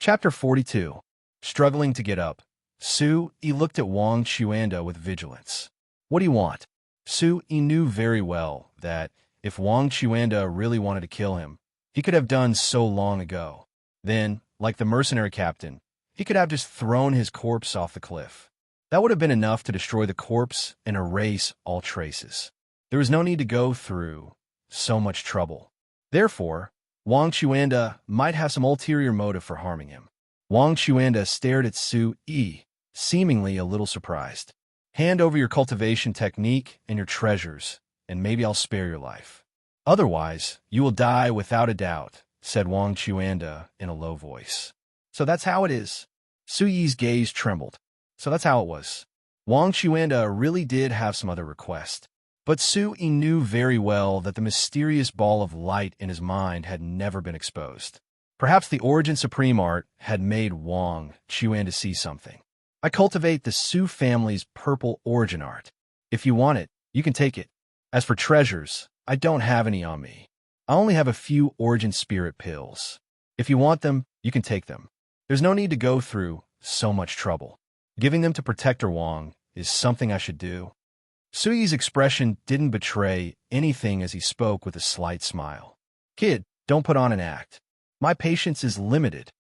Chapter 42. Struggling to get up. Su Yi looked at Wang Chuanda with vigilance. What do you want? Su Yi knew very well that if Wang Chuanda really wanted to kill him, he could have done so long ago. Then, like the mercenary captain, he could have just thrown his corpse off the cliff. That would have been enough to destroy the corpse and erase all traces. There was no need to go through so much trouble. Therefore, Wang Chuanda might have some ulterior motive for harming him. Wang Chuanda stared at Su Yi, seemingly a little surprised. Hand over your cultivation technique and your treasures, and maybe I'll spare your life. Otherwise, you will die without a doubt, said Wang Chuanda in a low voice. So that's how it is. Su Yi's gaze trembled. So that's how it was. Wang Chuanda really did have some other request. But Su Yi knew very well that the mysterious ball of light in his mind had never been exposed. Perhaps the Origin Supreme art had made Wang Chuanda see something. I cultivate the Su family's purple origin art. If you want it, you can take it. As for treasures, I don't have any on me. I only have a few origin spirit pills. If you want them, you can take them. There's no need to go through so much trouble. Giving them to Protector Wang is something I should do. Su Yi's expression didn't betray anything as he spoke with a slight smile. Kid, don't put on an act. My patience is limited.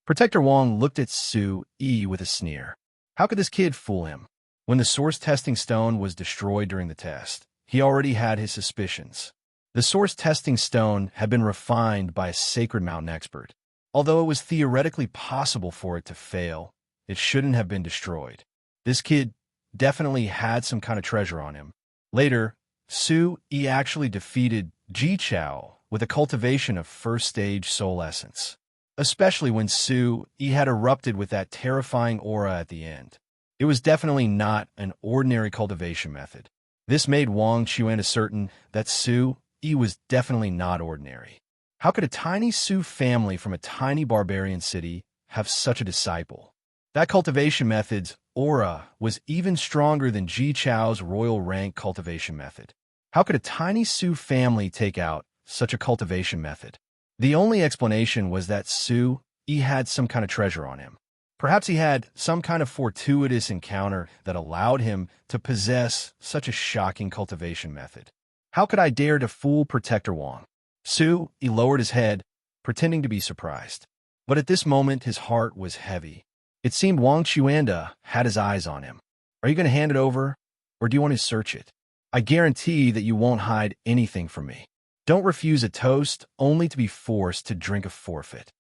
Protector Wang looked at Su Yi with a sneer. How could this kid fool him? When the source testing stone was destroyed during the test, he already had his suspicions. The source testing stone had been refined by a Sacred Mountain expert. Although it was theoretically possible for it to fail, it shouldn't have been destroyed. This kid definitely had some kind of treasure on him. Later, Su Yi actually defeated Ji Chao with a cultivation of first stage soul essence, especially when Su Yi had erupted with that terrifying aura at the end. It was definitely not an ordinary cultivation method. This made Wang Chuanda certain that Su Yi was definitely not ordinary. How could a tiny Su family from a tiny barbarian city have such a disciple? That cultivation method's aura was even stronger than Ji Chao's royal rank cultivation method. How could a tiny Su family take out such a cultivation method? The only explanation was that Su Yi had some kind of treasure on him. Perhaps he had some kind of fortuitous encounter that allowed him to possess such a shocking cultivation method. How could I dare to fool Protector Wang? Su Yi lowered his head, pretending to be surprised. But at this moment, his heart was heavy. It seemed Wang Chuanda had his eyes on him. Are you going to hand it over, or do you want to search it? I guarantee that you won't hide anything from me. Don't refuse a toast only to be forced to drink a forfeit.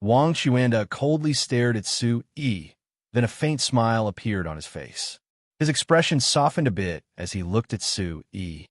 Wang Chuanda coldly stared at Su Yi, then a faint smile appeared on his face. His expression softened a bit as he looked at Su Yi.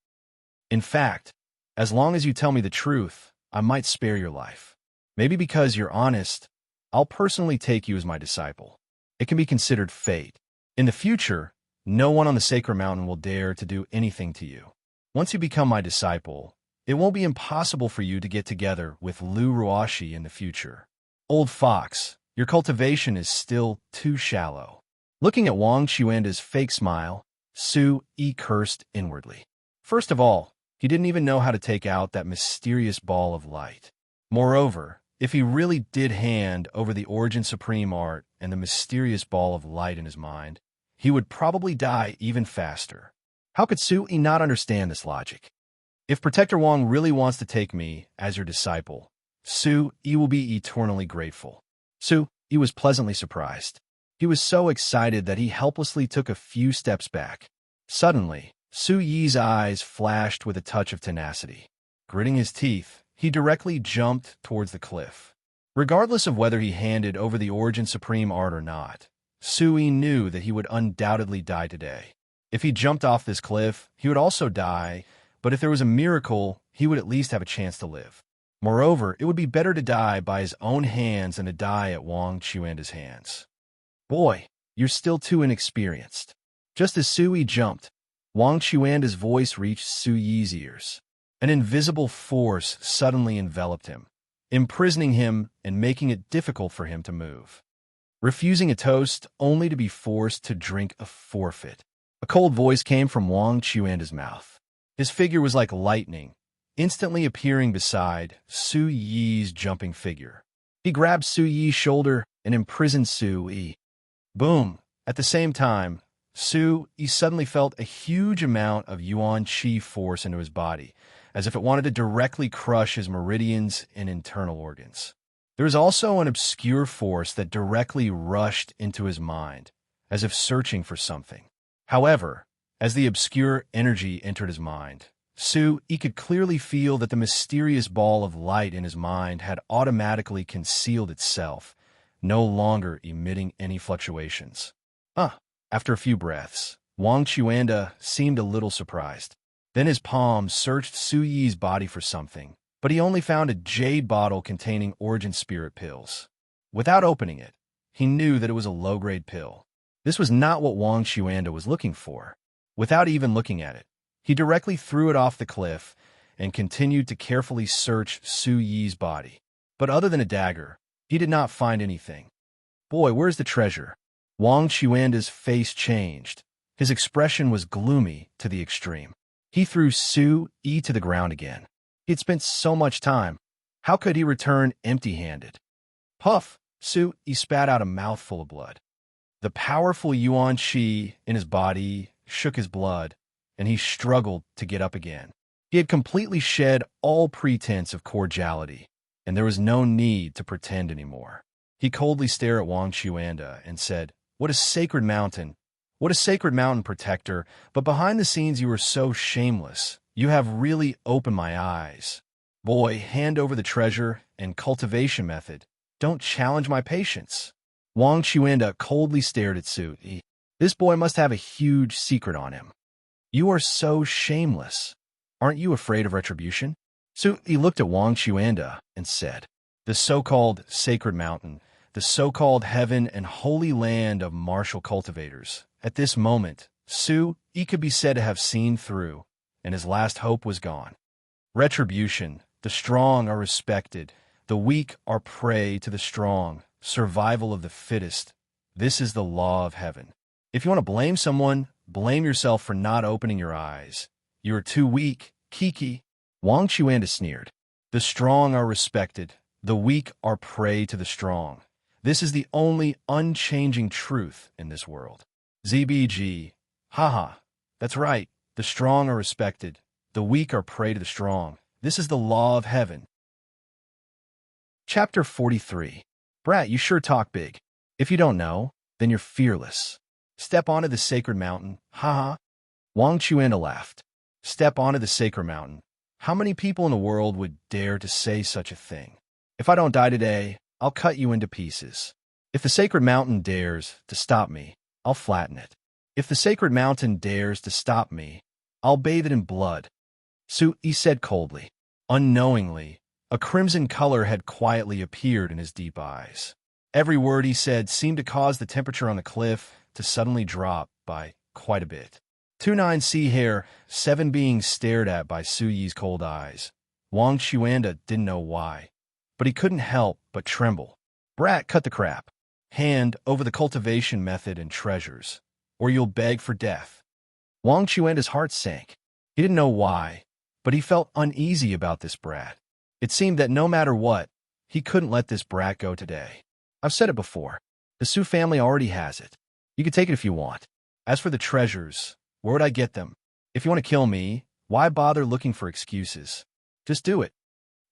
In fact, as long as you tell me the truth, I might spare your life. Maybe because you're honest, I'll personally take you as my disciple. It can be considered fate. In the future, no one on the Sacred Mountain will dare to do anything to you. Once you become my disciple, it won't be impossible for you to get together with Lu Ruoshi in the future. Old fox, your cultivation is still too shallow. Looking at Wang Chuanda's fake smile, Su Yi cursed inwardly. First of all, he didn't even know how to take out that mysterious ball of light. Moreover, if he really did hand over the Origin Supreme art and the mysterious ball of light in his mind, he would probably die even faster. How could Su Yi not understand this logic? If Protector Wang really wants to take me as your disciple, Su Yi will be eternally grateful. Su Yi was pleasantly surprised. He was so excited that he helplessly took a few steps back. Suddenly, Su Yi's eyes flashed with a touch of tenacity. Gritting his teeth, he directly jumped towards the cliff. Regardless of whether he handed over the Origin Supreme art or not, Su Yi knew that he would undoubtedly die today. If he jumped off this cliff, he would also die, but if there was a miracle, he would at least have a chance to live. Moreover, it would be better to die by his own hands than to die at Wang Chuanda's hands. Boy, you're still too inexperienced. Just as Su Yi jumped, Wang Chuanda's voice reached Su Yi's ears. An invisible force suddenly enveloped him, imprisoning him and making it difficult for him to move. Refusing a toast only to be forced to drink a forfeit. A cold voice came from Wang Chuanda's mouth. His figure was like lightning, instantly appearing beside Su Yi's jumping figure. He grabbed Su Yi's shoulder and imprisoned Su Yi. Boom! At the same time, Su Yi suddenly felt a huge amount of Yuan Qi force into his body, as if it wanted to directly crush his meridians and internal organs. There was also an obscure force that directly rushed into his mind, as if searching for something. However, as the obscure energy entered his mind, Su Yi could clearly feel that the mysterious ball of light in his mind had automatically concealed itself, no longer emitting any fluctuations. After a few breaths, Wang Chuanda seemed a little surprised. Then his palm searched Su Yi's body for something, but he only found a jade bottle containing origin spirit pills. Without opening it, he knew that it was a low-grade pill. This was not what Wang Chuanda was looking for. Without even looking at it, he directly threw it off the cliff and continued to carefully search Su Yi's body. But other than a dagger, he did not find anything. Boy, where's the treasure? Wang Chuanda's face changed. His expression was gloomy to the extreme. He threw Su Yi to the ground again. He had spent so much time. How could he return empty-handed? Puff! Su Yi spat out a mouthful of blood. The powerful Yuan Qi in his body shook his blood, and he struggled to get up again. He had completely shed all pretense of cordiality, and there was no need to pretend anymore. He coldly stared at Wang Chuanda and said, "What a sacred mountain! What a sacred mountain, protector! But behind the scenes you were so shameless. You have really opened my eyes. Boy, hand over the treasure and cultivation method. Don't challenge my patience." Wang Chuanda coldly stared at Su Yi. This boy must have a huge secret on him. You are so shameless. Aren't you afraid of retribution? Su Yi looked at Wang Chuanda and said, "The so-called sacred mountain, the so-called heaven and holy land of martial cultivators." At this moment, Su Yi could be said to have seen through, and his last hope was gone. Retribution. The strong are respected. The weak are prey to the strong. Survival of the fittest. This is the law of heaven. If you want to blame someone, blame yourself for not opening your eyes. You are too weak, Kiki. Wang Chuanda sneered. The strong are respected. The weak are prey to the strong. This is the only unchanging truth in this world. ZBG. Haha. That's right. The strong are respected. The weak are prey to the strong. This is the law of heaven. Chapter 43. Brat, you sure talk big. If you don't know, then you're fearless. Step onto the sacred mountain. Haha. Wang Chuanda laughed. Step onto the sacred mountain. How many people in the world would dare to say such a thing? If I don't die today, I'll cut you into pieces. If the sacred mountain dares to stop me, I'll flatten it. If the sacred mountain dares to stop me, I'll bathe it in blood. Su Yi said coldly. Unknowingly, a crimson color had quietly appeared in his deep eyes. Every word he said seemed to cause the temperature on the cliff to suddenly drop by quite a bit. 29C here, 7 being stared at by Su Yi's cold eyes. Wang Chuanda didn't know why, but he couldn't help but tremble. Brat, cut the crap. Hand over the cultivation method and treasures, or you'll beg for death. Wang Chuanda's heart sank. He didn't know why, but he felt uneasy about this brat. It seemed that no matter what, he couldn't let this brat go today. I've said it before. The Su family already has it. You can take it if you want. As for the treasures, where would I get them? If you want to kill me, why bother looking for excuses? Just do it.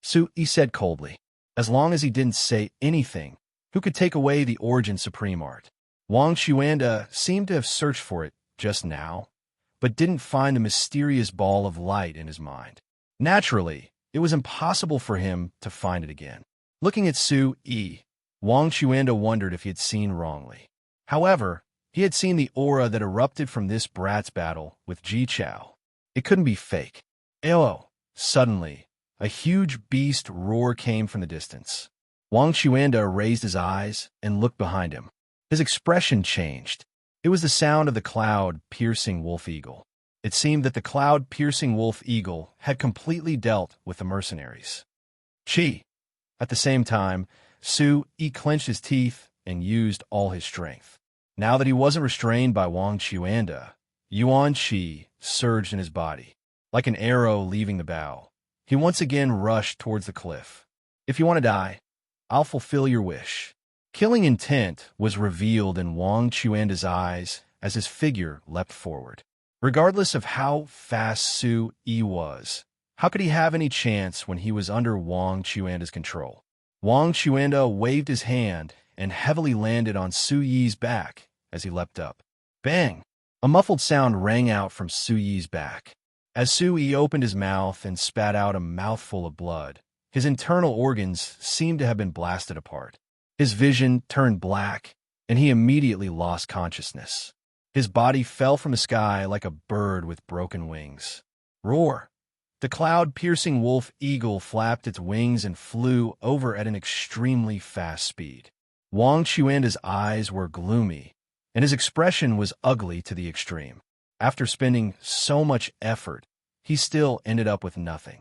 Su Yi said coldly. As long as he didn't say anything, who could take away the origin supreme art? Wang Chuanda seemed to have searched for it just now, but didn't find the mysterious ball of light in his mind. Naturally, it was impossible for him to find it again. Looking at Su Yi, Wang Chuanda wondered if he had seen wrongly. However, he had seen the aura that erupted from this brat's battle with Ji Chao. It couldn't be fake. Ew! Suddenly, a huge beast roar came from the distance. Wang Chuanda raised his eyes and looked behind him. His expression changed. It was the sound of the cloud-piercing wolf eagle. It seemed that the cloud-piercing wolf eagle had completely dealt with the mercenaries. Chi! At the same time, Su Yi clenched his teeth and used all his strength. Now that he wasn't restrained by Wang Chuanda, Yuan Qi surged in his body. Like an arrow leaving the bow, he once again rushed towards the cliff. If you want to die, I'll fulfill your wish. Killing intent was revealed in Wang Chuanda's eyes as his figure leapt forward. Regardless of how fast Su Yi was, how could he have any chance when he was under Wang Chuanda's control? Wang Chuanda waved his hand and heavily landed on Su Yi's back as he leapt up. Bang! A muffled sound rang out from Su Yi's back. As Su Yi opened his mouth and spat out a mouthful of blood, his internal organs seemed to have been blasted apart. His vision turned black, and he immediately lost consciousness. His body fell from the sky like a bird with broken wings. Roar! The cloud-piercing wolf eagle flapped its wings and flew over at an extremely fast speed. Wang Chuanda's eyes were gloomy, and his expression was ugly to the extreme. After spending so much effort, he still ended up with nothing.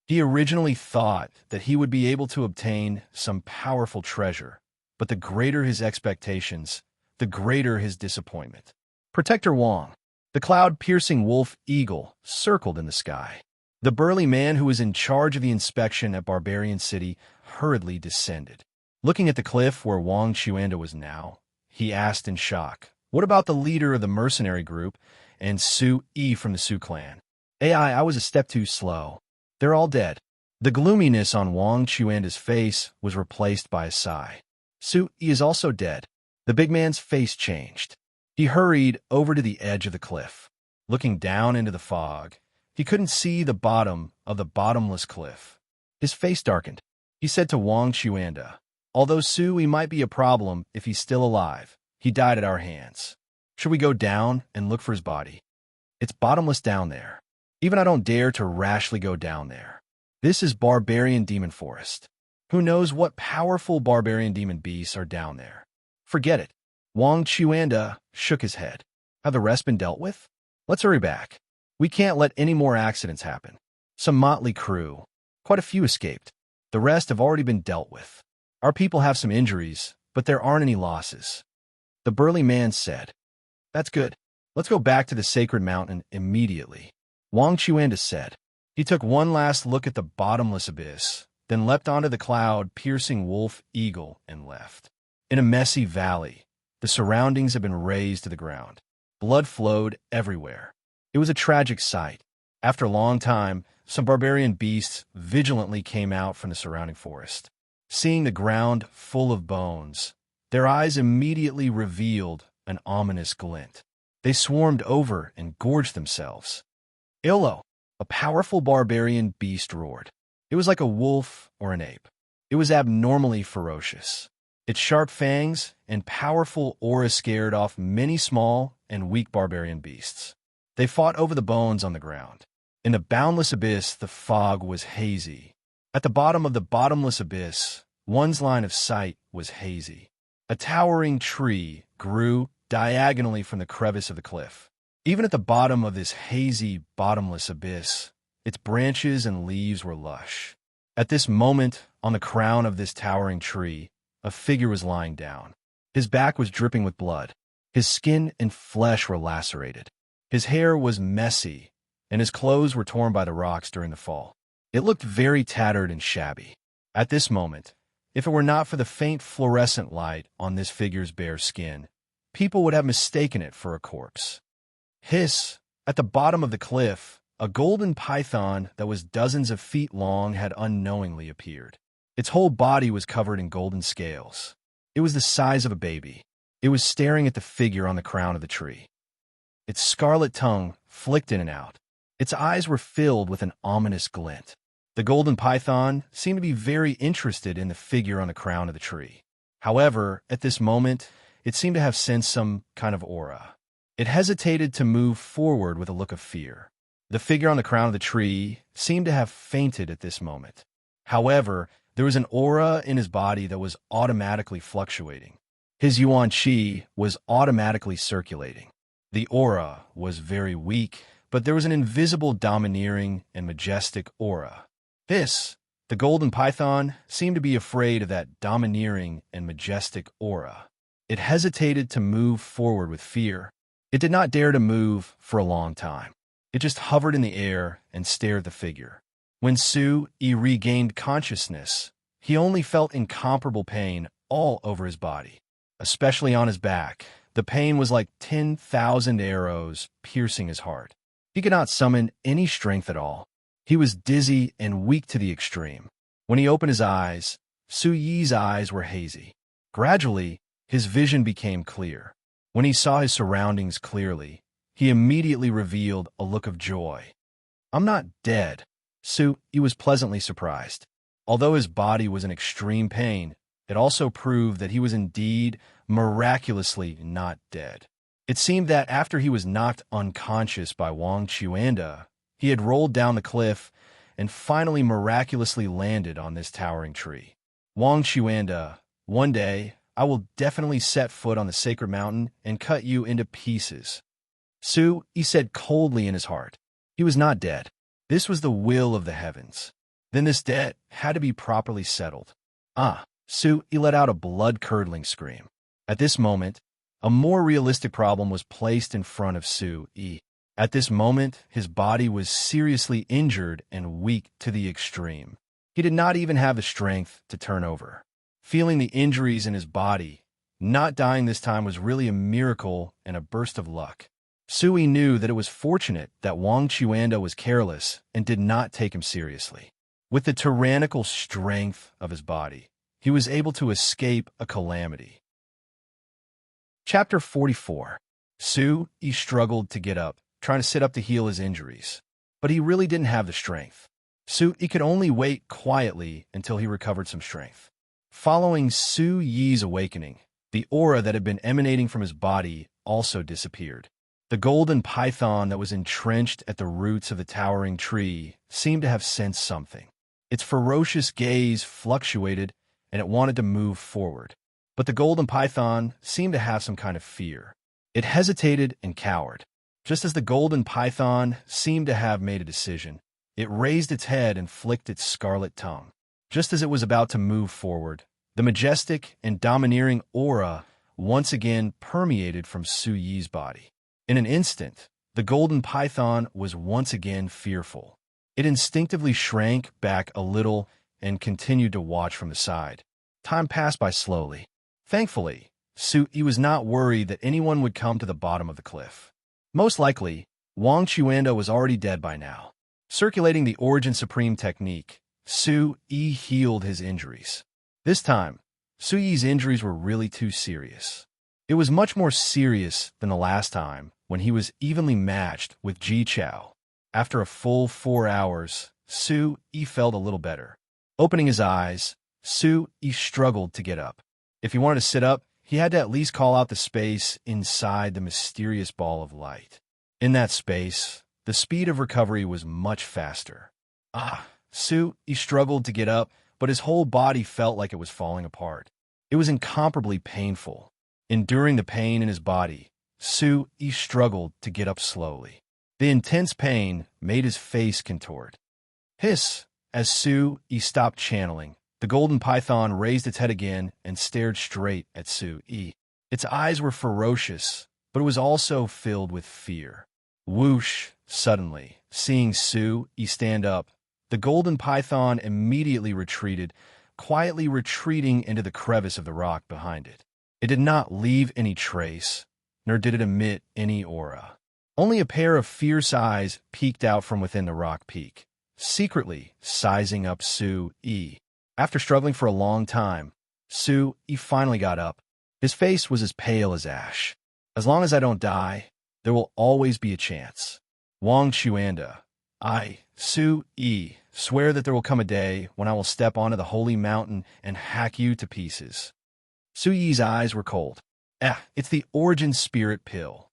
He originally thought that he would be able to obtain some powerful treasure, but the greater his expectations, the greater his disappointment. Protector Wang, the cloud-piercing wolf eagle, circled in the sky. The burly man who was in charge of the inspection at Barbarian City hurriedly descended. Looking at the cliff where Wang Chuanda was now, he asked in shock, "What about the leader of the mercenary group and Su Yi from the Su clan?" I was a step too slow. They're all dead." The gloominess on Wang Chuanda's face was replaced by a sigh. "Su Yi is also dead." The big man's face changed. He hurried over to the edge of the cliff. Looking down into the fog, he couldn't see the bottom of the bottomless cliff. His face darkened. He said to Wang Chuanda, "Although Su Yi might be a problem if he's still alive, he died at our hands. Should we go down and look for his body? It's bottomless down there. Even I don't dare to rashly go down there. This is barbarian demon forest. Who knows what powerful barbarian demon beasts are down there? Forget it." Wang Chuanda shook his head. "Have the rest been dealt with? Let's hurry back. We can't let any more accidents happen." Some motley crew. Quite a few escaped. The rest have already been dealt with. Our people have some injuries, but there aren't any losses. The burly man said. "That's good. Let's go back to the sacred mountain immediately," Wang Chuanda said. He took one last look at the bottomless abyss, then leapt onto the cloud-piercing wolf eagle and left. In a messy valley, the surroundings had been razed to the ground. Blood flowed everywhere. It was a tragic sight. After a long time, some barbarian beasts vigilantly came out from the surrounding forest. Seeing the ground full of bones, their eyes immediately revealed an ominous glint. They swarmed over and gorged themselves. Illo, a powerful barbarian beast roared. It was like a wolf or an ape. It was abnormally ferocious. Its sharp fangs and powerful aura scared off many small and weak barbarian beasts. They fought over the bones on the ground. In the boundless abyss, the fog was hazy. At the bottom of the bottomless abyss, one's line of sight was hazy. A towering tree grew diagonally from the crevice of the cliff. Even at the bottom of this hazy, bottomless abyss, its branches and leaves were lush. At this moment, on the crown of this towering tree, a figure was lying down. His back was dripping with blood. His skin and flesh were lacerated. His hair was messy, and his clothes were torn by the rocks during the fall. It looked very tattered and shabby. At this moment, if it were not for the faint fluorescent light on this figure's bare skin, people would have mistaken it for a corpse. Hiss! At the bottom of the cliff, a golden python that was dozens of feet long had unknowingly appeared. Its whole body was covered in golden scales. It was the size of a baby. It was staring at the figure on the crown of the tree. Its scarlet tongue flicked in and out. Its eyes were filled with an ominous glint. The golden python seemed to be very interested in the figure on the crown of the tree. However, at this moment, it seemed to have sensed some kind of aura. It hesitated to move forward with a look of fear. The figure on the crown of the tree seemed to have fainted at this moment. However, there was an aura in his body that was automatically fluctuating. His yuan qi was automatically circulating. The aura was very weak, but there was an invisible, domineering, and majestic aura. The golden python seemed to be afraid of that domineering and majestic aura. It hesitated to move forward with fear. It did not dare to move for a long time. It just hovered in the air and stared at the figure. When Su Yi regained consciousness, He only felt incomparable pain all over his body, especially on his back. The pain was like 10,000 arrows piercing his heart. He could not summon any strength at all. He was dizzy and weak to the extreme. When he opened his eyes, Su Yi's eyes were hazy. Gradually, his vision became clear. When he saw his surroundings clearly, he immediately revealed a look of joy. "I'm not dead." Su Yi was pleasantly surprised. Although his body was in extreme pain, it also proved that he was indeed miraculously not dead. It seemed that after he was knocked unconscious by Wang Chuanda, he had rolled down the cliff and finally miraculously landed on this towering tree. "Wang Chuanda, one day I will definitely set foot on the sacred mountain and cut you into pieces." Su Yi said coldly in his heart. He was not dead. This was the will of the heavens. Then this debt had to be properly settled. Su Yi let out a blood-curdling scream. At this moment, a more realistic problem was placed in front of Su Yi. At this moment, his body was seriously injured and weak to the extreme. He did not even have the strength to turn over. Feeling the injuries in his body, not dying this time was really a miracle and a burst of luck. Su Yi knew that it was fortunate that Wang Chuanda was careless and did not take him seriously. With the tyrannical strength of his body, he was able to escape a calamity. Chapter 44. Su Yi struggled to get up, trying to sit up to heal his injuries. But he really didn't have the strength. Su Yi could only wait quietly until he recovered some strength. Following Su Yi's awakening, the aura that had been emanating from his body also disappeared. The golden python that was entrenched at the roots of the towering tree seemed to have sensed something. Its ferocious gaze fluctuated, and it wanted to move forward. But the golden python seemed to have some kind of fear. It hesitated and cowered. Just as the golden python seemed to have made a decision, it raised its head and flicked its scarlet tongue. Just as it was about to move forward, the majestic and domineering aura once again permeated from Su Yi's body. In an instant, the golden python was once again fearful. It instinctively shrank back a little and continued to watch from the side. Time passed by slowly. Thankfully, Su Yi was not worried that anyone would come to the bottom of the cliff. Most likely, Wang Chuanda was already dead by now. Circulating the Origin Supreme technique, Su Yi healed his injuries. This time, Su Yi's injuries were really too serious. It was much more serious than the last time when he was evenly matched with Ji Chao. After a full 4 hours, Su Yi felt a little better. Opening his eyes, Su Yi struggled to get up. If he wanted to sit up, he had to at least call out the space inside the mysterious ball of light. In that space, the speed of recovery was much faster. Su Yi struggled to get up, but his whole body felt like it was falling apart. It was incomparably painful. Enduring the pain in his body, Su Yi struggled to get up slowly. The intense pain made his face contort. Hiss! As Su Yi stopped channeling, the golden python raised its head again and stared straight at Su Yi. Its eyes were ferocious, but it was also filled with fear. Whoosh! Suddenly, seeing Su Yi stand up, the golden python immediately retreated, quietly retreating into the crevice of the rock behind it. It did not leave any trace, nor did it emit any aura. Only a pair of fierce eyes peeked out from within the rock peak, secretly sizing up Su Yi. After struggling for a long time, Su Yi finally got up. His face was as pale as ash. "As long as I don't die, there will always be a chance. Wang Chuanda, I, Su Yi, swear that there will come a day when I will step onto the holy mountain and hack you to pieces." Su Yi's eyes were cold. It's the Origin Spirit pill.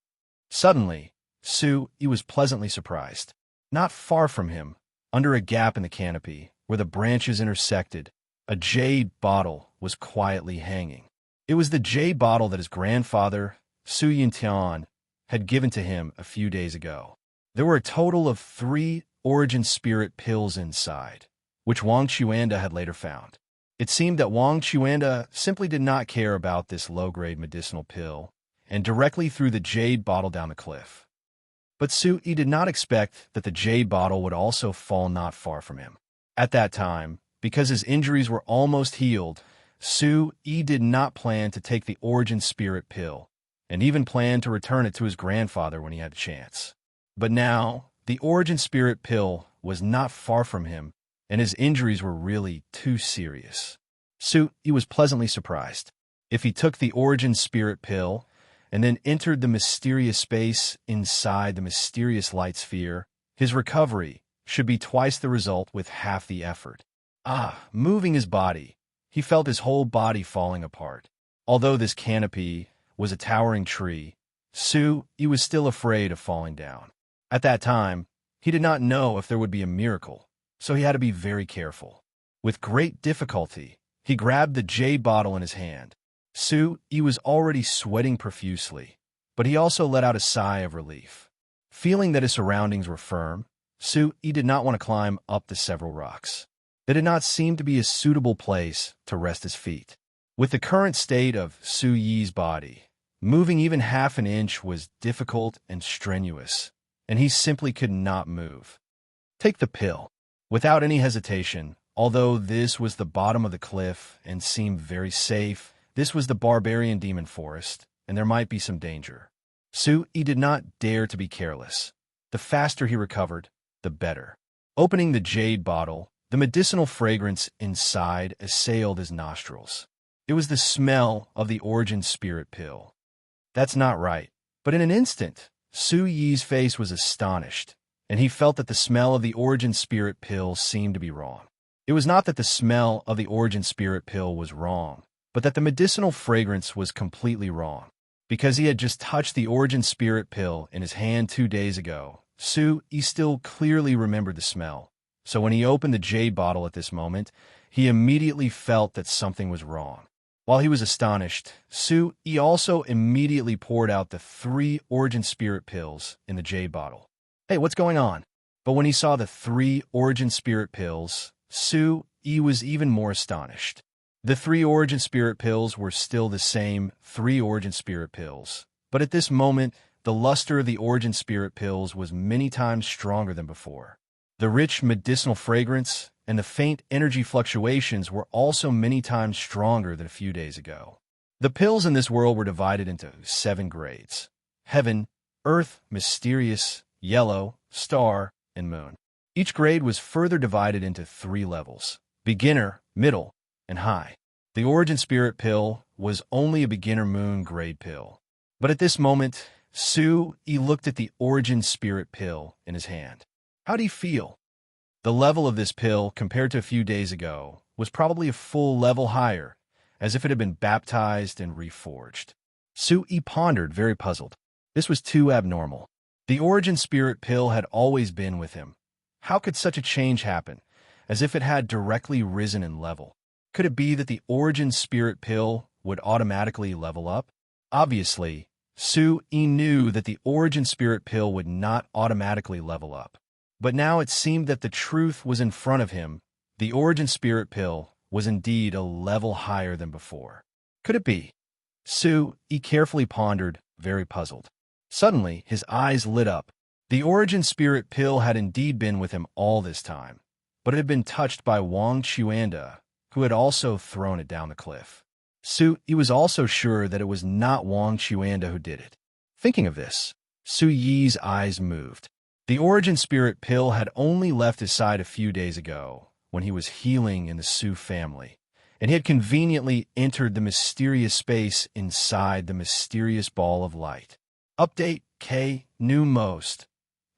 Suddenly, Su Yi was pleasantly surprised. Not far from him, under a gap in the canopy, where the branches intersected, a jade bottle was quietly hanging. It was the jade bottle that his grandfather, Su Yintian, had given to him a few days ago. There were a total of 3 Origin Spirit pills inside, which Wang Chuanda had later found. It seemed that Wang Chuanda simply did not care about this low-grade medicinal pill and directly threw the jade bottle down the cliff. But Su Yi did not expect that the jade bottle would also fall not far from him. At that time, Because his injuries were almost healed, Su-yi did not plan to take the origin spirit pill, and even planned to return it to his grandfather when he had the chance. But now, the origin spirit pill was not far from him, and his injuries were really too serious. Su-yi was pleasantly surprised. If he took the origin spirit pill and then entered the mysterious space inside the mysterious light sphere, his recovery should be twice the result with half the effort. Moving his body, he felt his whole body falling apart. Although this canopy was a towering tree, Su-yi was still afraid of falling down. At that time, he did not know if there would be a miracle, so he had to be very careful. With great difficulty, he grabbed the jade bottle in his hand. Su-yi was already sweating profusely, but he also let out a sigh of relief. Feeling that his surroundings were firm, Su-yi did not want to climb up the several rocks. That did not seem to be a suitable place to rest his feet. With the current state of Su-yi's body, moving even half an inch was difficult and strenuous, and he simply could not move. Take the pill. Without any hesitation, although this was the bottom of the cliff and seemed very safe, this was the barbarian demon forest, and there might be some danger. Su-yi did not dare to be careless. The faster he recovered, the better. Opening the jade bottle, the medicinal fragrance inside assailed his nostrils. It was the smell of the origin spirit pill. That's not right. But in an instant, Su-yi's face was astonished, and he felt that the smell of the origin spirit pill seemed to be wrong. It was not that the smell of the origin spirit pill was wrong, but that the medicinal fragrance was completely wrong. Because he had just touched the origin spirit pill in his hand 2 days ago, Su-yi still clearly remembered the smell. So when he opened the jade bottle at this moment, he immediately felt that something was wrong. While he was astonished, Su-yi also immediately poured out the 3 origin spirit pills in the jade bottle. Hey, what's going on? But when he saw the 3 origin spirit pills, Su-yi was even more astonished. The 3 origin spirit pills were still the same 3 origin spirit pills, but at this moment, the luster of the origin spirit pills was many times stronger than before. The rich medicinal fragrance and the faint energy fluctuations were also many times stronger than a few days ago. The pills in this world were divided into 7 grades: heaven, earth, mysterious, yellow, star, and moon. Each grade was further divided into 3 levels: beginner, middle, and high. The origin spirit pill was only a beginner moon grade pill. But at this moment, Su-yi looked at the origin spirit pill in his hand. How did he feel? The level of this pill, compared to a few days ago, was probably a full level higher, as if it had been baptized and reforged. Su-yi pondered, very puzzled. This was too abnormal. The origin spirit pill had always been with him. How could such a change happen, as if it had directly risen in level? Could it be that the origin spirit pill would automatically level up? Obviously, Su-yi knew that the origin spirit pill would not automatically level up. But now it seemed that the truth was in front of him. The origin spirit pill was indeed a level higher than before. Could it be? Su-yi carefully pondered, very puzzled. Suddenly, his eyes lit up. The origin spirit pill had indeed been with him all this time, but it had been touched by Wang Chuanda, who had also thrown it down the cliff. Su-yi was also sure that it was not Wang Chuanda who did it. Thinking of this, Su-yi's eyes moved. The origin spirit pill had only left his side a few days ago, when he was healing in the Su family, and he had conveniently entered the mysterious space inside the mysterious ball of light. Update K, new most.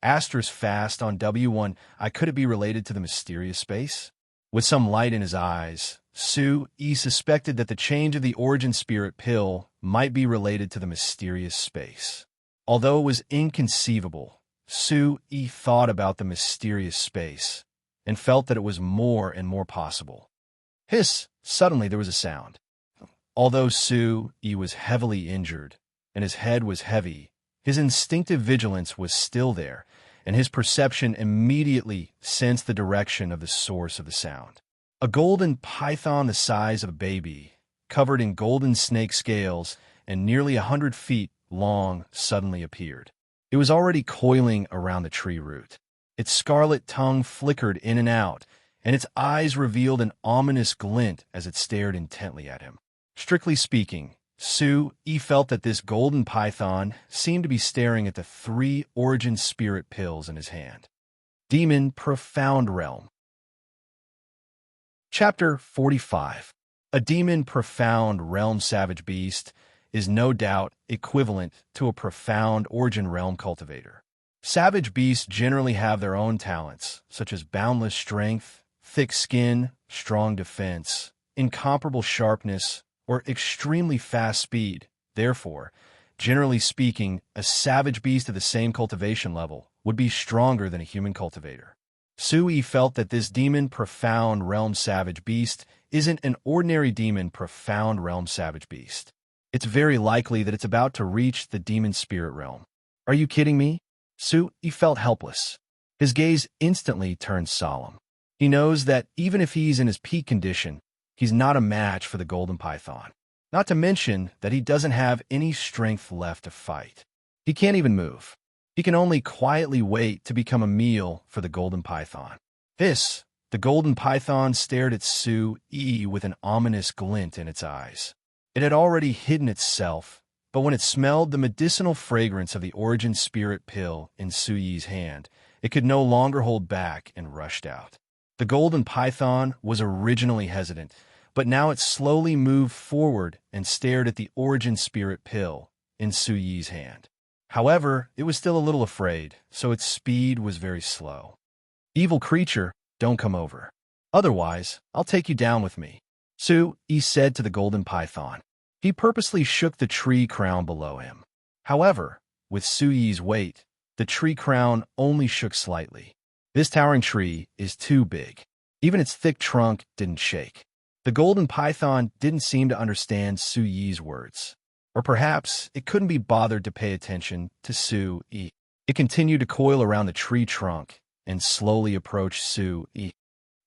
Asterisk fast on W1. Could it be related to the mysterious space? With some light in his eyes, Su-yi suspected that the change of the origin spirit pill might be related to the mysterious space. Although it was inconceivable, Su-yi thought about the mysterious space and felt that it was more and more possible. Hiss! Suddenly there was a sound. Although Su-yi was heavily injured and his head was heavy, his instinctive vigilance was still there, and his perception immediately sensed the direction of the source of the sound. A golden python the size of a baby, covered in golden snake scales and nearly 100 feet long, suddenly appeared. It was already coiling around the tree root. Its scarlet tongue flickered in and out, and its eyes revealed an ominous glint as it stared intently at him. Strictly speaking, Su-Yi felt that this golden python seemed to be staring at the 3 origin spirit pills in his hand. Demon Profound Realm. Chapter 45. A demon profound realm savage beast is no doubt equivalent to a profound origin realm cultivator. Savage beasts generally have their own talents, such as boundless strength, thick skin, strong defense, incomparable sharpness, or extremely fast speed. Therefore, generally speaking, a savage beast at the same cultivation level would be stronger than a human cultivator. Su-Yi felt that this demon profound realm savage beast isn't an ordinary demon profound realm savage beast. It's very likely that it's about to reach the demon spirit realm. Are you kidding me? Su-Yi felt helpless. His gaze instantly turned solemn. He knows that even if he's in his peak condition, he's not a match for the golden python. Not to mention that he doesn't have any strength left to fight. He can't even move. He can only quietly wait to become a meal for the golden python. The golden python stared at Su-Yi with an ominous glint in its eyes. It had already hidden itself, but when it smelled the medicinal fragrance of the origin spirit pill in Su-Yi's hand, it could no longer hold back and rushed out. The golden python was originally hesitant, but now it slowly moved forward and stared at the origin spirit pill in Su-Yi's hand. However, it was still a little afraid, so its speed was very slow. Evil creature, don't come over. Otherwise, I'll take you down with me, Su-Yi said to the golden python. He purposely shook the tree crown below him. However, with Su-Yi's weight, the tree crown only shook slightly. This towering tree is too big. Even its thick trunk didn't shake. The golden python didn't seem to understand Su-Yi's words. Or perhaps it couldn't be bothered to pay attention to Su-Yi. It continued to coil around the tree trunk and slowly approached Su-Yi.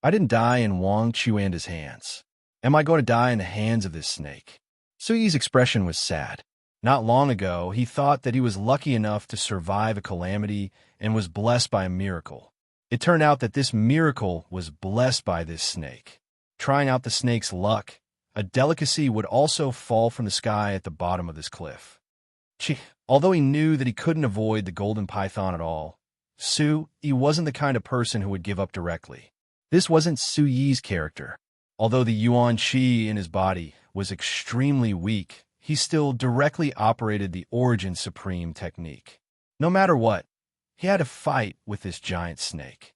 I didn't die in Wang Chuanda's hands. Am I going to die in the hands of this snake? Su-Yi's expression was sad. Not long ago, he thought that he was lucky enough to survive a calamity and was blessed by a miracle. It turned out that this miracle was blessed by this snake. Trying out the snake's luck, a delicacy would also fall from the sky at the bottom of this cliff. Although he knew that he couldn't avoid the golden python at all, Su-Yi wasn't the kind of person who would give up directly. This wasn't Su-Yi's character. Although the yuan qi in his body was extremely weak, he still directly operated the origin supreme technique. No matter what, he had to fight with this giant snake.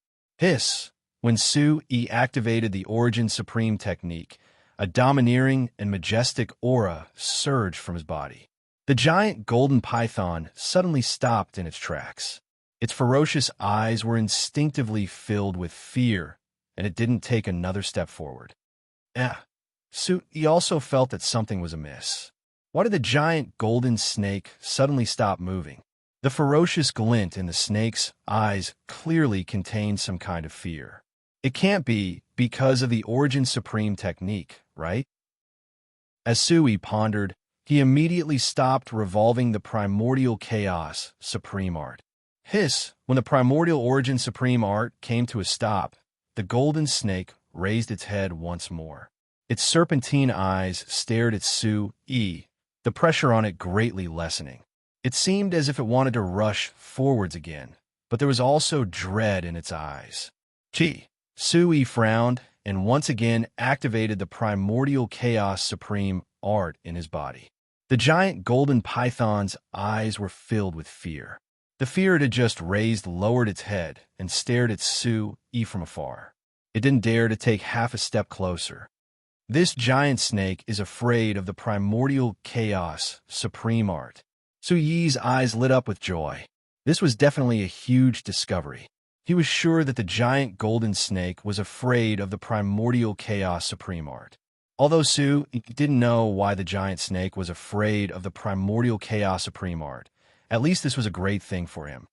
When Su-Yi activated the origin supreme technique, a domineering and majestic aura surged from his body. The giant golden python suddenly stopped in its tracks. Its ferocious eyes were instinctively filled with fear, and it didn't take another step forward. Su-Yi also felt that something was amiss. Why did the giant golden snake suddenly stop moving? The ferocious glint in the snake's eyes clearly contained some kind of fear. It can't be because of the Origin Supreme technique, right? As Su-Yi pondered, he immediately stopped revolving the Primordial Chaos Supreme Art. When the Primordial Origin Supreme Art came to a stop, the golden snake raised its head once more. Its serpentine eyes stared at Su-Yi, the pressure on it greatly lessening. It seemed as if it wanted to rush forwards again, but there was also dread in its eyes. Su-Yi frowned and once again activated the Primordial Chaos Supreme Art in his body. The giant golden python's eyes were filled with fear. The fear it had just raised lowered its head and stared at Su-Yi from afar. It didn't dare to take half a step closer. This giant snake is afraid of the Primordial Chaos Supreme Art. Su-Yi's eyes lit up with joy. This was definitely a huge discovery. He was sure that the giant golden snake was afraid of the Primordial Chaos Supreme Art. Although Su-Yi didn't know why the giant snake was afraid of the Primordial Chaos Supreme Art, at least this was a great thing for him.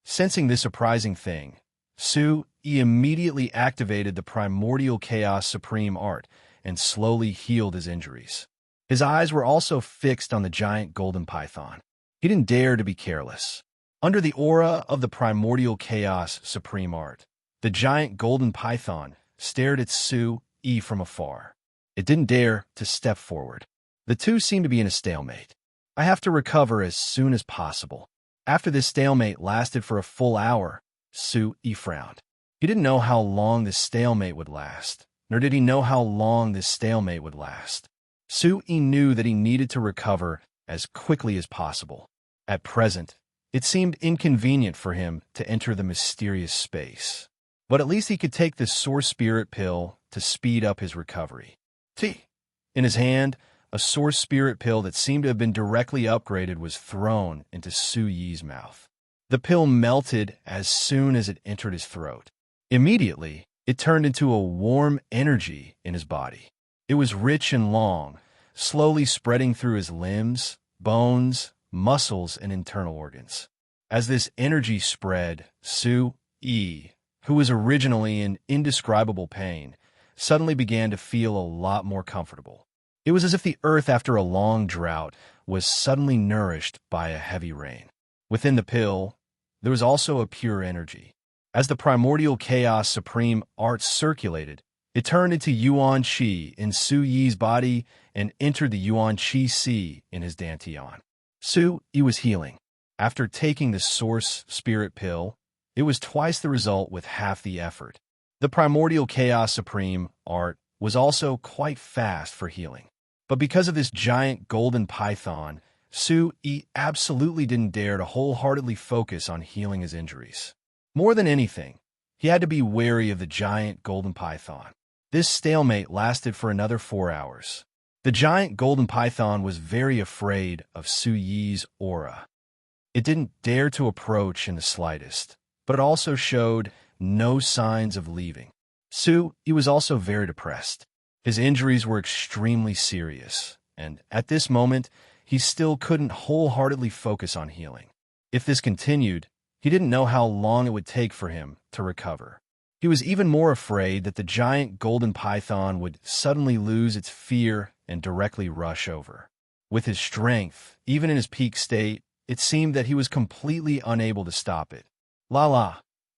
Sensing this surprising thing, Su-Yi immediately activated the Primordial Chaos Supreme Art and slowly healed his injuries. His eyes were also fixed on the giant golden python. He didn't dare to be careless. Under the aura of the Primordial Chaos Supreme Art, The giant golden python stared at Su-yi from afar. It didn't dare to step forward. The two seemed to be in a stalemate. I have to recover as soon as possible. After this stalemate lasted for a full hour, Su-yi frowned. He didn't know how long this stalemate would last, nor did he know how long this stalemate would last. Su-yi knew that he needed to recover as quickly as possible. At present, it seemed inconvenient for him to enter the mysterious space. But at least he could take this source spirit pill to speed up his recovery. In his hand, a source spirit pill that seemed to have been directly upgraded was thrown into Su-yi's mouth. The pill melted as soon as it entered his throat. Immediately, it turned into a warm energy in his body. It was rich and long, slowly spreading through his limbs, bones, muscles, and internal organs. As this energy spread, Su-yi, who was originally in indescribable pain, suddenly began to feel a lot more comfortable. It was as if the earth after a long drought was suddenly nourished by a heavy rain. Within the pill, there was also a pure energy. As the primordial chaos supreme art circulated, it turned into Yuan Qi in Su-yi's body and entered the Yuan Qi Si in his dantian. Su-yi was healing. After taking the source spirit pill, it was twice the result with half the effort. The primordial chaos supreme art was also quite fast for healing. But because of this giant golden python, Su-yi absolutely didn't dare to wholeheartedly focus on healing his injuries. More than anything, he had to be wary of the giant golden python. This stalemate lasted for another 4 hours. The giant golden python was very afraid of Su-yi's aura. It didn't dare to approach in the slightest, but it also showed no signs of leaving. Su-yi was also very depressed. His injuries were extremely serious, and at this moment, he still couldn't wholeheartedly focus on healing. If this continued, he didn't know how long it would take for him to recover. He was even more afraid that the giant golden python would suddenly lose its fear and directly rush over. With his strength, even in his peak state, it seemed that he was completely unable to stop it. La la!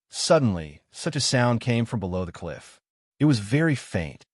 Suddenly, such a sound came from below the cliff. It was very faint.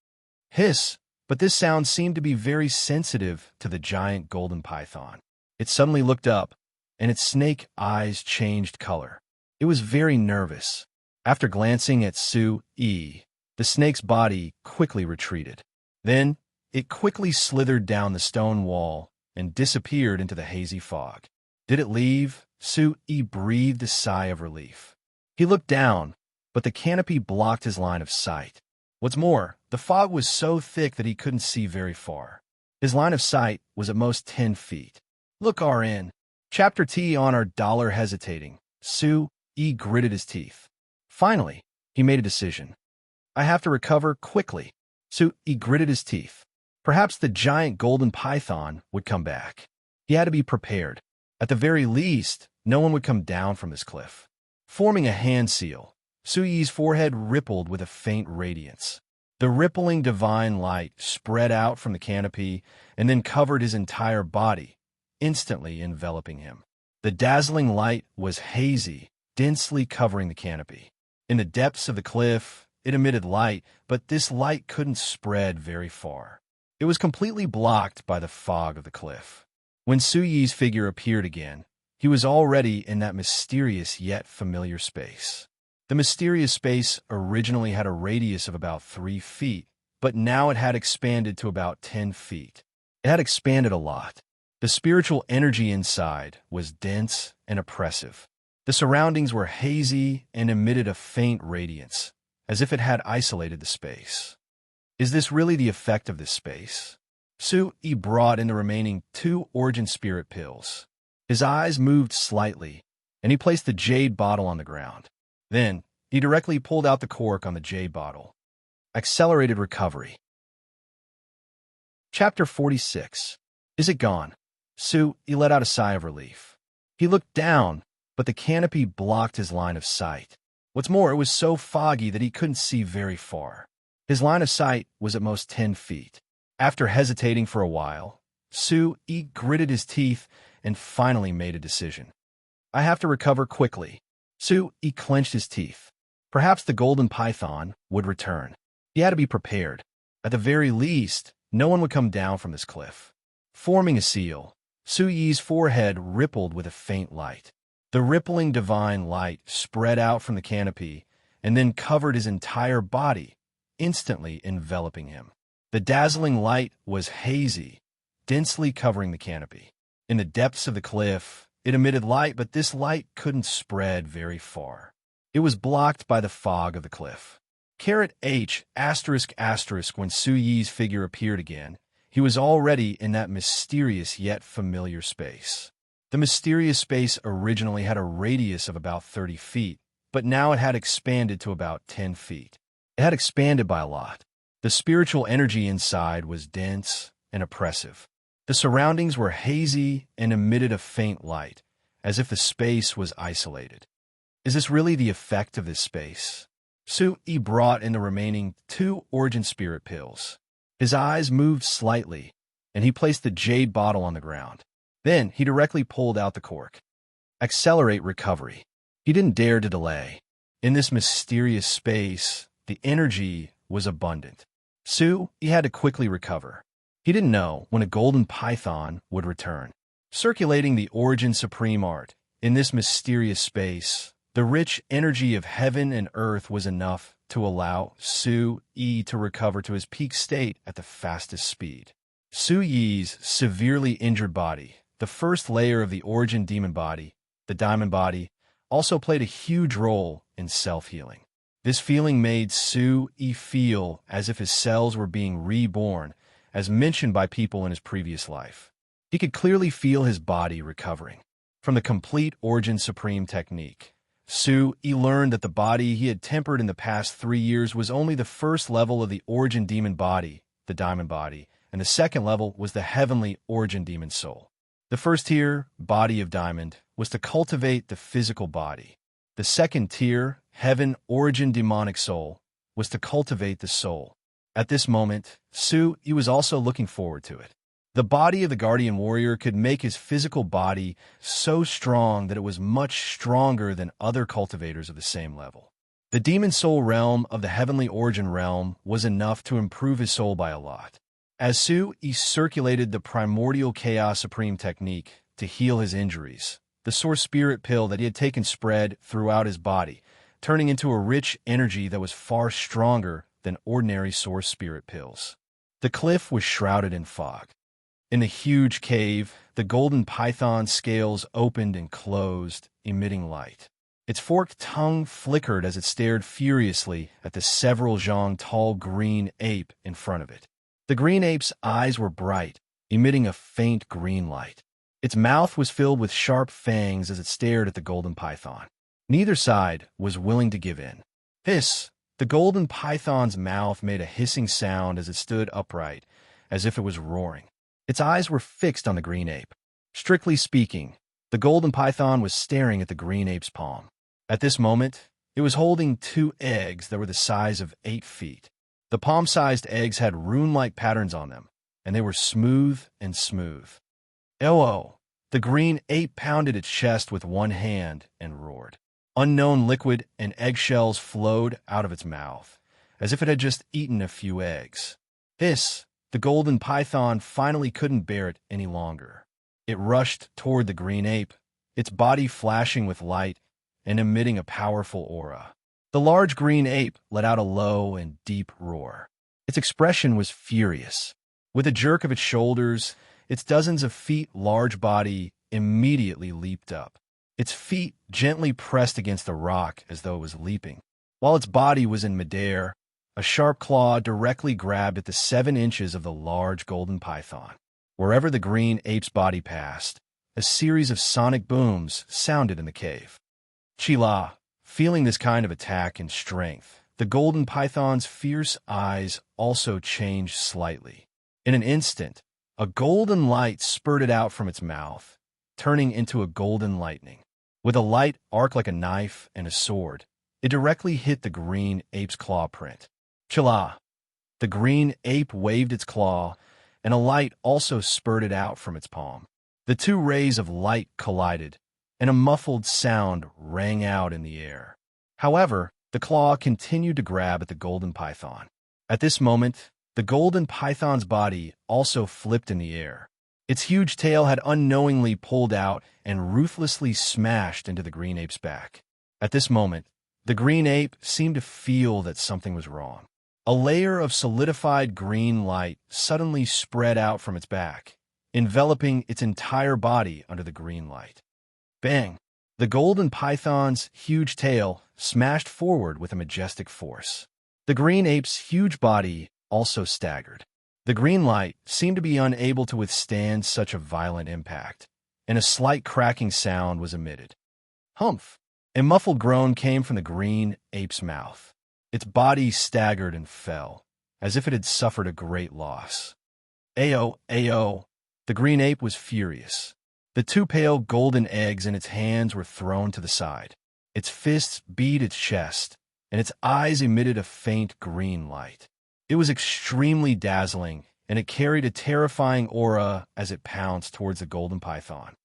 Hiss! But this sound seemed to be very sensitive to the giant golden python. It suddenly looked up, and its snake eyes changed color. It was very nervous. After glancing at Su-yi, the snake's body quickly retreated. Then, it quickly slithered down the stone wall and disappeared into the hazy fog. Did it leave? Su-yi breathed a sigh of relief. He looked down, but the canopy blocked his line of sight. What's more, the fog was so thick that he couldn't see very far. His line of sight was at most 10 feet. Look RN. Chapter T on our dollar hesitating. Su-yi gritted his teeth. Finally, he made a decision. I have to recover quickly. Su-yi gritted his teeth. Perhaps the giant golden python would come back. He had to be prepared. At the very least, no one would come down from this cliff. Forming a hand seal, Su-yi's forehead rippled with a faint radiance. The rippling divine light spread out from the canopy and then covered his entire body, instantly enveloping him. The dazzling light was hazy, densely covering the canopy. In the depths of the cliff, it emitted light, but this light couldn't spread very far. It was completely blocked by the fog of the cliff. When Su-yi's figure appeared again, he was already in that mysterious yet familiar space. The mysterious space originally had a radius of about 3 feet, but now it had expanded to about 10 feet. It had expanded a lot. The spiritual energy inside was dense and oppressive. The surroundings were hazy and emitted a faint radiance, as if it had isolated the space. Is this really the effect of this space? Su-yi brought in the remaining 2 origin spirit pills. His eyes moved slightly, and he placed the jade bottle on the ground. Then, he directly pulled out the cork on the jade bottle. Accelerated recovery. Chapter 46. Is it gone? Su-yi let out a sigh of relief. He looked down, but the canopy blocked his line of sight. What's more, it was so foggy that he couldn't see very far. His line of sight was at most 10 feet. After hesitating for a while, Su-yi gritted his teeth and finally made a decision. I have to recover quickly. Su-yi clenched his teeth. Perhaps the golden python would return. He had to be prepared. At the very least, no one would come down from this cliff. Forming a seal, Su Yi's forehead rippled with a faint light. The rippling divine light spread out from the canopy and then covered his entire body, instantly enveloping him. The dazzling light was hazy, densely covering the canopy. In the depths of the cliff, it emitted light, but this light couldn't spread very far. It was blocked by the fog of the cliff. H***** when Su Yi's figure appeared again, he was already in that mysterious yet familiar space. The mysterious space originally had a radius of about 30 feet, but now it had expanded to about 10 feet. It had expanded by a lot. The spiritual energy inside was dense and oppressive. The surroundings were hazy and emitted a faint light, as if the space was isolated. Is this really the effect of this space? Su Yi brought in the remaining 2 origin spirit pills. His eyes moved slightly, and he placed the jade bottle on the ground. Then he directly pulled out the cork. Accelerate recovery. He didn't dare to delay. In this mysterious space, the energy was abundant. Su Yi had to quickly recover. He didn't know when a golden python would return. Circulating the origin supreme art, in this mysterious space, the rich energy of heaven and earth was enough to allow Su Yi to recover to his peak state at the fastest speed. Su Yi's severely injured body, the first layer of the origin demon body, the diamond body, also played a huge role in self-healing. This feeling made Su Yi feel as if his cells were being reborn, as mentioned by people in his previous life. He could clearly feel his body recovering. From the complete origin supreme technique, Su Yi learned that the body he had tempered in the past 3 years was only the first level of the origin demon body, the diamond body, and the second level was the heavenly origin demon soul. The first tier, body of diamond, was to cultivate the physical body. The second tier, heaven origin demonic soul, was to cultivate the soul. At this moment, Su Yi was also looking forward to it. The body of the guardian warrior could make his physical body so strong that it was much stronger than other cultivators of the same level. The demon soul realm of the heavenly origin realm was enough to improve his soul by a lot. As Su Yi circulated the primordial chaos supreme technique to heal his injuries, the source spirit pill that he had taken spread throughout his body, turning into a rich energy that was far stronger than ordinary source spirit pills. The cliff was shrouded in fog. In the huge cave, the golden python's scales opened and closed, emitting light. Its forked tongue flickered as it stared furiously at the several zhang tall green ape in front of it. The green ape's eyes were bright, emitting a faint green light. Its mouth was filled with sharp fangs as it stared at the golden python. Neither side was willing to give in. Hiss! The golden python's mouth made a hissing sound as it stood upright, as if it was roaring. Its eyes were fixed on the green ape. Strictly speaking, the golden python was staring at the green ape's palm. At this moment, it was holding 2 eggs that were the size of 8 feet. The palm-sized eggs had rune-like patterns on them, and they were smooth and smooth. Oh! The green ape pounded its chest with one hand and roared. Unknown liquid and eggshells flowed out of its mouth, as if it had just eaten a few eggs. Hiss! The golden python finally couldn't bear it any longer. It rushed toward the green ape, its body flashing with light and emitting a powerful aura. The large green ape let out a low and deep roar. Its expression was furious. With a jerk of its shoulders, its dozens of feet large body immediately leaped up. Its feet gently pressed against the rock as though it was leaping. While its body was in midair, a sharp claw directly grabbed at the 7 inches of the large golden python. Wherever the green ape's body passed, a series of sonic booms sounded in the cave. Chila, feeling this kind of attack and strength, the golden python's fierce eyes also changed slightly. In an instant, a golden light spurted out from its mouth, turning into a golden lightning. With a light arc like a knife and a sword, it directly hit the green ape's claw print. Chila! The green ape waved its claw, and a light also spurted out from its palm. The 2 rays of light collided, and a muffled sound rang out in the air. However, the claw continued to grab at the golden python. At this moment, the golden python's body also flipped in the air. Its huge tail had unknowingly pulled out and ruthlessly smashed into the green ape's back. At this moment, the green ape seemed to feel that something was wrong. A layer of solidified green light suddenly spread out from its back, enveloping its entire body under the green light. Bang! The golden python's huge tail smashed forward with a majestic force. The green ape's huge body also staggered. The green light seemed to be unable to withstand such a violent impact, and a slight cracking sound was emitted. Humph! A muffled groan came from the green ape's mouth. Its body staggered and fell, as if it had suffered a great loss. Ayo, ayo! The green ape was furious. The two pale golden eggs in its hands were thrown to the side. Its fists beat its chest, and its eyes emitted a faint green light. It was extremely dazzling, and it carried a terrifying aura as it pounced towards the golden python.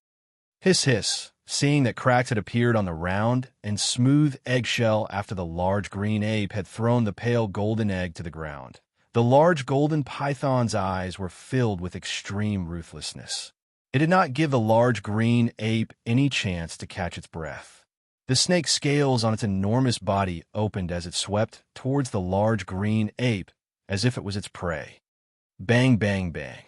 Hiss, hiss! Seeing that cracks had appeared on the round and smooth eggshell after the large green ape had thrown the pale golden egg to the ground, the large golden python's eyes were filled with extreme ruthlessness. It did not give the large green ape any chance to catch its breath. The snake's scales on its enormous body opened as it swept towards the large green ape as if it was its prey. Bang, bang, bang.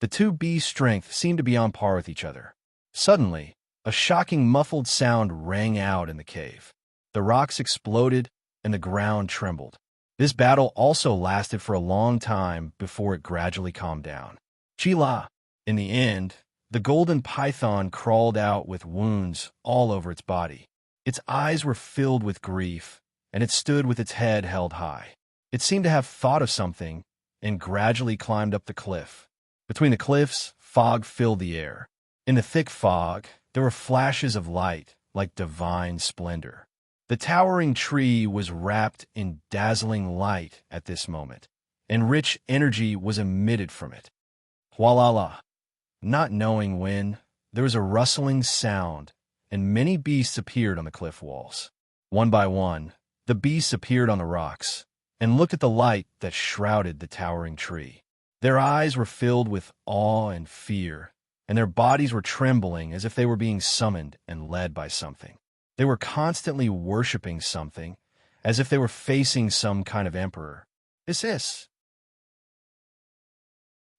The two beasts' strength seemed to be on par with each other. Suddenly, a shocking muffled sound rang out in the cave. The rocks exploded and the ground trembled. This battle also lasted for a long time before it gradually calmed down. Chila! In the end, the golden python crawled out with wounds all over its body. Its eyes were filled with grief, and it stood with its head held high. It seemed to have thought of something and gradually climbed up the cliff. Between the cliffs, fog filled the air. In the thick fog, there were flashes of light like divine splendor. The towering tree was wrapped in dazzling light at this moment, and rich energy was emitted from it. Hualala! Not knowing when, there was a rustling sound, and many beasts appeared on the cliff walls. One by one, the beasts appeared on the rocks and looked at the light that shrouded the towering tree. Their eyes were filled with awe and fear, and their bodies were trembling as if they were being summoned and led by something. They were constantly worshipping something, as if they were facing some kind of emperor. This.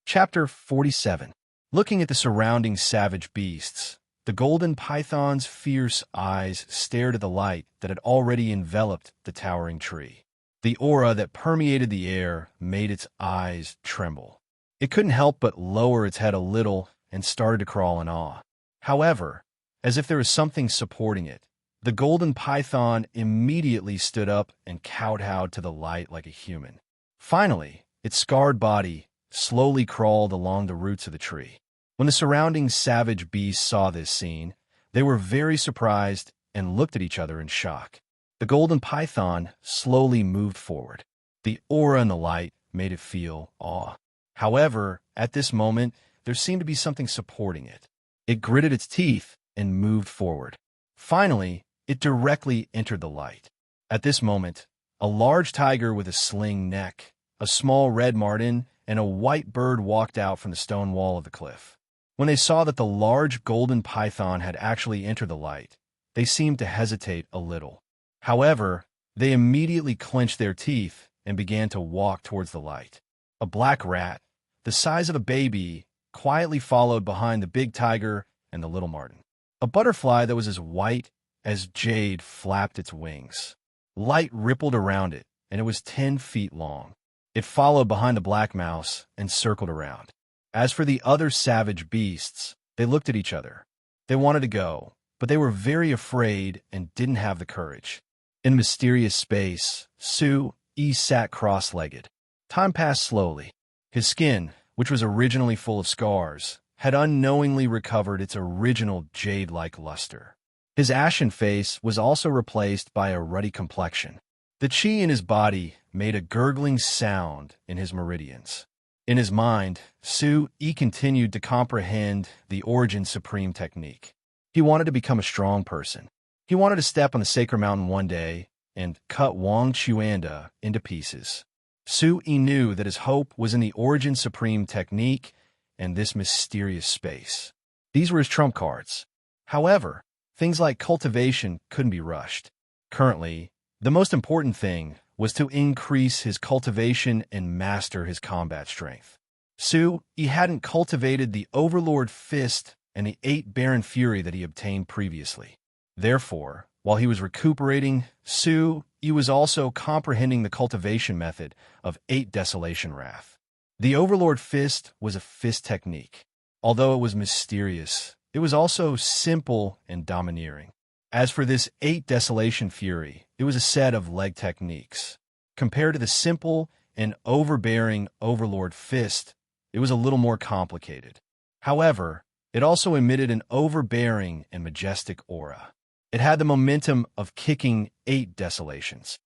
Chapter 47. Looking at the surrounding savage beasts, the golden python's fierce eyes stared at the light that had already enveloped the towering tree. The aura that permeated the air made its eyes tremble. It couldn't help but lower its head a little and started to crawl in awe. However, as if there was something supporting it, the golden python immediately stood up and kowtowed to the light like a human. Finally, its scarred body slowly crawled along the roots of the tree. When the surrounding savage beasts saw this scene, they were very surprised and looked at each other in shock. The golden python slowly moved forward. The aura in the light made it feel awe. However, at this moment, there seemed to be something supporting it. It gritted its teeth and moved forward. Finally, it directly entered the light. At this moment, a large tiger with a sling neck, a small red marten, and a white bird walked out from the stone wall of the cliff. When they saw that the large golden python had actually entered the light, they seemed to hesitate a little. However, they immediately clenched their teeth and began to walk towards the light. A black rat, the size of a baby, quietly followed behind the big tiger and the little marten. A butterfly that was as white as jade flapped its wings. Light rippled around it, and it was 10 feet long. It followed behind the black mouse and circled around. As for the other savage beasts, they looked at each other. They wanted to go, but they were very afraid and didn't have the courage. In mysterious space, Su-E sat cross-legged. Time passed slowly. His skin, which was originally full of scars, had unknowingly recovered its original jade-like luster. His ashen face was also replaced by a ruddy complexion. The chi in his body made a gurgling sound in his meridians. In his mind, Su-E continued to comprehend the Origin Supreme technique. He wanted to become a strong person. He wanted to step on the sacred mountain one day and cut Wang Chuanda into pieces. Su Yi knew that his hope was in the Origin Supreme technique and this mysterious space. These were his trump cards. However, things like cultivation couldn't be rushed. Currently, the most important thing was to increase his cultivation and master his combat strength. Su Yi hadn't cultivated the Overlord Fist and the 8 Baron Fury that he obtained previously. Therefore, while he was recuperating, Su Yi was also comprehending the cultivation method of 8 Desolation Wrath. The Overlord Fist was a fist technique. Although it was mysterious, it was also simple and domineering. As for this 8 Desolation Fury, it was a set of leg techniques. Compared to the simple and overbearing Overlord Fist, it was a little more complicated. However, it also emitted an overbearing and majestic aura. It had the momentum of kicking 8 desolations.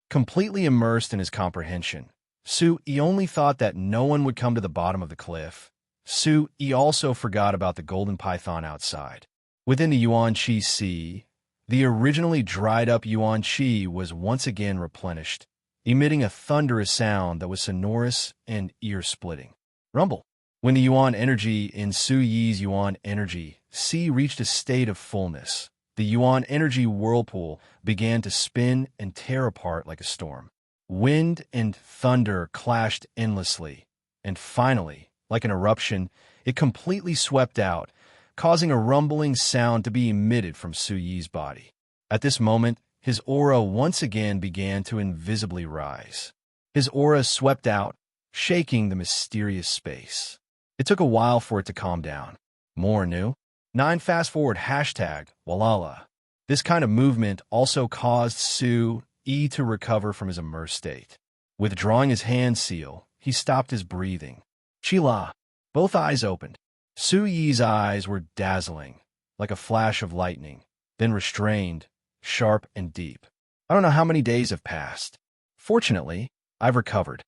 Completely immersed in his comprehension, Su Yi only thought that no one would come to the bottom of the cliff. Su Yi also forgot about the golden python outside. Within the Yuan-Chi Sea, the originally dried-up Yuan-Chi was once again replenished, emitting a thunderous sound that was sonorous and ear-splitting. Rumble. When the Yuan energy in Su Yi's Yuan energy sea reached a state of fullness, the Yuan energy whirlpool began to spin and tear apart like a storm. Wind and thunder clashed endlessly, and finally, like an eruption, it completely swept out, causing a rumbling sound to be emitted from Su Yi's body. At this moment, his aura once again began to invisibly rise. His aura swept out, shaking the mysterious space. It took a while for it to calm down. More new. 9 fast-forward hashtag Walala. This kind of movement also caused Su Yi to recover from his immersed state. Withdrawing his hand seal, he stopped his breathing. Chila. Both eyes opened. Su Yi's eyes were dazzling, like a flash of lightning, then restrained, sharp and deep. I don't know how many days have passed. Fortunately, I've recovered.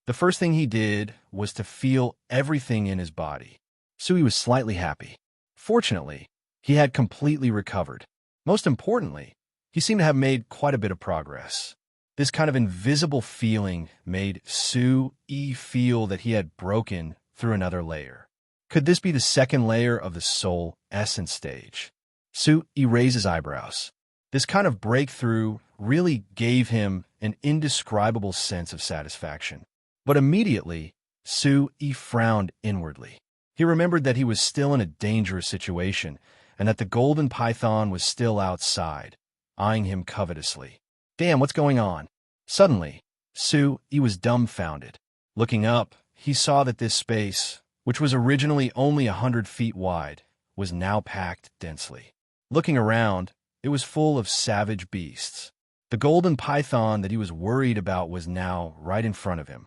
The first thing he did was to feel everything in his body. Su Yi was slightly happy. Fortunately, he had completely recovered. Most importantly, he seemed to have made quite a bit of progress. This kind of invisible feeling made Su Yi feel that he had broken through another layer. Could this be the second layer of the soul essence stage? Su Yi raised his eyebrows. This kind of breakthrough really gave him an indescribable sense of satisfaction. But immediately, Su Yi frowned inwardly. He remembered that he was still in a dangerous situation and that the golden python was still outside, eyeing him covetously. Damn, what's going on? Suddenly, Su Yi was dumbfounded. Looking up, he saw that this space, which was originally only 100 feet wide, was now packed densely. Looking around, it was full of savage beasts. The golden python that he was worried about was now right in front of him.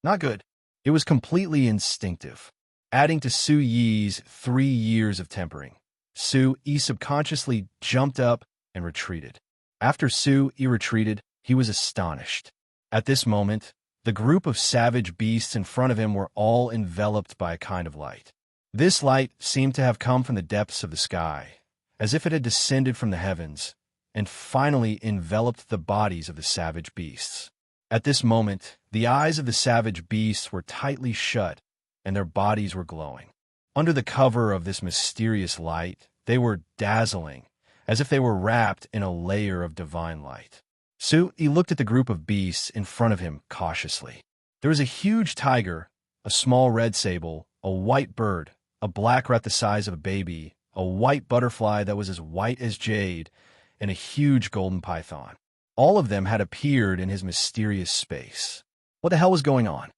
Not good. It was completely instinctive, adding to Su Yi's 3 years of tempering. Su Yi subconsciously jumped up and retreated. After Su Yi retreated, he was astonished. At this moment, the group of savage beasts in front of him were all enveloped by a kind of light. This light seemed to have come from the depths of the sky, as if it had descended from the heavens, and finally enveloped the bodies of the savage beasts. At this moment, the eyes of the savage beasts were tightly shut, and their bodies were glowing. Under the cover of this mysterious light, they were dazzling, as if they were wrapped in a layer of divine light. Su Yi looked at the group of beasts in front of him cautiously. There was a huge tiger, a small red sable, a white bird, a black rat the size of a baby, a white butterfly that was as white as jade, and a huge golden python. All of them had appeared in his mysterious space. What the hell was going on?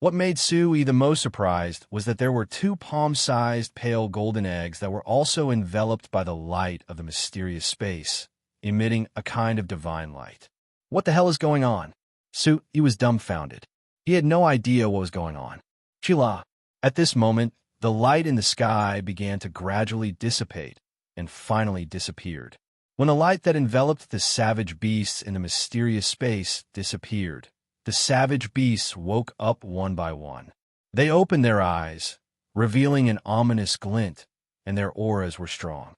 What made Su Yi the most surprised was that there were 2 palm-sized pale golden eggs that were also enveloped by the light of the mysterious space, emitting a kind of divine light. What the hell is going on? Su Yi was dumbfounded. He had no idea what was going on. Chila. At this moment, the light in the sky began to gradually dissipate and finally disappeared. When the light that enveloped the savage beasts in the mysterious space disappeared, the savage beasts woke up one by one. They opened their eyes, revealing an ominous glint, and their auras were strong.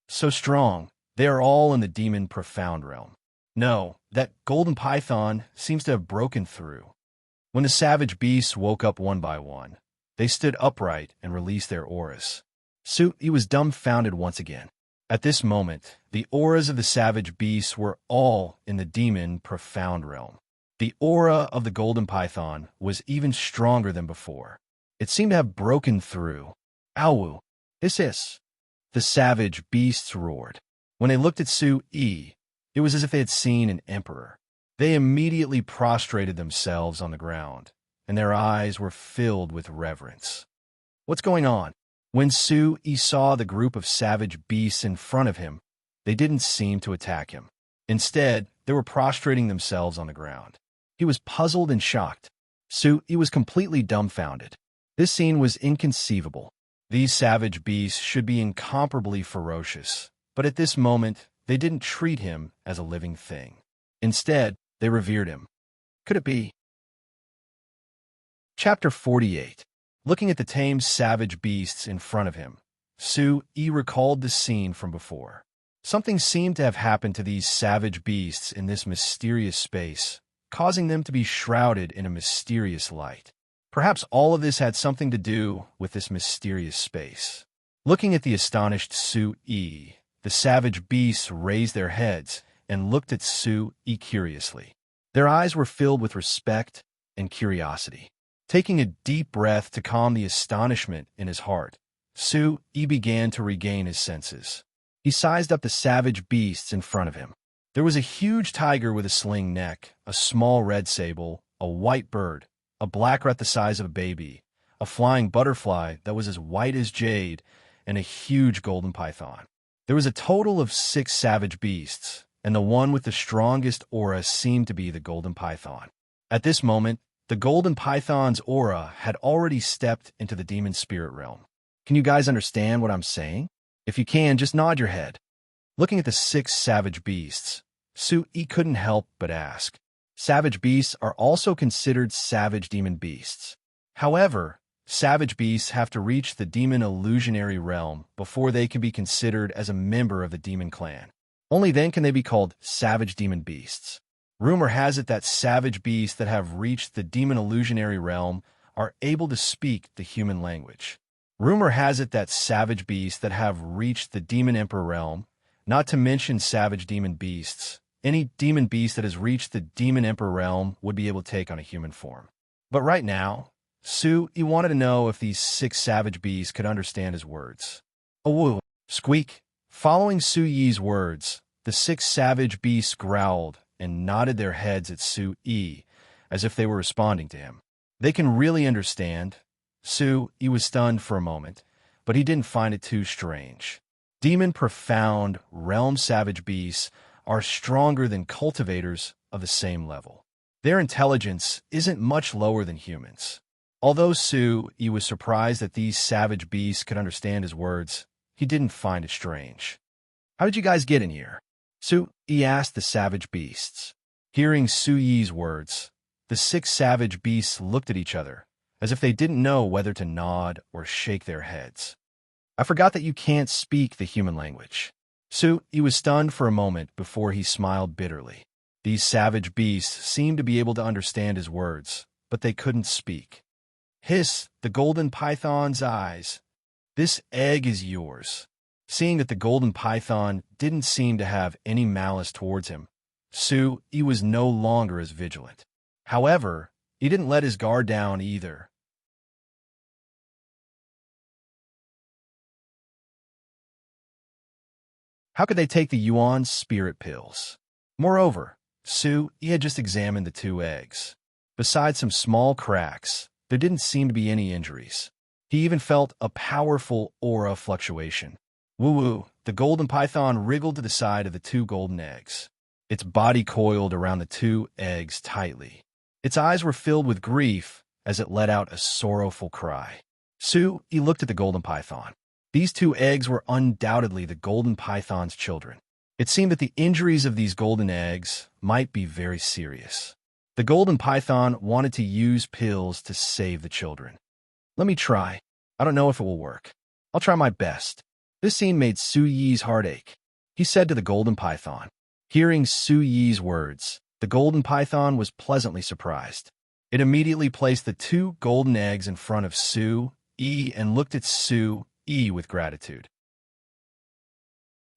So strong, they are all in the demon profound realm. No, that golden python seems to have broken through. When the savage beasts woke up one by one, they stood upright and released their auras. He was dumbfounded once again. At this moment, the auras of the savage beasts were all in the demon profound realm. The aura of the golden python was even stronger than before. It seemed to have broken through. Awu! Hiss! The savage beasts roared. When they looked at Su-yi, it was as if they had seen an emperor. They immediately prostrated themselves on the ground, and their eyes were filled with reverence. What's going on? When Su-yi saw the group of savage beasts in front of him, they didn't seem to attack him. Instead, they were prostrating themselves on the ground. He was puzzled and shocked. Su-yi was completely dumbfounded. This scene was inconceivable. These savage beasts should be incomparably ferocious, but at this moment, they didn't treat him as a living thing. Instead, they revered him. Could it be? Chapter 48. Looking at the tame savage beasts in front of him, Su-yi recalled the scene from before. Something seemed to have happened to these savage beasts in this mysterious space, causing them to be shrouded in a mysterious light. Perhaps all of this had something to do with this mysterious space. Looking at the astonished Su-yi, the savage beasts raised their heads and looked at Su-yi curiously. Their eyes were filled with respect and curiosity. Taking a deep breath to calm the astonishment in his heart, Su-yi began to regain his senses. He sized up the savage beasts in front of him. There was a huge tiger with a sling neck, a small red sable, a white bird, a black rat the size of a baby, a flying butterfly that was as white as jade, and a huge golden python. There was a total of 6 savage beasts, and the one with the strongest aura seemed to be the golden python. At this moment, the golden python's aura had already stepped into the demon spirit realm. Can you guys understand what I'm saying? If you can, just nod your head. Looking at the 6 savage beasts, Su-yi couldn't help but ask. Savage beasts are also considered savage demon beasts. However, savage beasts have to reach the demon illusionary realm before they can be considered as a member of the demon clan. Only then can they be called savage demon beasts. Rumor has it that savage beasts that have reached the demon illusionary realm are able to speak the human language. Rumor has it that savage beasts that have reached the demon emperor realm, not to mention savage demon beasts, any demon beast that has reached the demon emperor realm would be able to take on a human form. But right now, Su-yi wanted to know if these 6 savage beasts could understand his words. Awoo! Squeak! Following Su-yi's words, the 6 savage beasts growled and nodded their heads at Su-yi as if they were responding to him. They can really understand. Su-yi was stunned for a moment, but he didn't find it too strange. Demon profound realm savage beasts are stronger than cultivators of the same level. Their intelligence isn't much lower than humans. Although Su-yi was surprised that these savage beasts could understand his words, he didn't find it strange. How did you guys get in here? Su-yi asked the savage beasts. Hearing Su-yi's words, the 6 savage beasts looked at each other, as if they didn't know whether to nod or shake their heads. I forgot that you can't speak the human language. Su-yi was stunned for a moment before he smiled bitterly. These savage beasts seemed to be able to understand his words, but they couldn't speak. Hiss, the golden python's eyes. This egg is yours. Seeing that the golden python didn't seem to have any malice towards him, Su-yi was no longer as vigilant. However, he didn't let his guard down either. How could they take the Yuan spirit pills? Moreover, Su-yi had just examined the 2 eggs. Besides some small cracks, there didn't seem to be any injuries. He even felt a powerful aura fluctuation. Woo-woo, the golden python wriggled to the side of the 2 golden eggs. Its body coiled around the 2 eggs tightly. Its eyes were filled with grief as it let out a sorrowful cry. Su-yi looked at the golden python. These 2 eggs were undoubtedly the golden python's children. It seemed that the injuries of these golden eggs might be very serious. The golden python wanted to use pills to save the children. Let me try. I don't know if it will work. I'll try my best. This scene made Su-yi's heart ache. He said to the golden python, Hearing Su Yi's words, the golden python was pleasantly surprised. It immediately placed the 2 golden eggs in front of Su Yi and looked at Su Yi with gratitude.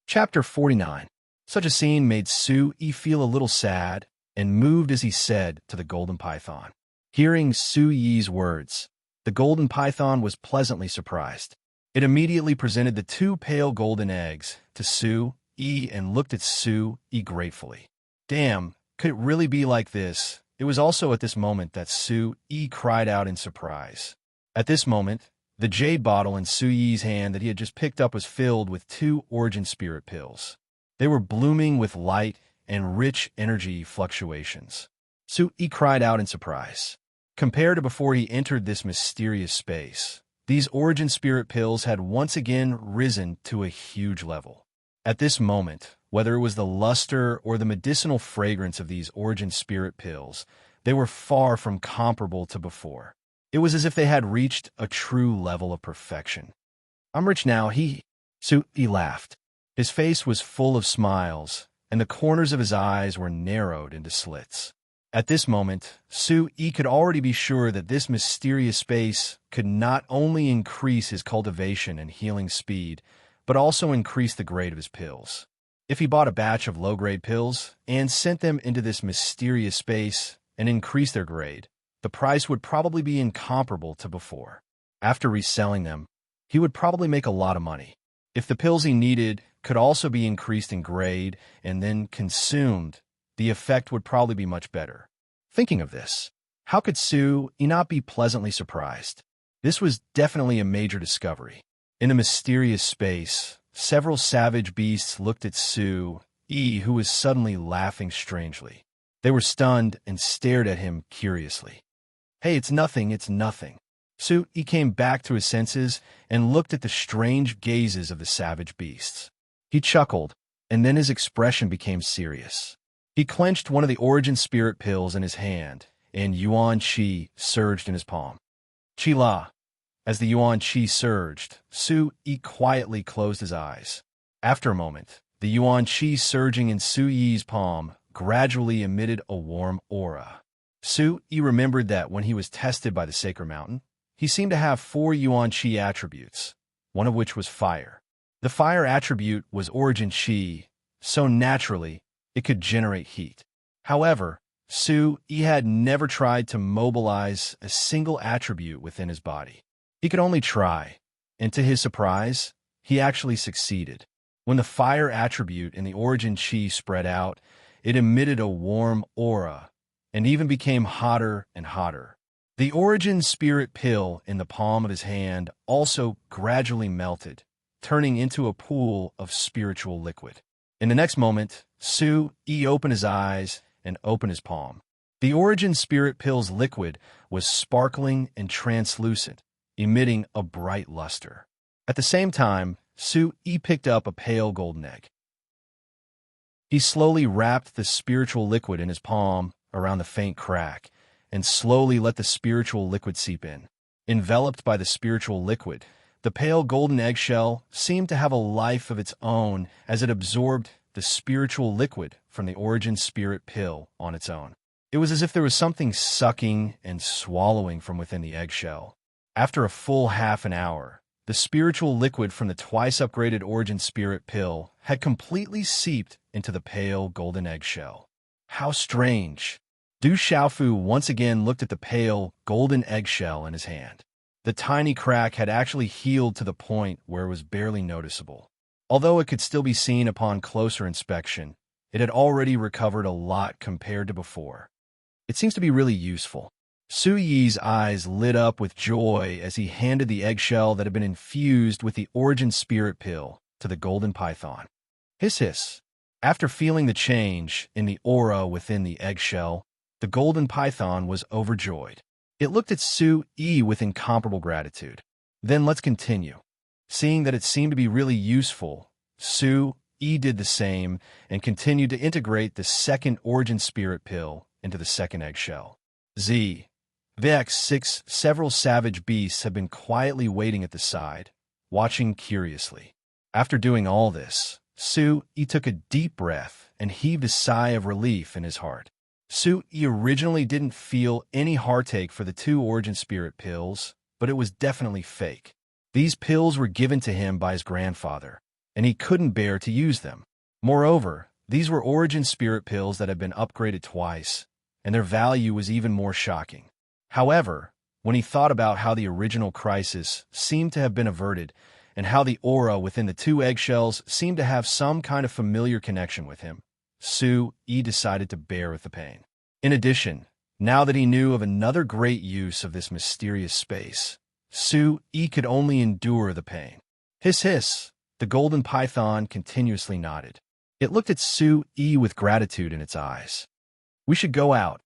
Chapter 49. Such a scene made Su Yi feel a little sad and moved as he said to the golden python. Hearing Su Yi's words, the golden python was pleasantly surprised. It immediately presented the 2 pale golden eggs to Su Yi and looked at Su Yi gratefully. Damn, could it really be like this? It was also at this moment that Su Yi cried out in surprise. At this moment, the jade bottle in Su Yi's hand that he had just picked up was filled with 2 origin spirit pills. They were blooming with light and rich energy fluctuations. Su Yi cried out in surprise. Compared to before he entered this mysterious space, these origin spirit pills had once again risen to a huge level. At this moment, whether it was the luster or the medicinal fragrance of these origin spirit pills, they were far from comparable to before. It was as if they had reached a true level of perfection. I'm rich now, Su Yi laughed. His face was full of smiles, and the corners of his eyes were narrowed into slits. At this moment, Su Yi could already be sure that this mysterious space could not only increase his cultivation and healing speed, but also increase the grade of his pills. If he bought a batch of low-grade pills and sent them into this mysterious space and increased their grade, the price would probably be incomparable to before. After reselling them, he would probably make a lot of money. If the pills he needed could also be increased in grade and then consumed, the effect would probably be much better. Thinking of this, how could Su Yi not be pleasantly surprised? This was definitely a major discovery. In the mysterious space, several savage beasts looked at Su Yi, who was suddenly laughing strangely. They were stunned and stared at him curiously. Hey, it's nothing, it's nothing. Su Yi came back to his senses and looked at the strange gazes of the savage beasts. He chuckled, and then his expression became serious. He clenched one of the origin spirit pills in his hand, and yuan qi surged in his palm. Qi la. As the yuan qi surged, Su Yi quietly closed his eyes. After a moment, the yuan qi surging in Su Yi's palm gradually emitted a warm aura. Su Yi remembered that when he was tested by the sacred mountain, he seemed to have 4 yuan qi attributes, one of which was fire. The fire attribute was origin qi, so naturally it could generate heat. However, Su Yi had never tried to mobilize a single attribute within his body. He could only try, and to his surprise, he actually succeeded. When the fire attribute in the origin qi spread out, it emitted a warm aura, and even became hotter and hotter. The origin spirit pill in the palm of his hand also gradually melted, turning into a pool of spiritual liquid. In the next moment, Su Yi opened his eyes and opened his palm. The origin spirit pill's liquid was sparkling and translucent, emitting a bright luster. At the same time, Su Yi picked up a pale golden egg. He slowly wrapped the spiritual liquid in his palm around the faint crack, and slowly let the spiritual liquid seep in. Enveloped by the spiritual liquid, the pale golden eggshell seemed to have a life of its own as it absorbed the spiritual liquid from the origin spirit pill on its own. It was as if there was something sucking and swallowing from within the eggshell. After a full half an hour, the spiritual liquid from the twice-upgraded origin spirit pill had completely seeped into the pale golden eggshell. How strange! Du Xiaofu once again looked at the pale golden eggshell in his hand. The tiny crack had actually healed to the point where it was barely noticeable. Although it could still be seen upon closer inspection, it had already recovered a lot compared to before. It seems to be really useful. Su Yi's eyes lit up with joy as he handed the eggshell that had been infused with the origin spirit pill to the golden python. Hiss hiss. After feeling the change in the aura within the eggshell, the golden python was overjoyed. It looked at Su Yi with incomparable gratitude. Then let's continue. Seeing that it seemed to be really useful, Su Yi did the same and continued to integrate the second origin spirit pill into the second eggshell. VX6. Several savage beasts have been quietly waiting at the side, watching curiously. After doing all this, Su-Yi took a deep breath and heaved a sigh of relief in his heart. Su-Yi originally didn't feel any heartache for the 2 origin spirit pills, but it was definitely fake. These pills were given to him by his grandfather, and he couldn't bear to use them. Moreover, these were origin spirit pills that had been upgraded twice, and their value was even more shocking. However, when he thought about how the original crisis seemed to have been averted, and how the aura within the 2 eggshells seemed to have some kind of familiar connection with him, Su-Yi decided to bear with the pain. In addition, now that he knew of another great use of this mysterious space, Su-Yi could only endure the pain. Hiss hiss, the golden python continuously nodded. It looked at Su-Yi with gratitude in its eyes. "We should go out,"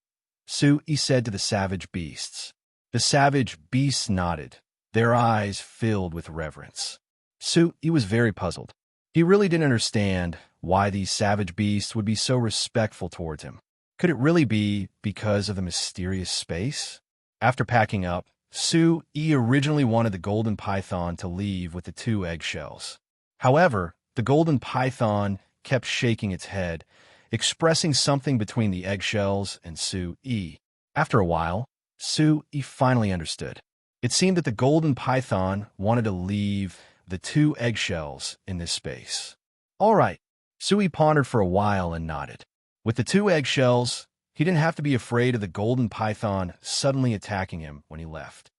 Su-Yi said to the savage beasts. The savage beasts nodded, their eyes filled with reverence. Su-Yi was very puzzled. He really didn't understand why these savage beasts would be so respectful towards him. Could it really be because of the mysterious space? After packing up, Su-Yi originally wanted the golden python to leave with the 2 eggshells. However, the golden python kept shaking its head, expressing something between the eggshells and Su-Yi. After a while, Su-Yi finally understood. It seemed that the golden python wanted to leave the 2 eggshells in this space. All right, Su-Yi pondered for a while and nodded. With the 2 eggshells, he didn't have to be afraid of the golden python suddenly attacking him when he left.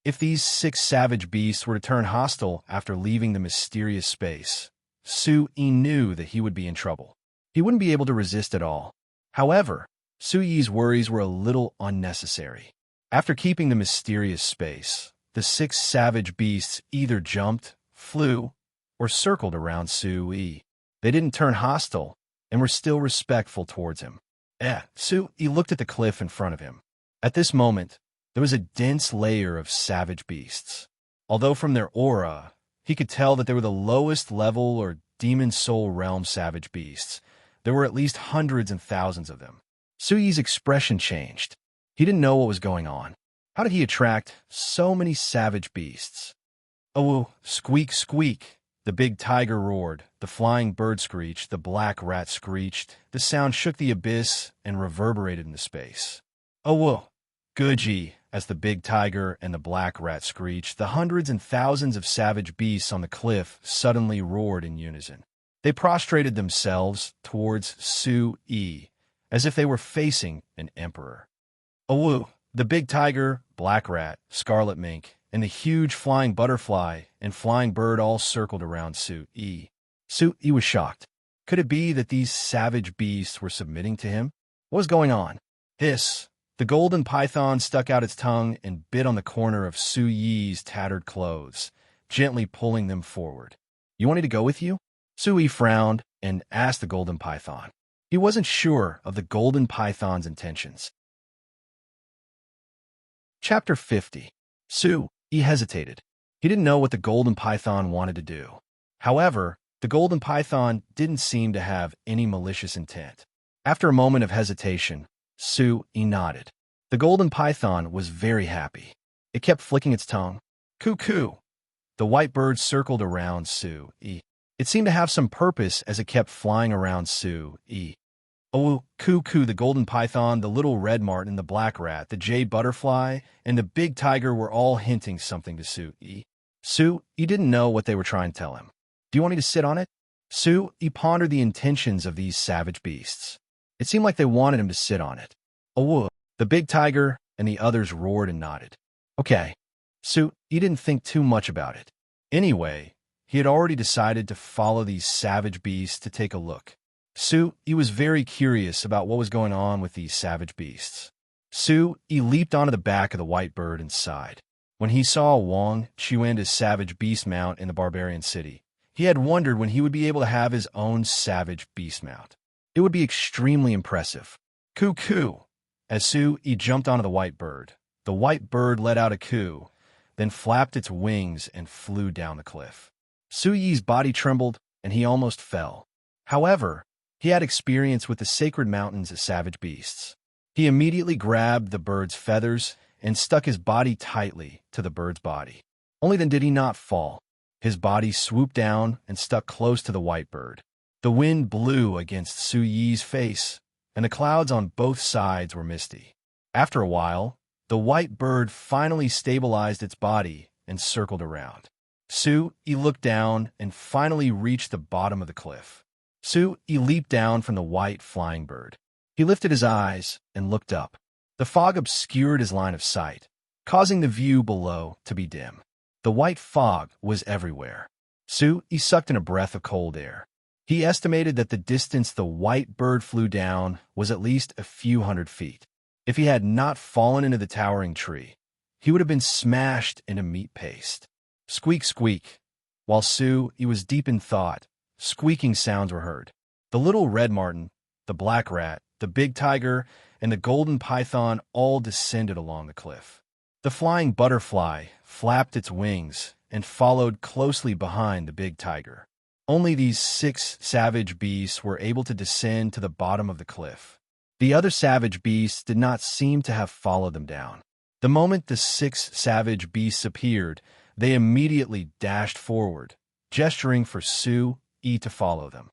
If these 6 savage beasts were to turn hostile after leaving the mysterious space, Su-Yi knew that he would be in trouble. He wouldn't be able to resist at all. However, Su-Yi's worries were a little unnecessary. After keeping the mysterious space, the 6 savage beasts either jumped, flew, or circled around Su-Yi. They didn't turn hostile and were still respectful towards him. Su-Yi looked at the cliff in front of him. At this moment, there was a dense layer of savage beasts. Although from their aura, he could tell that they were the lowest level or demon soul realm savage beasts. There were at least hundreds and thousands of them. Su-Yi's expression changed. He didn't know what was going on. How did he attract so many savage beasts? Oh, squeak, squeak. The big tiger roared, the flying bird screeched, the black rat screeched. The sound shook the abyss and reverberated in the space. Oh, Guji, as the big tiger and the black rat screeched, the hundreds and thousands of savage beasts on the cliff suddenly roared in unison. They prostrated themselves towards Su-Yi, as if they were facing an emperor. Oh, the big tiger, black rat, scarlet mink, and the huge flying butterfly and flying bird all circled around Su-Yi. Su-Yi was shocked. Could it be that these savage beasts were submitting to him? What was going on? Hiss! The golden python stuck out its tongue and bit on the corner of Su-Yi's tattered clothes, gently pulling them forward. "You want me to go with you?" Su-Yi frowned and asked the golden python. He wasn't sure of the golden python's intentions. Chapter 50. Su-Yi hesitated. He didn't know what the golden python wanted to do. However, the golden python didn't seem to have any malicious intent. After a moment of hesitation, Su-Yi nodded. The golden python was very happy. It kept flicking its tongue. Cuckoo! The white bird circled around Su-Yi. It seemed to have some purpose as it kept flying around Su-Yi. Oh, cuckoo! The golden python, the little red martin, the black rat, the jade butterfly, and the big tiger were all hinting something to Su-Yi. Su-Yi didn't know what they were trying to tell him. "Do you want me to sit on it?" Su-Yi pondered the intentions of these savage beasts. It seemed like they wanted him to sit on it. Oh, the big tiger and the others roared and nodded. Okay. Su-Yi didn't think too much about it. Anyway, he had already decided to follow these savage beasts to take a look. Su-Yi was very curious about what was going on with these savage beasts. Su-Yi leaped onto the back of the white bird and sighed. When he saw Wang Chuanda's savage beast mount in the barbarian city, he had wondered when he would be able to have his own savage beast mount. It would be extremely impressive. Coo-coo! As Su-Yi jumped onto the white bird let out a coo, then flapped its wings and flew down the cliff. Su-Yi's body trembled, and he almost fell. However, he had experience with the sacred mountains of savage beasts. He immediately grabbed the bird's feathers and stuck his body tightly to the bird's body. Only then did he not fall. His body swooped down and stuck close to the white bird. The wind blew against Su Yi's face, and the clouds on both sides were misty. After a while, the white bird finally stabilized its body and circled around. Su Yi looked down and finally reached the bottom of the cliff. Su Yi leaped down from the white flying bird. He lifted his eyes and looked up. The fog obscured his line of sight, causing the view below to be dim. The white fog was everywhere. Su Yi sucked in a breath of cold air. He estimated that the distance the white bird flew down was at least a few hundred feet. If he had not fallen into the towering tree, he would have been smashed into meat paste. Squeak, squeak. While Su Yi was deep in thought, squeaking sounds were heard. The little red marten, the black rat, the big tiger, and the golden python all descended along the cliff. The flying butterfly flapped its wings and followed closely behind the big tiger. Only these 6 savage beasts were able to descend to the bottom of the cliff. The other savage beasts did not seem to have followed them down. The moment the 6 savage beasts appeared, they immediately dashed forward, gesturing for Su Yi to follow them.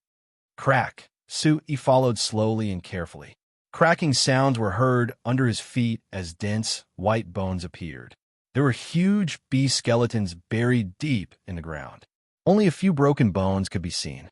Crack! Su Yi followed slowly and carefully. Cracking sounds were heard under his feet as dense, white bones appeared. There were huge beast skeletons buried deep in the ground. Only a few broken bones could be seen.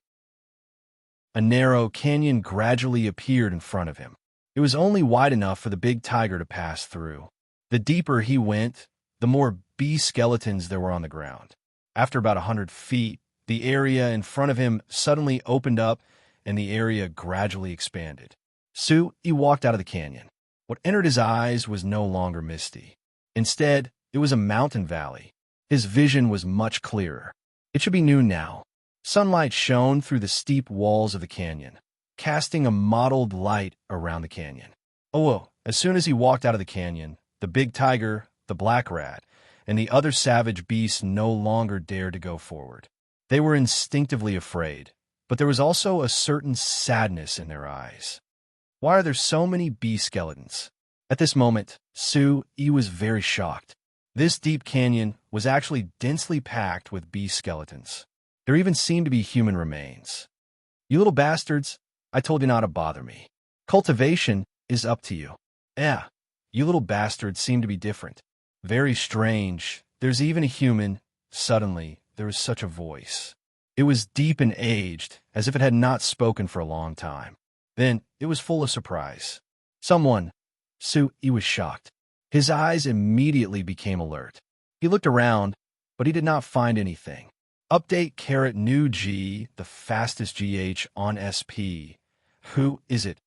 A narrow canyon gradually appeared in front of him. It was only wide enough for the big tiger to pass through. The deeper he went, the more beast skeletons there were on the ground. After about 100 feet, the area in front of him suddenly opened up and the area gradually expanded. Su Yi walked out of the canyon. What entered his eyes was no longer misty. Instead, it was a mountain valley. His vision was much clearer. It should be noon now. Sunlight shone through the steep walls of the canyon, casting a mottled light around the canyon. Oh, as soon as he walked out of the canyon, the big tiger, the black rat, and the other savage beasts no longer dared to go forward. They were instinctively afraid, but there was also a certain sadness in their eyes. Why are there so many beast skeletons? At this moment, Su Yi was very shocked. This deep canyon was actually densely packed with beast skeletons. There even seemed to be human remains. You little bastards, I told you not to bother me. Cultivation is up to you. You little bastards seem to be different. Very strange. There's even a human. Suddenly, there was such a voice. It was deep and aged, as if it had not spoken for a long time. Then, it was full of surprise. Someone. Su Yi was shocked. His eyes immediately became alert. He looked around, but he did not find anything. Update new G, the fastest GH on SP. Who is it?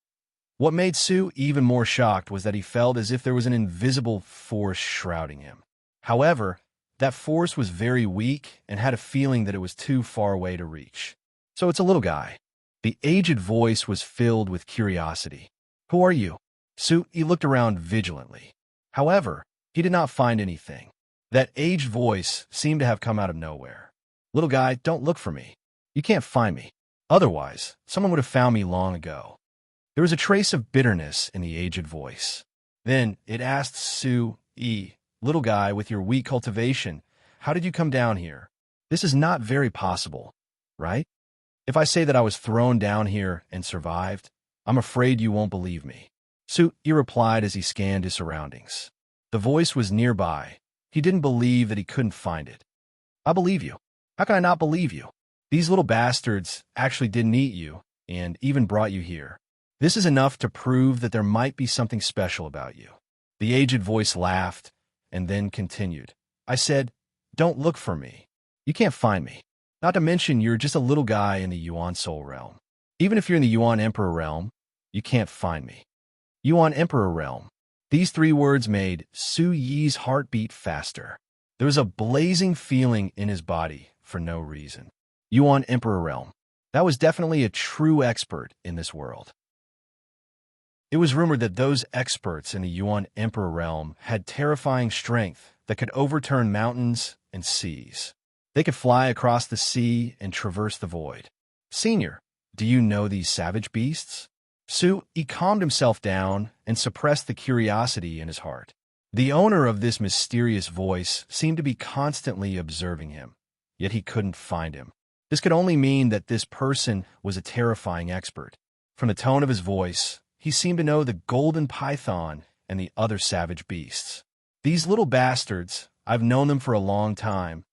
What made Su even more shocked was that he felt as if there was an invisible force shrouding him. However, that force was very weak and had a feeling that it was too far away to reach. So it's a little guy. The aged voice was filled with curiosity. Who are you? Su Yi looked around vigilantly. However, he did not find anything. That aged voice seemed to have come out of nowhere. Little guy, don't look for me. You can't find me. Otherwise, someone would have found me long ago. There was a trace of bitterness in the aged voice. Then it asked Su Yi, little guy with your weak cultivation, how did you come down here? This is not very possible, right? If I say that I was thrown down here and survived, I'm afraid you won't believe me. Su Yi replied as he scanned his surroundings. The voice was nearby. He didn't believe that he couldn't find it. I believe you. How can I not believe you? These little bastards actually didn't eat you and even brought you here. This is enough to prove that there might be something special about you. The aged voice laughed and then continued. I said, don't look for me. You can't find me. Not to mention you're just a little guy in the Yuan Soul realm. Even if you're in the Yuan Emperor realm, you can't find me. Yuan Emperor realm. These 3 words made Su Yi's heart beat faster. There was a blazing feeling in his body for no reason. Yuan Emperor realm. That was definitely a true expert in this world. It was rumored that those experts in the Yuan Emperor realm had terrifying strength that could overturn mountains and seas. They could fly across the sea and traverse the void. Senior, do you know these savage beasts? Su Yi calmed himself down and suppressed the curiosity in his heart. The owner of this mysterious voice seemed to be constantly observing him. yet he couldn't find him. This could only mean that this person was a terrifying expert. From the tone of his voice, he seemed to know the golden python and the other savage beasts. These little bastards, I've known them for a long time.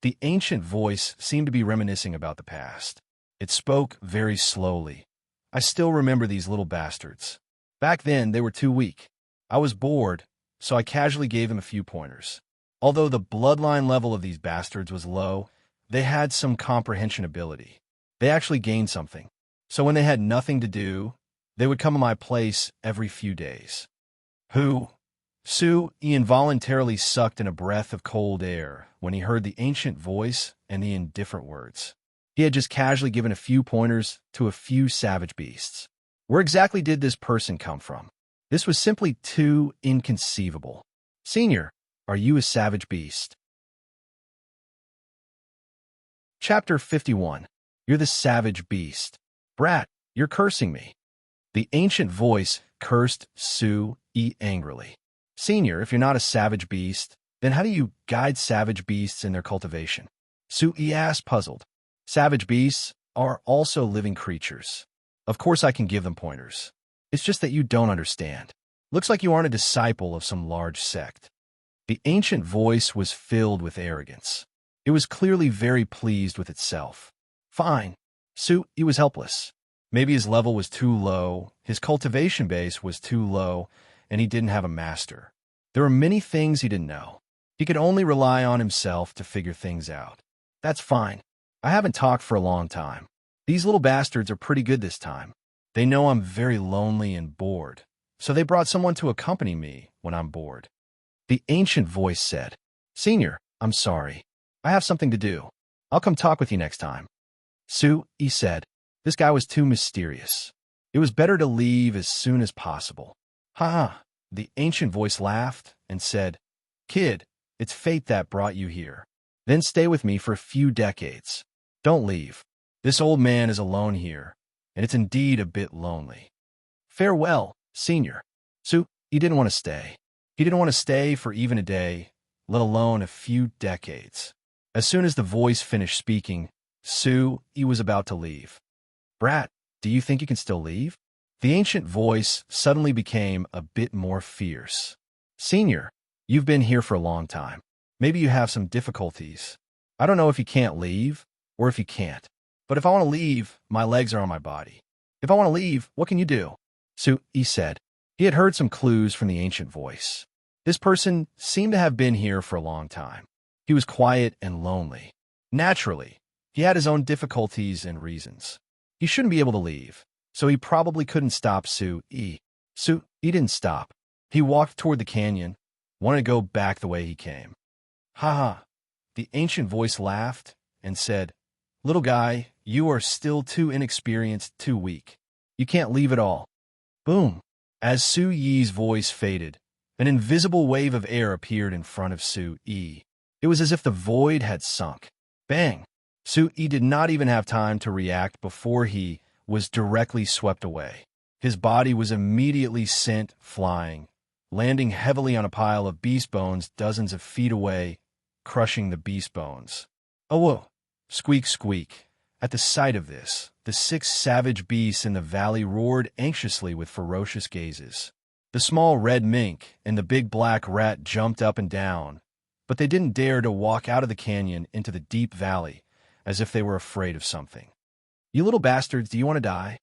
The ancient voice seemed to be reminiscing about the past. It spoke very slowly. I still remember these little bastards. Back then, they were too weak. I was bored, so I casually gave them a few pointers. Although the bloodline level of these bastards was low, they had some comprehension ability. They actually gained something. So when they had nothing to do, they would come to my place every few days. Who? Sue involuntarily sucked in a breath of cold air when he heard the ancient voice and the indifferent words. He had just casually given a few pointers to a few savage beasts. Where exactly did this person come from? This was simply too inconceivable. Senior, are you a savage beast? Chapter 51. You're the savage beast. Brat, you're cursing me. The ancient voice cursed Sue angrily. Senior, if you're not a savage beast, then how do you guide savage beasts in their cultivation? Sue asked, puzzled. Savage beasts are also living creatures. Of course I can give them pointers. It's just that you don't understand. Looks like you aren't a disciple of some large sect. The ancient voice was filled with arrogance. It was clearly very pleased with itself. Fine. Sue was helpless. Maybe his level was too low, his cultivation base was too low, and he didn't have a master. There were many things he didn't know. He could only rely on himself to figure things out. That's fine. I haven't talked for a long time. These little bastards are pretty good this time. They know I'm very lonely and bored, so they brought someone to accompany me when I'm bored. The ancient voice said, Senior, I'm sorry. I have something to do. I'll come talk with you next time. Sue said, this guy was too mysterious. It was better to leave as soon as possible. Ha! The ancient voice laughed and said, Kid, it's fate that brought you here. Then stay with me for a few decades. Don't leave. This old man is alone here, and it's indeed a bit lonely. Farewell, Senior. Sue, he didn't want to stay. He didn't want to stay for even a day, let alone a few decades. As soon as the voice finished speaking, Sue was about to leave. Brat, do you think you can still leave? The ancient voice suddenly became a bit more fierce. Senior, you've been here for a long time. Maybe you have some difficulties. I don't know if you can't leave or if you can't. But if I want to leave, my legs are on my body. If I want to leave, what can you do? Sue said. He had heard some clues from the ancient voice. This person seemed to have been here for a long time. He was quiet and lonely. Naturally, he had his own difficulties and reasons. He shouldn't be able to leave, so he probably couldn't stop Sue. Sue didn't stop. He walked toward the canyon, wanted to go back the way he came. Ha ha! The ancient voice laughed and said, Little guy, you are still too inexperienced, too weak. You can't leave at all. Boom! As Sue's voice faded, an invisible wave of air appeared in front of Sue. It was as if the void had sunk. Bang! Sue did not even have time to react before he was directly swept away. His body was immediately sent flying, landing heavily on a pile of beast bones dozens of feet away, crushing the beast bones. Oh, whoa! Squeak, squeak. At the sight of this, the 6 savage beasts in the valley roared anxiously with ferocious gazes. The small red mink and the big black rat jumped up and down, but they didn't dare to walk out of the canyon into the deep valley, as if they were afraid of something. You little bastards, do you want to die?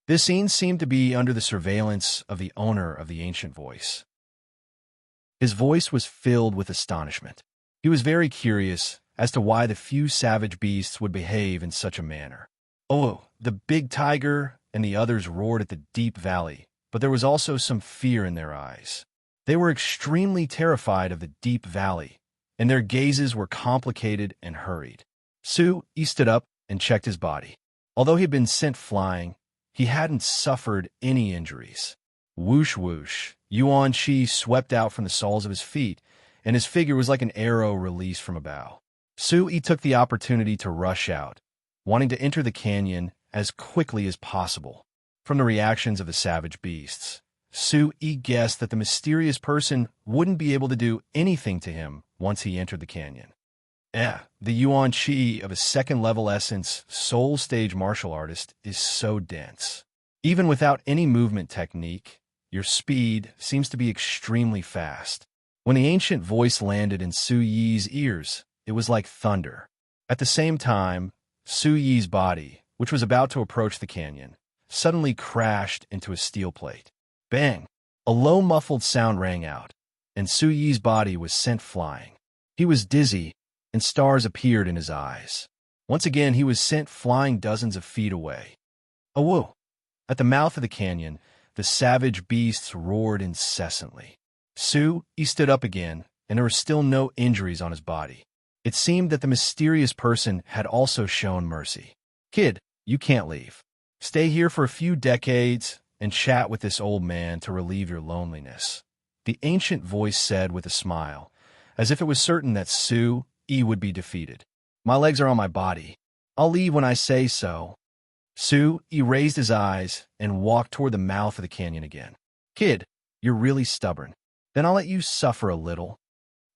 This scene seemed to be under the surveillance of the owner of the ancient voice. His voice was filled with astonishment. He was very curious as to why the few savage beasts would behave in such a manner. Oh, the big tiger and the others roared at the deep valley, but there was also some fear in their eyes. They were extremely terrified of the deep valley, and their gazes were complicated and hurried. Sue stood up and checked his body. Although he had been sent flying, he hadn't suffered any injuries. Whoosh whoosh, Yuan Shi swept out from the soles of his feet, and his figure was like an arrow released from a bow. Sue took the opportunity to rush out, wanting to enter the canyon as quickly as possible. From the reactions of the savage beasts, Sue guessed that the mysterious person wouldn't be able to do anything to him once he entered the canyon. The yuan chi of a second-level essence soul stage martial artist is so dense. Even without any movement technique, your speed seems to be extremely fast. When the ancient voice landed in Su Yi's ears, it was like thunder. At the same time, Su Yi's body, which was about to approach the canyon, suddenly crashed into a steel plate. Bang! A low muffled sound rang out, and Su Yi's body was sent flying. He was dizzy, and stars appeared in his eyes. Once again, he was sent flying dozens of feet away. Awoo! At the mouth of the canyon, the savage beasts roared incessantly. Su Yi stood up again, and there were still no injuries on his body. It seemed that the mysterious person had also shown mercy. Kid, you can't leave. Stay here for a few decades and chat with this old man to relieve your loneliness, the ancient voice said with a smile, as if it was certain that Su Yi would be defeated. My legs are on my body. I'll leave when I say so. Su Yi raised his eyes and walked toward the mouth of the canyon again. Kid, you're really stubborn. Then I'll let you suffer a little.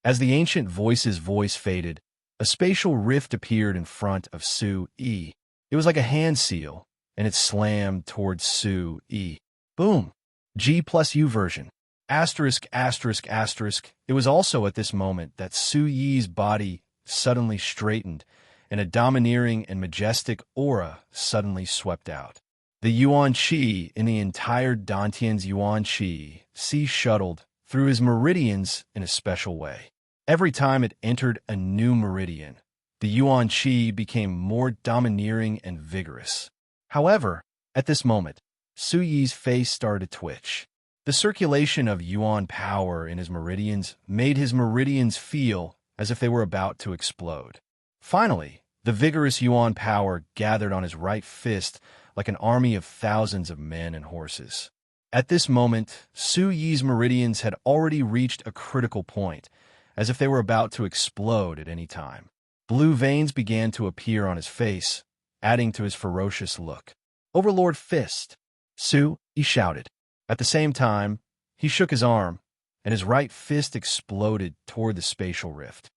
As the ancient voice's voice faded, a spatial rift appeared in front of Su Yi. It was like a hand seal, and it slammed towards Su Yi. Boom! G plus U version. Asterisk, asterisk, asterisk. It was also at this moment that Su Yi's body suddenly straightened, and a domineering and majestic aura suddenly swept out. The yuan qi in the entire Dantian's yuan qi sea-shuttled through his meridians in a special way. Every time it entered a new meridian, the yuan qi became more domineering and vigorous. However, at this moment, Su Yi's face started to twitch. The circulation of yuan power in his meridians made his meridians feel as if they were about to explode. Finally, the vigorous yuan power gathered on his right fist like an army of thousands of men and horses. At this moment, Su Yi's meridians had already reached a critical point, as if they were about to explode at any time. Blue veins began to appear on his face, adding to his ferocious look. Overlord Fist! Su Yi shouted. At the same time, he shook his arm, and his right fist exploded toward the spatial rift.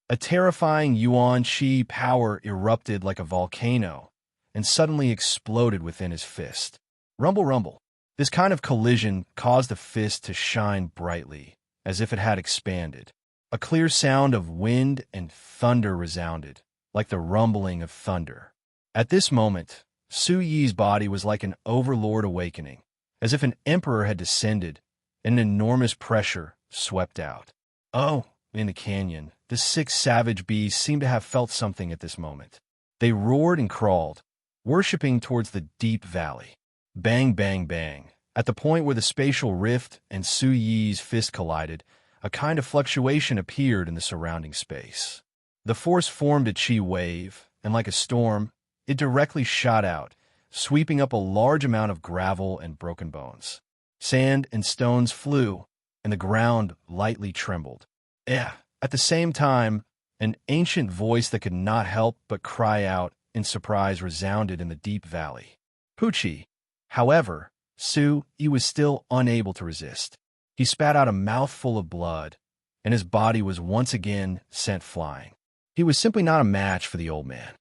A terrifying yuan qi power erupted like a volcano and suddenly exploded within his fist. Rumble, rumble. This kind of collision caused the fist to shine brightly, as if it had expanded. A clear sound of wind and thunder resounded, like the rumbling of thunder. At this moment, Su Yi's body was like an overlord awakening, as if an emperor had descended, and an enormous pressure swept out. Oh, in the canyon, the 6 savage beasts seemed to have felt something at this moment. They roared and crawled, worshipping towards the deep valley. Bang, bang, bang. At the point where the spatial rift and Su Yi's fist collided, a kind of fluctuation appeared in the surrounding space. The force formed a chi wave, and like a storm, it directly shot out, sweeping up a large amount of gravel and broken bones. Sand and stones flew, and the ground lightly trembled. At the same time, an ancient voice that could not help but cry out in surprise resounded in the deep valley. Poochie! However, Su Yi was still unable to resist. He spat out a mouthful of blood, and his body was once again sent flying. He was simply not a match for the old man.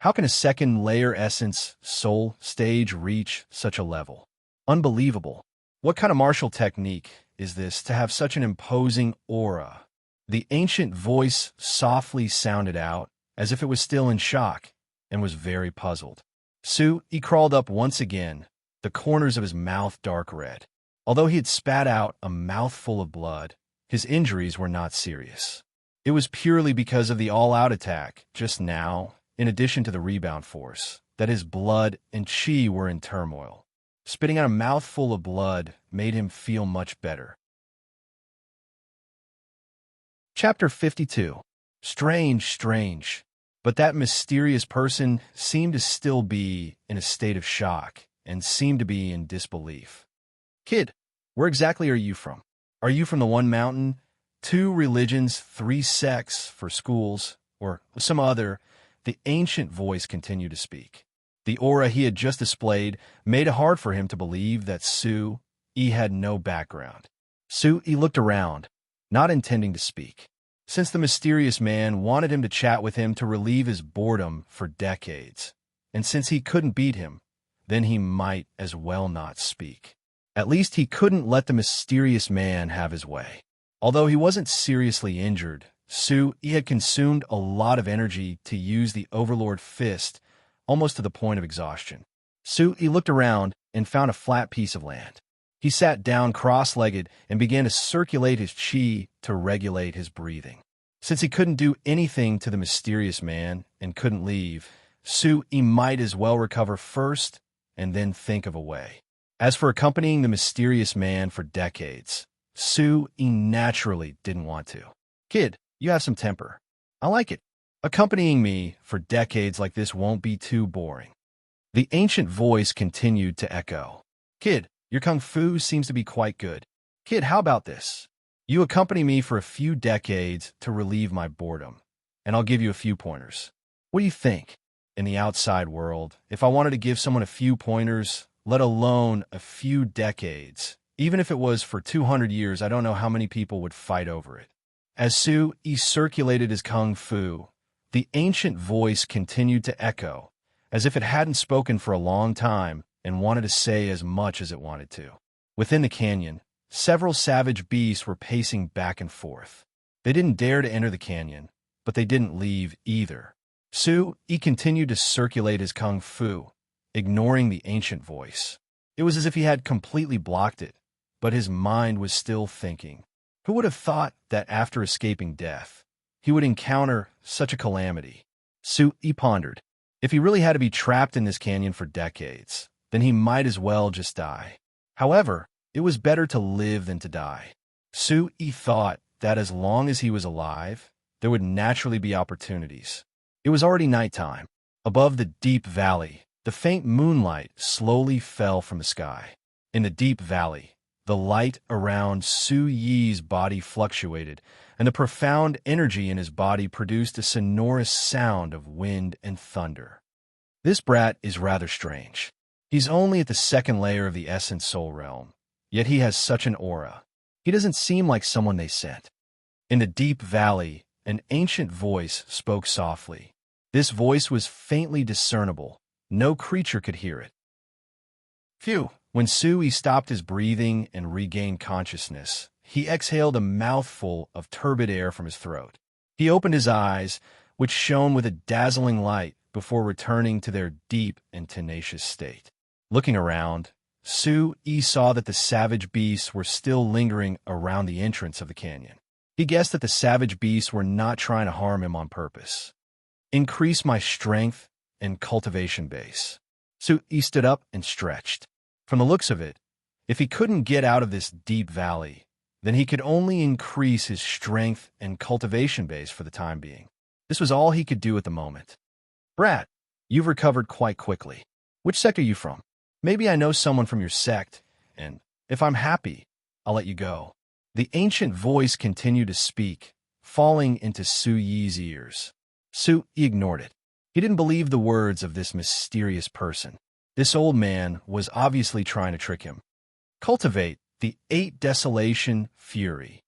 How can a second-layer essence soul stage reach such a level? Unbelievable. What kind of martial technique is this to have such an imposing aura? The ancient voice softly sounded out, as if it was still in shock, and was very puzzled. Su Yi crawled up once again, the corners of his mouth dark red. Although he had spat out a mouthful of blood, his injuries were not serious. It was purely because of the all-out attack just now, in addition to the rebound force, that his blood and chi were in turmoil. Spitting out a mouthful of blood made him feel much better. Chapter 52. Strange, strange. But that mysterious person seemed to still be in a state of shock and seemed to be in disbelief. Kid, where exactly are you from? Are you from the one mountain, 2 religions, 3 sects for schools, or some other? The ancient voice continued to speak. The aura he had just displayed made it hard for him to believe that Su Yi had no background. Su Yi looked around, not intending to speak. since the mysterious man wanted him to chat with him to relieve his boredom for decades. And since he couldn't beat him, then he might as well not speak. At least he couldn't let the mysterious man have his way. Although he wasn't seriously injured, he had consumed a lot of energy to use the Overlord Fist, almost to the point of exhaustion. He looked around and found a flat piece of land. He sat down cross-legged and began to circulate his chi to regulate his breathing. Since he couldn't do anything to the mysterious man and couldn't leave, he might as well recover first and then think of a way. As for accompanying the mysterious man for decades, he naturally didn't want to. Kid, you have some temper. I like it. Accompanying me for decades like this won't be too boring. The ancient voice continued to echo. Kid, your kung fu seems to be quite good. Kid, how about this? You accompany me for a few decades to relieve my boredom, and I'll give you a few pointers. What do you think? In the outside world, if I wanted to give someone a few pointers, let alone a few decades, even if it was for 200 years, I don't know how many people would fight over it. As he circulated his kung fu, the ancient voice continued to echo, as if it hadn't spoken for a long time and wanted to say as much as it wanted to. Within the canyon, several savage beasts were pacing back and forth. They didn't dare to enter the canyon, but they didn't leave either. He continued to circulate his kung fu, ignoring the ancient voice. It was as if he had completely blocked it, but his mind was still thinking. Who would have thought that after escaping death, he would encounter such a calamity? He pondered. If he really had to be trapped in this canyon for decades, then he might as well just die. However, it was better to live than to die. He thought that as long as he was alive, there would naturally be opportunities. It was already nighttime. Above the deep valley, the faint moonlight slowly fell from the sky. In the deep valley, the light around Su Yi's body fluctuated, and the profound energy in his body produced a sonorous sound of wind and thunder. This brat is rather strange. He's only at the second layer of the Essence Soul Realm, yet he has such an aura. He doesn't seem like someone they sent. In the deep valley, an ancient voice spoke softly. This voice was faintly discernible. No creature could hear it. Phew! When Yi stopped his breathing and regained consciousness, he exhaled a mouthful of turbid air from his throat. He opened his eyes, which shone with a dazzling light, before returning to their deep and tenacious state. Looking around, Yi saw that the savage beasts were still lingering around the entrance of the canyon. He guessed that the savage beasts were not trying to harm him on purpose. Increase my strength and cultivation base. Yi stood up and stretched. From the looks of it, if he couldn't get out of this deep valley, then he could only increase his strength and cultivation base for the time being. This was all he could do at the moment. Brat, you've recovered quite quickly. Which sect are you from? Maybe I know someone from your sect, and if I'm happy, I'll let you go. The ancient voice continued to speak, falling into Yi's ears. Yi ignored it. He didn't believe the words of this mysterious person. This old man was obviously trying to trick him. Cultivate the 8 Desolation Fury.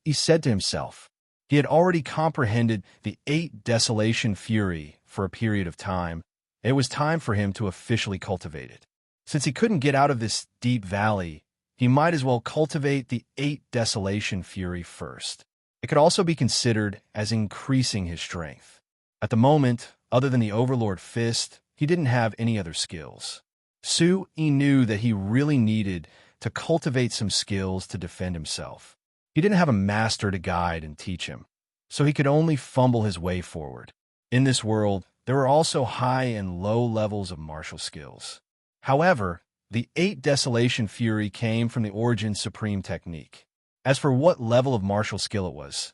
He said to himself. He had already comprehended the 8 Desolation Fury for a period of time. It was time for him to officially cultivate it. Since he couldn't get out of this deep valley, he might as well cultivate the 8 Desolation Fury first. It could also be considered as increasing his strength. At the moment, other than the Overlord Fist, he didn't have any other skills. He knew that he really needed to cultivate some skills to defend himself. He didn't have a master to guide and teach him, so he could only fumble his way forward. In this world, there were also high and low levels of martial skills. However, the 8 Desolation Fury came from the Origin Supreme technique. As for what level of martial skill it was,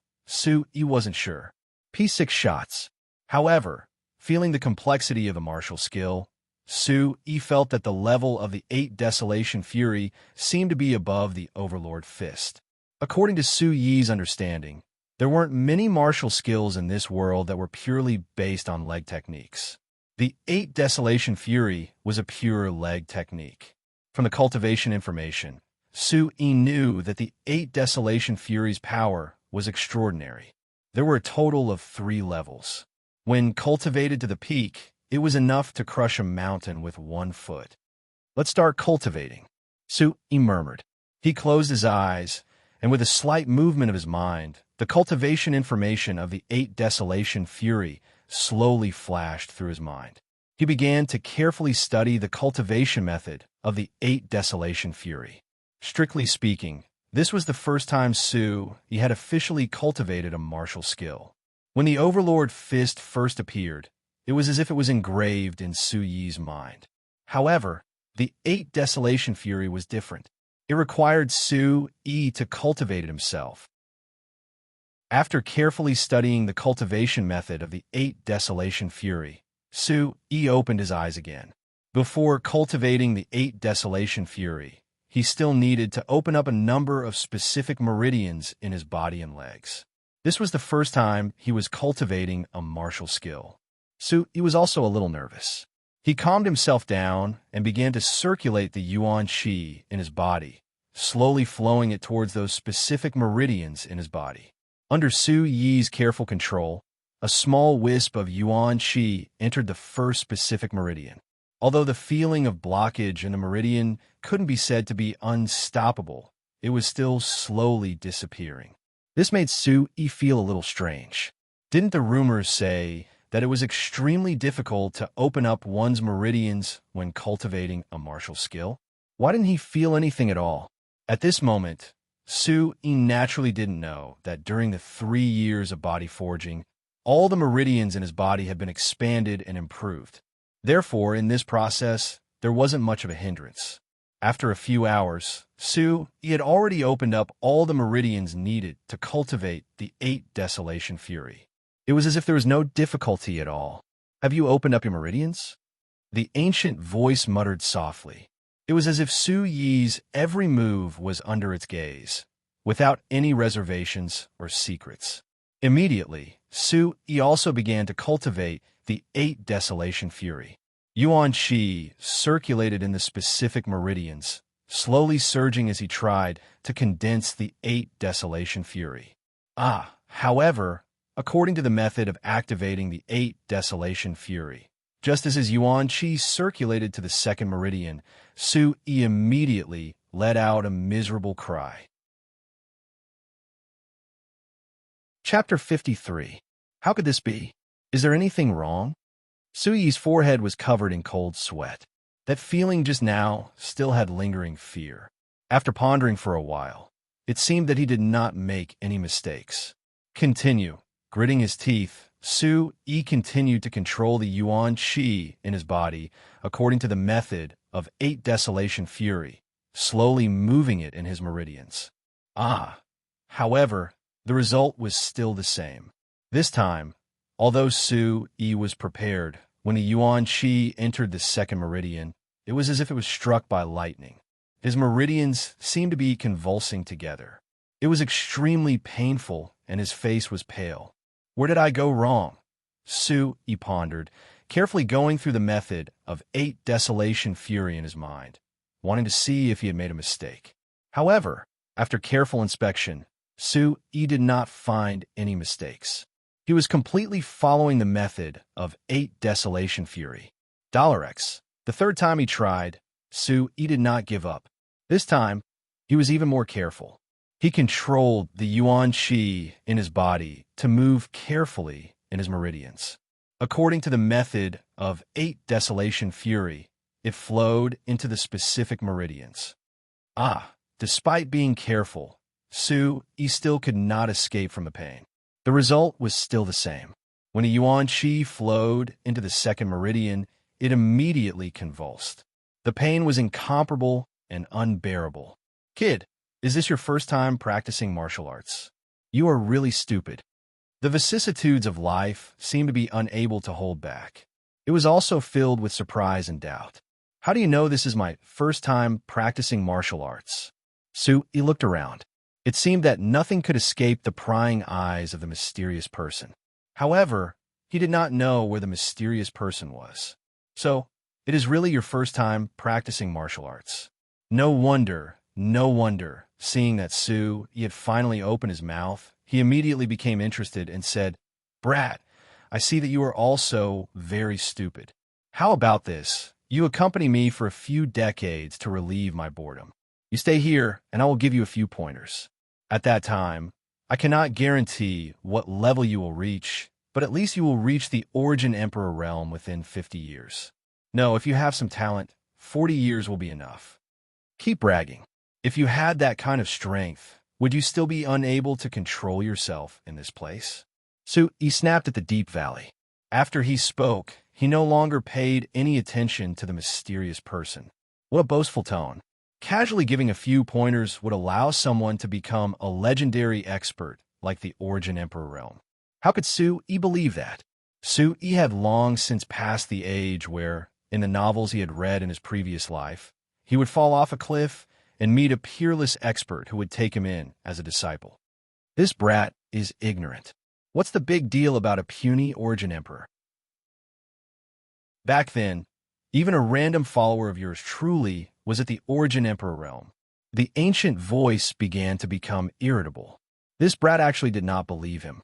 he wasn't sure. P6 shots. However, feeling the complexity of the martial skill, he felt that the level of the 8 Desolation Fury seemed to be above the Overlord Fist. According to Yi's understanding, there weren't many martial skills in this world that were purely based on leg techniques. The 8 Desolation Fury was a pure leg technique. From the cultivation information, Yi knew that the 8 Desolation Fury's power was extraordinary. There were a total of 3 levels. When cultivated to the peak, it was enough to crush a mountain with 1 foot. Let's start cultivating, Su Yi murmured. He closed his eyes, and with a slight movement of his mind, the cultivation information of the 8 Desolation Fury slowly flashed through his mind. He began to carefully study the cultivation method of the 8 Desolation Fury. Strictly speaking, this was the first time Su Yi had officially cultivated a martial skill. When the Overlord Fist first appeared, it was as if it was engraved in Su Yi's mind. However, the 8 Desolation Fury was different. It required Su Yi to cultivate it himself. After carefully studying the cultivation method of the 8 Desolation Fury, Su Yi opened his eyes again. Before cultivating the 8 Desolation Fury, he still needed to open up a number of specific meridians in his body and legs. This was the first time he was cultivating a martial skill. Su Yi was also a little nervous. He calmed himself down and began to circulate the Yuan Qi in his body, slowly flowing it towards those specific meridians in his body. Under Su Yi's careful control, a small wisp of Yuan Qi entered the first specific meridian. Although the feeling of blockage in the meridian couldn't be said to be unstoppable, it was still slowly disappearing. This made Su Yi feel a little strange. Didn't the rumors say that it was extremely difficult to open up one's meridians when cultivating a martial skill? Why didn't he feel anything at all? At this moment, Su Yi naturally didn't know that during the 3 years of body forging, all the meridians in his body had been expanded and improved. Therefore, in this process, there wasn't much of a hindrance. After a few hours, Su Yi had already opened up all the meridians needed to cultivate the 8 Desolation Fury. It was as if there was no difficulty at all. Have you opened up your meridians? The ancient voice muttered softly. It was as if Su Yi's every move was under its gaze, without any reservations or secrets. Immediately, Su Yi also began to cultivate the 8 Desolation Fury. Yuan Qi circulated in the specific meridians, slowly surging as he tried to condense the 8 Desolation Fury. However, according to the method of activating the 8 Desolation Fury, just as his Yuan Qi circulated to the second meridian, Su Yi immediately let out a miserable cry. Chapter 53. How could this be? Is there anything wrong? Su Yi's forehead was covered in cold sweat. That feeling just now still had lingering fear. After pondering for a while, it seemed that he did not make any mistakes. Continue. Gritting his teeth, Su Yi continued to control the Yuan Qi in his body according to the method of 8 Desolation Fury, slowly moving it in his meridians. However, the result was still the same. This time, although Su Yi was prepared, when the Yuan Qi entered the second meridian, it was as if it was struck by lightning. His meridians seemed to be convulsing together. It was extremely painful, and his face was pale. Where did I go wrong? Su Yi pondered, carefully going through the method of 8 Desolation Fury in his mind, wanting to see if he had made a mistake. However, after careful inspection, Su Yi did not find any mistakes. He was completely following the method of 8 Desolation Fury. $X. The third time he tried, Su Yi did not give up. This time, he was even more careful. He controlled the Yuan Qi in his body to move carefully in his meridians. According to the method of 8 Desolation Fury, it flowed into the specific meridians. Despite being careful, Su Yi still could not escape from the pain. The result was still the same. When a Yuan Qi flowed into the second meridian, it immediately convulsed. The pain was incomparable and unbearable. Kid, is this your first time practicing martial arts? You are really stupid. The vicissitudes of life seemed to be unable to hold back. It was also filled with surprise and doubt. How do you know this is my first time practicing martial arts? Su Yi looked around. It seemed that nothing could escape the prying eyes of the mysterious person. However, he did not know where the mysterious person was. So, it is really your first time practicing martial arts. No wonder, seeing that Su Yi had finally opened his mouth, He immediately became interested and said, "Brat, I see that you are also very stupid. How about this? You accompany me for a few decades to relieve my boredom. You stay here, and I will give you a few pointers. At that time, I cannot guarantee what level you will reach, but at least you will reach the Origin Emperor realm within 50 years. No, if you have some talent, 40 years will be enough. Keep bragging. If you had that kind of strength, would you still be unable to control yourself in this place?" So he snapped at the deep valley. After he spoke, he no longer paid any attention to the mysterious person. What a boastful tone. Casually giving a few pointers would allow someone to become a legendary expert like the Origin Emperor realm. How could Sui believe that? Sui had long since passed the age where, in the novels he had read in his previous life, he would fall off a cliff and meet a peerless expert who would take him in as a disciple. This brat is ignorant. What's the big deal about a puny Origin Emperor? Back then, even a random follower of yours truly was at the Origin Emperor realm. The ancient voice began to become irritable. This brat actually did not believe him.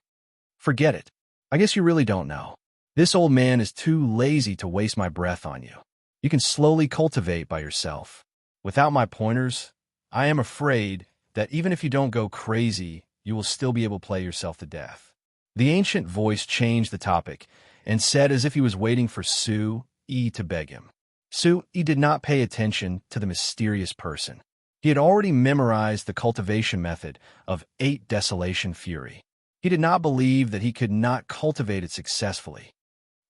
Forget it. I guess you really don't know. This old man is too lazy to waste my breath on you. You can slowly cultivate by yourself. Without my pointers, I am afraid that even if you don't go crazy, you will still be able to play yourself to death. The ancient voice changed the topic and said as if he was waiting for Sui to beg him. Sui did not pay attention to the mysterious person. He had already memorized the cultivation method of 8 Desolation Fury. He did not believe that he could not cultivate it successfully.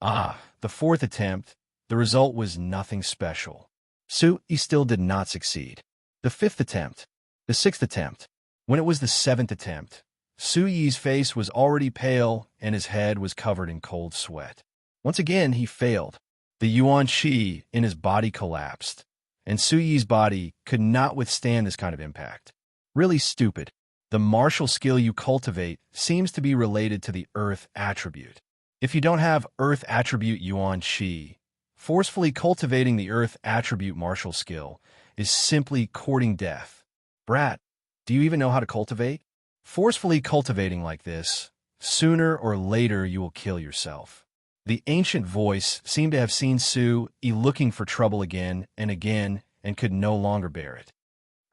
The 4th attempt, the result was nothing special. Sui still did not succeed. The 5th attempt, the 6th attempt. When it was the 7th attempt, Sui's face was already pale and his head was covered in cold sweat. Once again, he failed. The yuan qi in his body collapsed, and Sui's body could not withstand this kind of impact. Really stupid. The martial skill you cultivate seems to be related to the earth attribute. If you don't have earth attribute yuan qi, forcefully cultivating the earth attribute martial skill is simply courting death. Brat, do you even know how to cultivate? Forcefully cultivating like this, sooner or later you will kill yourself. The ancient voice seemed to have seen Sui looking for trouble again and could no longer bear it.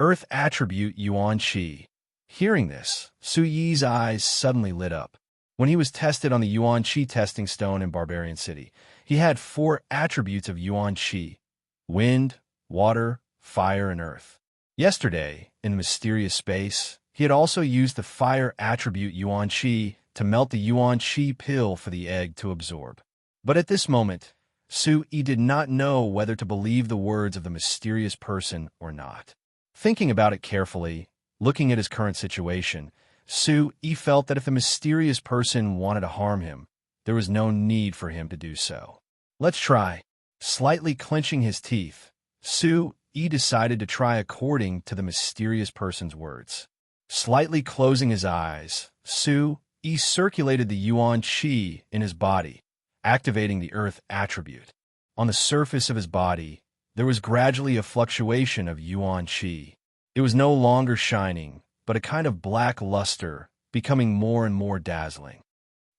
Earth attribute yuan qi. Hearing this, Sui's eyes suddenly lit up. When he was tested on the yuan qi testing stone in Barbarian City, he had 4 attributes of yuan qi: wind, water, fire, and earth. Yesterday, in the mysterious space, he had also used the fire attribute yuan qi to melt the yuan qi pill for the egg to absorb. But at this moment, Sui did not know whether to believe the words of the mysterious person or not. Thinking about it carefully, looking at his current situation, Sui felt that if the mysterious person wanted to harm him, there was no need for him to do so. Let's try. Slightly clenching his teeth, Sui decided to try according to the mysterious person's words. Slightly closing his eyes, Sui circulated the yuan qi in his body, activating the earth attribute. On the surface of his body, there was gradually a fluctuation of yuan qi. It was no longer shining, but a kind of black luster, becoming more and more dazzling.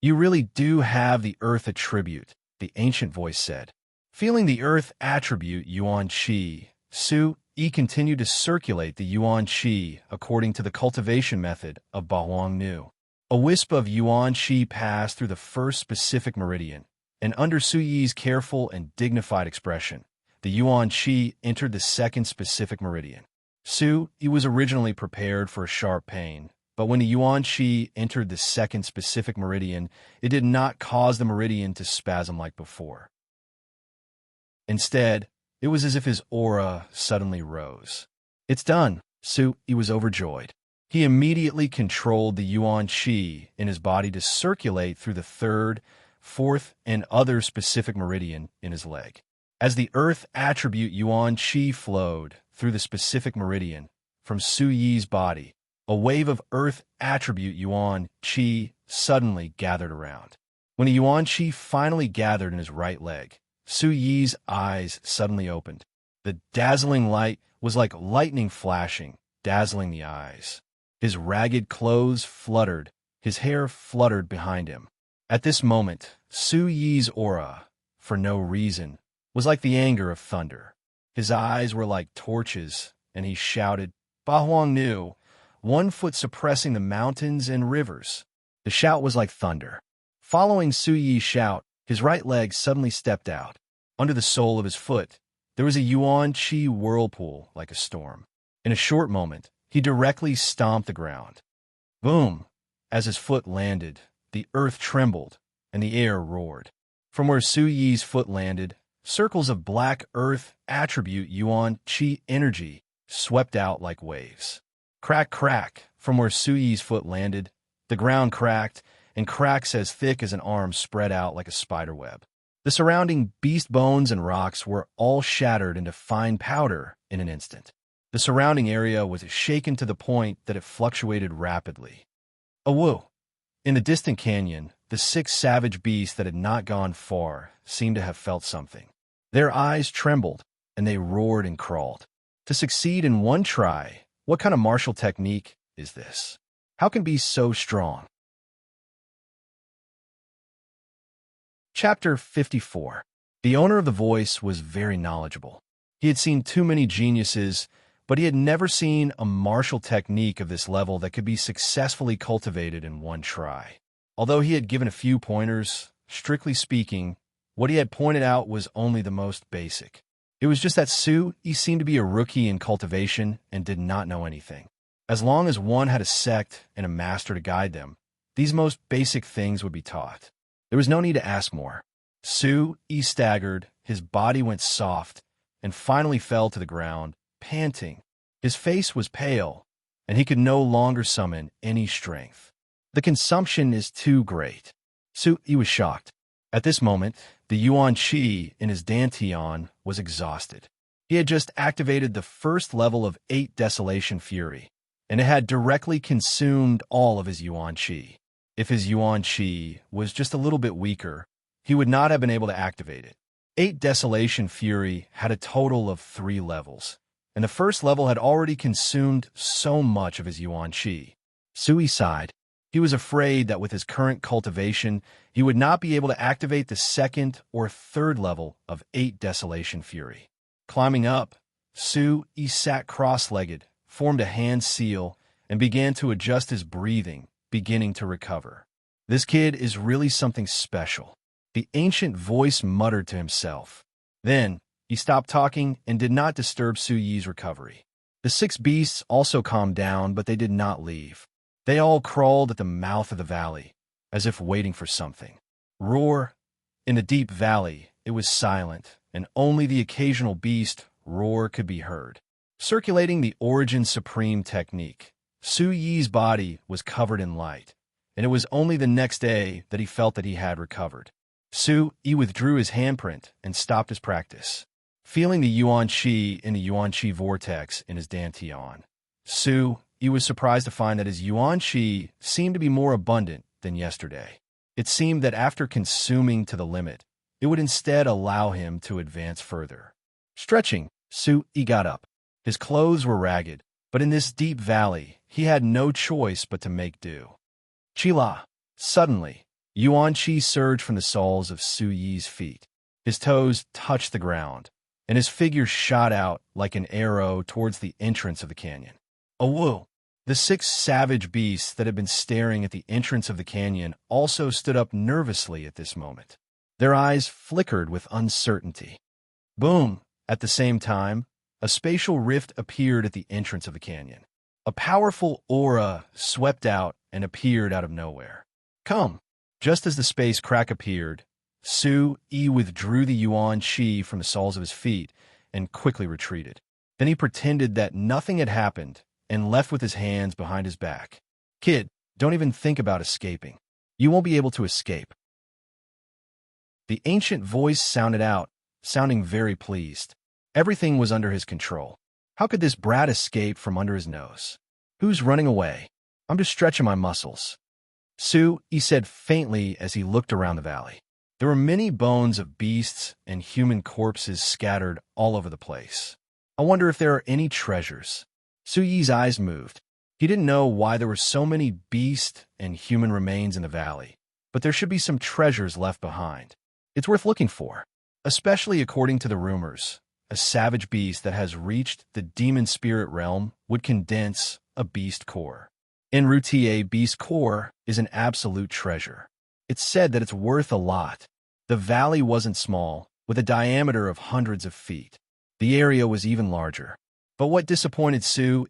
"You really do have the earth attribute," the ancient voice said. Feeling the earth attribute yuan qi, Sui continued to circulate the yuan qi according to the cultivation method of Bahuang Nu. A wisp of yuan qi passed through the first specific meridian, and under Sui's careful and dignified expression, the yuan qi entered the second specific meridian. Sui was originally prepared for a sharp pain, but when the yuan qi entered the second specific meridian, it did not cause the meridian to spasm like before. Instead, it was as if his aura suddenly rose. "It's done." Sui was overjoyed. He immediately controlled the yuan qi in his body to circulate through the 3rd, 4th, and other specific meridian in his leg. As the earth attribute yuan qi flowed through the specific meridian from Sui's body, a wave of earth attribute yuan qi suddenly gathered around. When the yuan qi finally gathered in his right leg, Sui's eyes suddenly opened. The dazzling light was like lightning flashing, dazzling the eyes. His ragged clothes fluttered, His hair fluttered behind him. At this moment, Su Yi's aura, for no reason, was like the anger of thunder. His eyes were like torches, and he shouted, "Ba Huang Nu," 1 foot suppressing the mountains and rivers. The shout was like thunder. Following Su Yi's shout, his right leg suddenly stepped out. Under the sole of his foot, there was a yuan qi whirlpool like a storm. In a short moment, he directly stomped the ground. Boom! As his foot landed, the earth trembled, and the air roared. From where Su Yi's foot landed, circles of black earth attribute yuan qi energy swept out like waves. Crack, crack! From where Su Yi's foot landed, the ground cracked, and cracks as thick as an arm spread out like a spider web. The surrounding beast bones and rocks were all shattered into fine powder in an instant. The surrounding area was shaken to the point that it fluctuated rapidly. Awoo! In the distant canyon, the 6 savage beasts that had not gone far seemed to have felt something. Their eyes trembled, and they roared and crawled. To succeed in one try, what kind of martial technique is this? How can beasts so strong? Chapter 54. The owner of the voice was very knowledgeable. He had seen too many geniuses, but he had never seen a martial technique of this level that could be successfully cultivated in one try. Although he had given a few pointers, strictly speaking, what he had pointed out was only the most basic. It was just that Su Yi seemed to be a rookie in cultivation and did not know anything. As long as one had a sect and a master to guide them, these most basic things would be taught. There was no need to ask more. Su Yi staggered, his body went soft, and finally fell to the ground, panting. His face was pale, and he could no longer summon any strength. The consumption is too great. Su Yi was shocked. At this moment, the yuan qi in his dantian was exhausted. He had just activated the first level of 8 Desolation Fury, and it had directly consumed all of his yuan qi. If his yuan qi was just a little bit weaker, he would not have been able to activate it. 8 Desolation Fury had a total of 3 levels, and the first level had already consumed so much of his yuan qi. Su Yi sighed. He was afraid that with his current cultivation, he would not be able to activate the 2nd or 3rd level of 8 Desolation Fury. Climbing up, Su Yi sat cross-legged, formed a hand seal, and began to adjust his breathing, beginning to recover. This kid is really something special. The ancient voice muttered to himself. Then, he stopped talking and did not disturb Su Yi's recovery. The 6 beasts also calmed down, but they did not leave. They all crawled at the mouth of the valley, as if waiting for something. Roar! In the deep valley, it was silent, and only the occasional beast roar could be heard. Circulating the Origin Supreme technique, Su Yi's body was covered in light, and it was only the next day that he felt that he had recovered. Su Yi withdrew his handprint and stopped his practice. Feeling the yuan qi in the yuan qi vortex in his dantian, Su Yi was surprised to find that his yuan qi seemed to be more abundant than yesterday. It seemed that after consuming to the limit, it would instead allow him to advance further. Stretching, Su Yi got up. His clothes were ragged, but in this deep valley, he had no choice but to make do. Qila! Suddenly, yuan qi surged from the soles of Su Yi's feet. His toes touched the ground, and his figure shot out like an arrow towards the entrance of the canyon. Awoo! The 6 savage beasts that had been staring at the entrance of the canyon also stood up nervously at this moment. Their eyes flickered with uncertainty. Boom! At the same time, a spatial rift appeared at the entrance of the canyon. A powerful aura swept out and appeared out of nowhere. Come! Just as the space crack appeared, Su Yi withdrew the yuan qi from the soles of his feet and quickly retreated. Then he pretended that nothing had happened and left with his hands behind his back. Kid, don't even think about escaping. You won't be able to escape. The ancient voice sounded out, sounding very pleased. Everything was under his control. How could this brat escape from under his nose? Who's running away? I'm just stretching my muscles. Su Yi said faintly as he looked around the valley. There were many bones of beasts and human corpses scattered all over the place. I wonder if there are any treasures. Su Yi's eyes moved. He didn't know why there were so many beast and human remains in the valley, but there should be some treasures left behind. It's worth looking for, especially according to the rumors. A savage beast that has reached the demon spirit realm would condense a beast core. En route, a beast core is an absolute treasure. It's said that it's worth a lot. The valley wasn't small, with a diameter of hundreds of feet. The area was even larger. But what disappointed Sue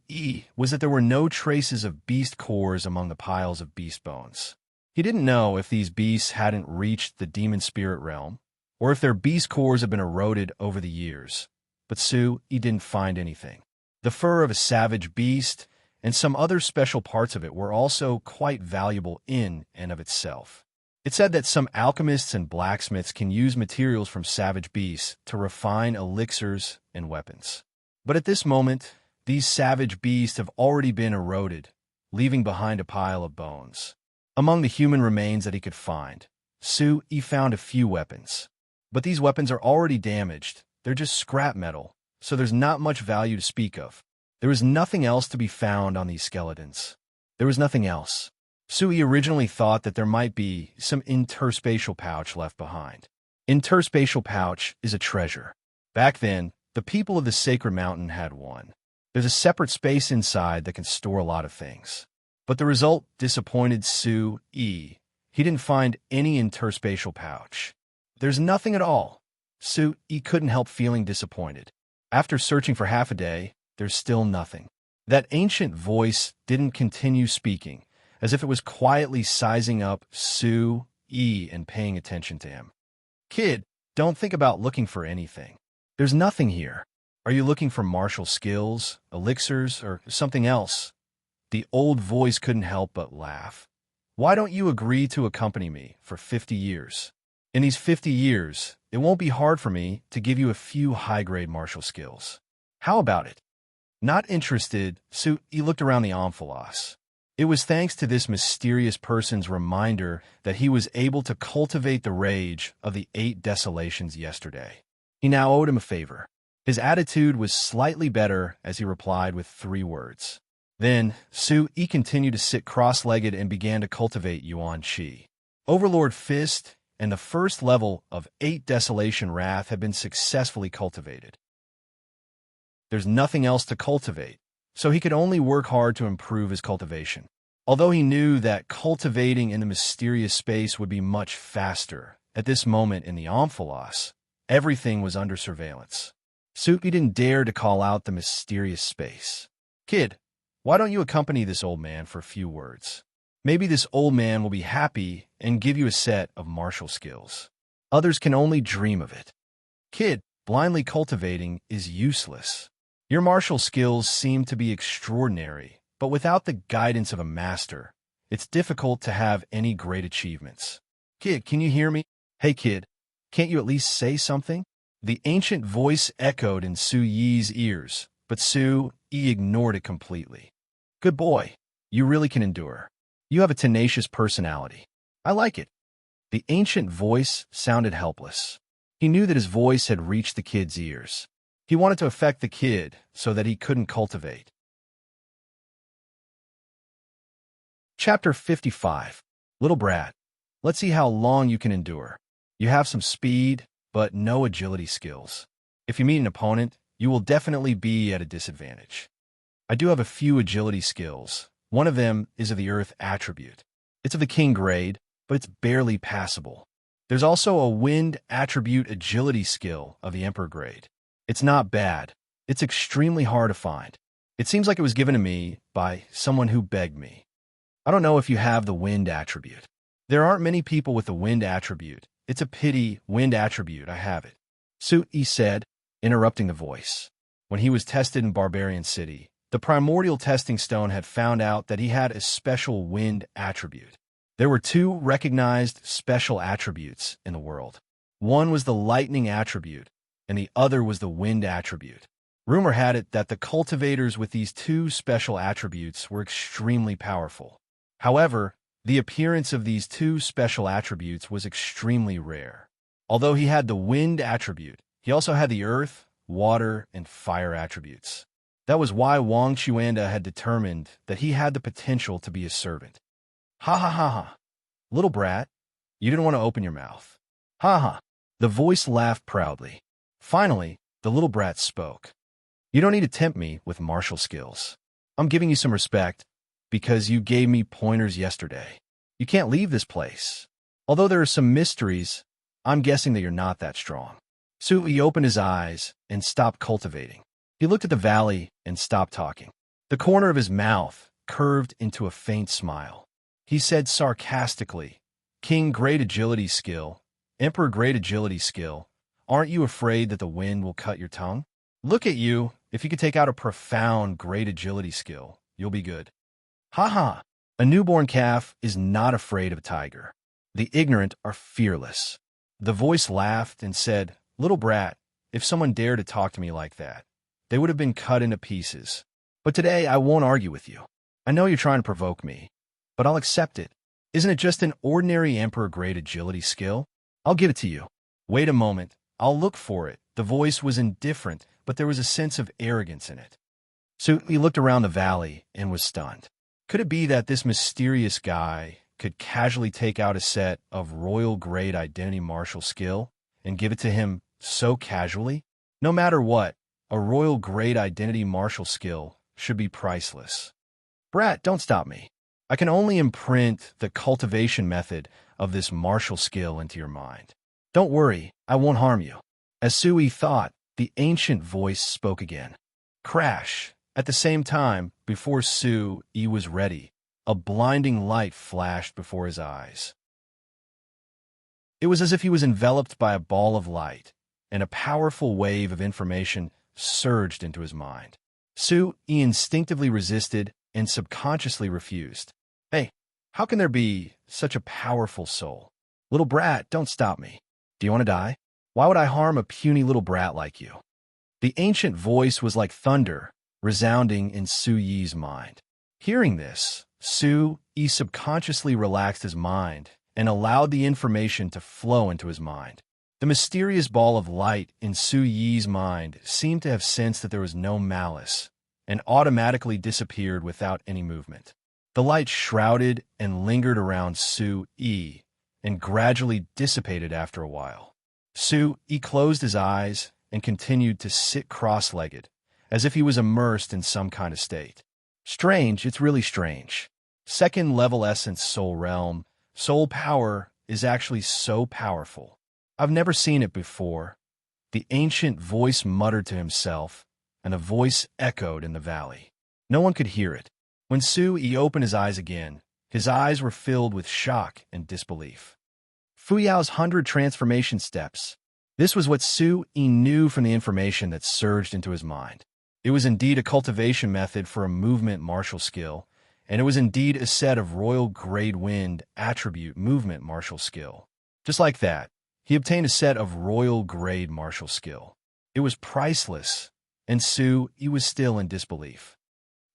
was that there were no traces of beast cores among the piles of beast bones. He didn't know if these beasts hadn't reached the demon spirit realm, or if their beast cores had been eroded over the years. But Sue didn't find anything. The fur of a savage beast and some other special parts of it were also quite valuable in and of itself. It's said that some alchemists and blacksmiths can use materials from savage beasts to refine elixirs and weapons. But at this moment, these savage beasts have already been eroded, leaving behind a pile of bones. Among the human remains that he could find, Sue found a few weapons. But these weapons are already damaged. They're just scrap metal, so there's not much value to speak of. There was nothing else to be found on these skeletons. There was nothing else. Sue originally thought that there might be some interspatial pouch left behind. Interspatial pouch is a treasure. Back then, the people of the Sacred Mountain had one. There's a separate space inside that can store a lot of things. But the result disappointed Sue. He didn't find any interspatial pouch. There's nothing at all. Sue couldn't help feeling disappointed. After searching for half a day, there's still nothing. That ancient voice didn't continue speaking, as if it was quietly sizing up Sue and paying attention to him. Kid, don't think about looking for anything. There's nothing here. Are you looking for martial skills, elixirs, or something else? The old voice couldn't help but laugh. Why don't you agree to accompany me for 50 years? In these 50 years, it won't be hard for me to give you a few high-grade martial skills. How about it? Not interested, Sue looked around the omphalos. It was thanks to this mysterious person's reminder that he was able to cultivate the rage of the 8 desolations yesterday. He now owed him a favor. His attitude was slightly better as he replied with 3 words. Then, Sue continued to sit cross-legged and began to cultivate Yuan Qi. Overlord Fist and the first level of 8 Desolation Wrath had been successfully cultivated. There's nothing else to cultivate, so he could only work hard to improve his cultivation. Although he knew that cultivating in the mysterious space would be much faster, at this moment in the omphalos, everything was under surveillance. Sue didn't dare to call out the mysterious space. Kid, why don't you accompany this old man for a few words? Maybe this old man will be happy and give you a set of martial skills. Others can only dream of it. Kid, blindly cultivating is useless. Your martial skills seem to be extraordinary, but without the guidance of a master, it's difficult to have any great achievements. Kid, can you hear me? Hey kid, can't you at least say something? The ancient voice echoed in Sue Yi's ears, but Sue ignored it completely. Good boy, you really can endure. You have a tenacious personality. I like it. The ancient voice sounded helpless. He knew that his voice had reached the kid's ears. He wanted to affect the kid so that he couldn't cultivate. Chapter 55. Little brat, let's see how long you can endure. You have some speed, but no agility skills. If you meet an opponent, you will definitely be at a disadvantage. I do have a few agility skills. One of them is of the Earth attribute. It's of the King grade, but it's barely passable. There's also a Wind attribute agility skill of the Emperor grade. It's not bad. It's extremely hard to find. It seems like it was given to me by someone who begged me. I don't know if you have the Wind attribute. There aren't many people with the Wind attribute. It's a pity, Wind attribute, I have it. Sue said, interrupting the voice. When he was tested in Barbarian City, the primordial testing stone had found out that he had a special Wind attribute. There were 2 recognized special attributes in the world. One was the lightning attribute, and the other was the Wind attribute. Rumor had it that the cultivators with these 2 special attributes were extremely powerful. However, the appearance of these 2 special attributes was extremely rare. Although he had the Wind attribute, he also had the Earth, Water, and Fire attributes. That was why Wang Chuanda had determined that he had the potential to be a servant. Ha ha ha ha. Little brat, you didn't want to open your mouth. Ha ha. The voice laughed proudly. Finally, the little brat spoke. You don't need to tempt me with martial skills. I'm giving you some respect because you gave me pointers yesterday. You can't leave this place. Although there are some mysteries, I'm guessing that you're not that strong. Sui opened his eyes and stopped cultivating. He looked at the valley and stopped talking. The corner of his mouth curved into a faint smile. He said sarcastically, King Great Agility Skill, Emperor Great Agility Skill, aren't you afraid that the wind will cut your tongue? Look at you. If you could take out a profound Great Agility Skill, you'll be good. Ha ha. A newborn calf is not afraid of a tiger. The ignorant are fearless. The voice laughed and said, Little brat, if someone dared to talk to me like that, they would have been cut into pieces. But today I won't argue with you. I know you're trying to provoke me, but I'll accept it. Isn't it just an ordinary Emperor Great Agility Skill? I'll give it to you. Wait a moment. I'll look for it. The voice was indifferent, but there was a sense of arrogance in it. So he looked around the valley and was stunned. Could it be that this mysterious guy could casually take out a set of royal grade identity martial skill and give it to him so casually? No matter what, a royal grade identity martial skill should be priceless. Brat, don't stop me. I can only imprint the cultivation method of this martial skill into your mind. Don't worry, I won't harm you. As Sui thought, the ancient voice spoke again. Crash. At the same time, before Sui was ready, a blinding light flashed before his eyes. It was as if he was enveloped by a ball of light, and a powerful wave of information surged into his mind. Sui instinctively resisted and subconsciously refused. Hey, how can there be such a powerful soul? Little brat, don't stop me. Do you want to die? Why would I harm a puny little brat like you? The ancient voice was like thunder, resounding in Sui's mind. Hearing this, Sui subconsciously relaxed his mind and allowed the information to flow into his mind. The mysterious ball of light in Sui's mind seemed to have sensed that there was no malice and automatically disappeared without any movement. The light shrouded and lingered around Sui and gradually dissipated after a while. Sui closed his eyes and continued to sit cross-legged, as if he was immersed in some kind of state. Strange, it's really strange. Second-level essence soul realm, soul power is actually so powerful. I've never seen it before. The ancient voice muttered to himself, and a voice echoed in the valley. No one could hear it. When Sui opened his eyes again, his eyes were filled with shock and disbelief. Fuyao's 100 transformation steps. This was what Sui knew from the information that surged into his mind. It was indeed a cultivation method for a movement martial skill, and it was indeed a set of royal grade wind attribute movement martial skill. Just like that, he obtained a set of royal grade martial skill. It was priceless, and Sui was still in disbelief.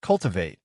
Cultivate.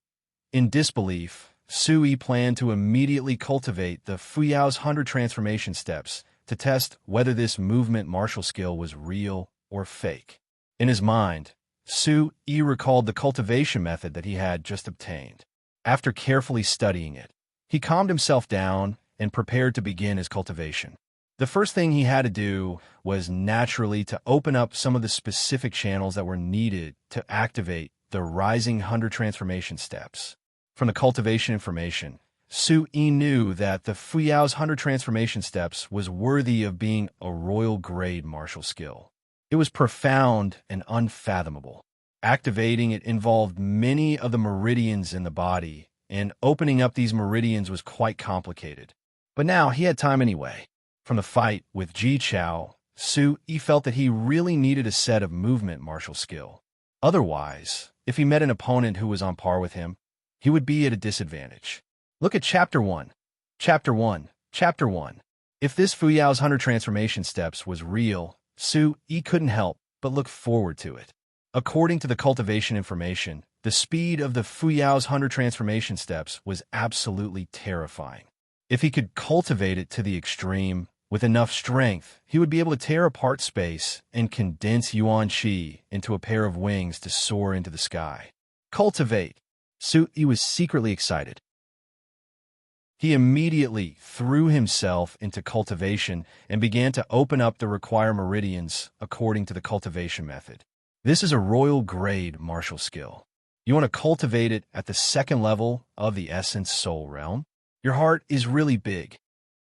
In disbelief, Sui planned to immediately cultivate the Fuyao's 100 transformation steps to test whether this movement martial skill was real or fake. In his mind, Sui recalled the cultivation method that he had just obtained. After carefully studying it, he calmed himself down and prepared to begin his cultivation. The first thing he had to do was naturally to open up some of the specific channels that were needed to activate the rising 100 transformation steps. From the cultivation information, Sui knew that the Fuyao's 100 transformation steps was worthy of being a royal grade martial skill. It was profound and unfathomable. Activating it involved many of the meridians in the body, and opening up these meridians was quite complicated. But now he had time anyway. From the fight with Ji Chao, Sui felt that he really needed a set of movement martial skill. Otherwise, if he met an opponent who was on par with him, he would be at a disadvantage. Look at Chapter 1. Chapter 1. Chapter 1. If this Fuyao's 100 transformation steps was real, Sui couldn't help but look forward to it. According to the cultivation information, the speed of the Fuyao's 100 transformation steps was absolutely terrifying. If he could cultivate it to the extreme, With enough strength, he would be able to tear apart space and condense Yuan Qi into a pair of wings to soar into the sky. Cultivate. Su-yi was secretly excited. He immediately threw himself into cultivation and began to open up the required meridians according to the cultivation method. This is a royal-grade martial skill. You want to cultivate it at the second level of the essence soul realm. Your heart is really big.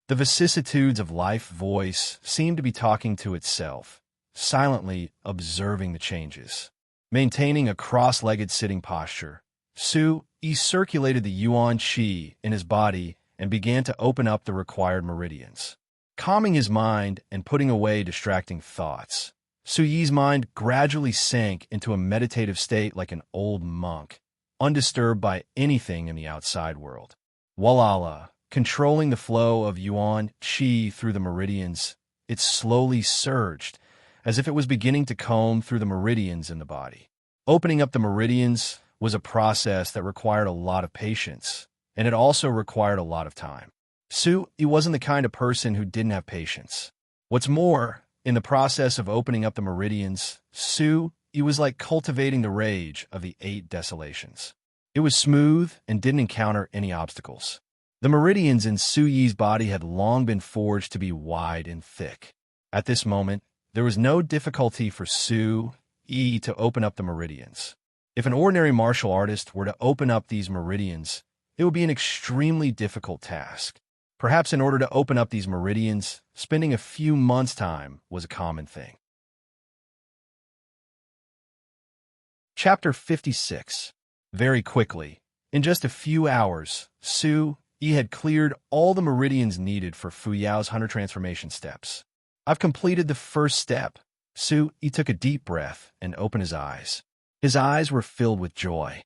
The vicissitudes of life voice seem to be talking to itself, silently observing the changes. Maintaining a cross-legged sitting posture, Su-yi circulated the Yuan Qi in his body and began to open up the required meridians. Calming his mind and putting away distracting thoughts, Su-yi's mind gradually sank into a meditative state like an old monk, undisturbed by anything in the outside world. Walala, controlling the flow of Yuan Qi through the meridians, it slowly surged, as if it was beginning to comb through the meridians in the body. Opening up the meridians was a process that required a lot of patience, and it also required a lot of time. Su-yi wasn't the kind of person who didn't have patience. What's more, in the process of opening up the meridians, Su-yi was like cultivating the rage of the 8 desolations. It was smooth and didn't encounter any obstacles. The meridians in Su-yi's body had long been forged to be wide and thick. At this moment, there was no difficulty for Su-yi to open up the meridians. If an ordinary martial artist were to open up these meridians, it would be an extremely difficult task. Perhaps in order to open up these meridians, spending a few months' time was a common thing. Chapter 56. Very quickly, in just a few hours, Su-yi had cleared all the meridians needed for Fu Yao's 100 transformation steps. I've completed the first step. Su-yi took a deep breath and opened his eyes. His eyes were filled with joy.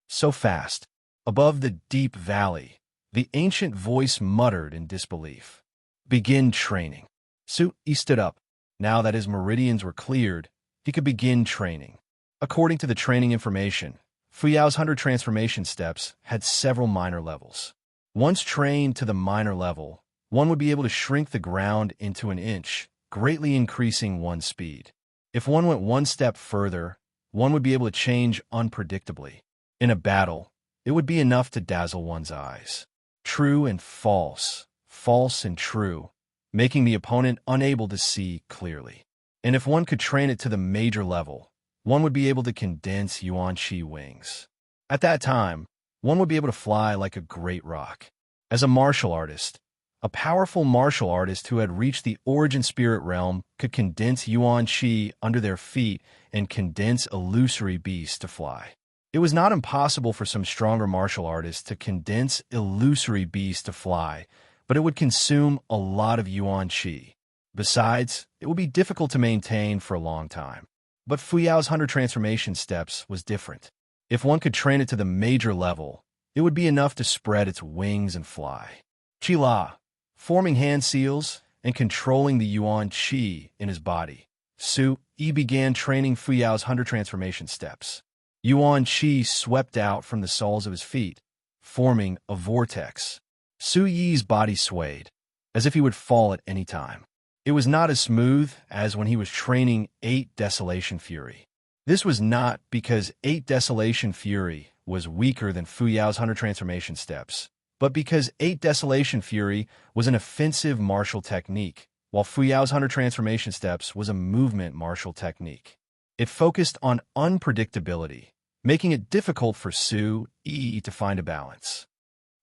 So fast, above the deep valley, the ancient voice muttered in disbelief. Begin training. Su-yi stood up. Now that his meridians were cleared, he could begin training. According to the training information, Fu Yao's 100 transformation steps had several minor levels. Once trained to the minor level, one would be able to shrink the ground into an inch, greatly increasing one's speed. If one went one step further, one would be able to change unpredictably. In a battle, it would be enough to dazzle one's eyes. True and false, false and true, making the opponent unable to see clearly. And if one could train it to the major level, one would be able to condense Yuan Qi wings. At that time, one would be able to fly like a great rock. As a martial artist, a powerful martial artist who had reached the origin spirit realm could condense Yuan Qi under their feet and condense illusory beasts to fly. It was not impossible for some stronger martial artists to condense illusory beasts to fly, but it would consume a lot of Yuan Qi. Besides, it would be difficult to maintain for a long time. But Fu Yao's 100 transformation steps was different. If one could train it to the major level, it would be enough to spread its wings and fly. Qi-la, forming hand seals and controlling the Yuan Qi in his body, Su-yi began training Fu Yao's 100 transformation steps. Yuan Qi swept out from the soles of his feet, forming a vortex. Su-yi's body swayed, as if he would fall at any time. It was not as smooth as when he was training 8 Desolation Fury. This was not because 8 Desolation Fury was weaker than Fu Yao's 100 transformation steps, but because 8 Desolation Fury was an offensive martial technique, while Fu Yao's 100 transformation steps was a movement martial technique. It focused on unpredictability, making it difficult for Su-yi to find a balance.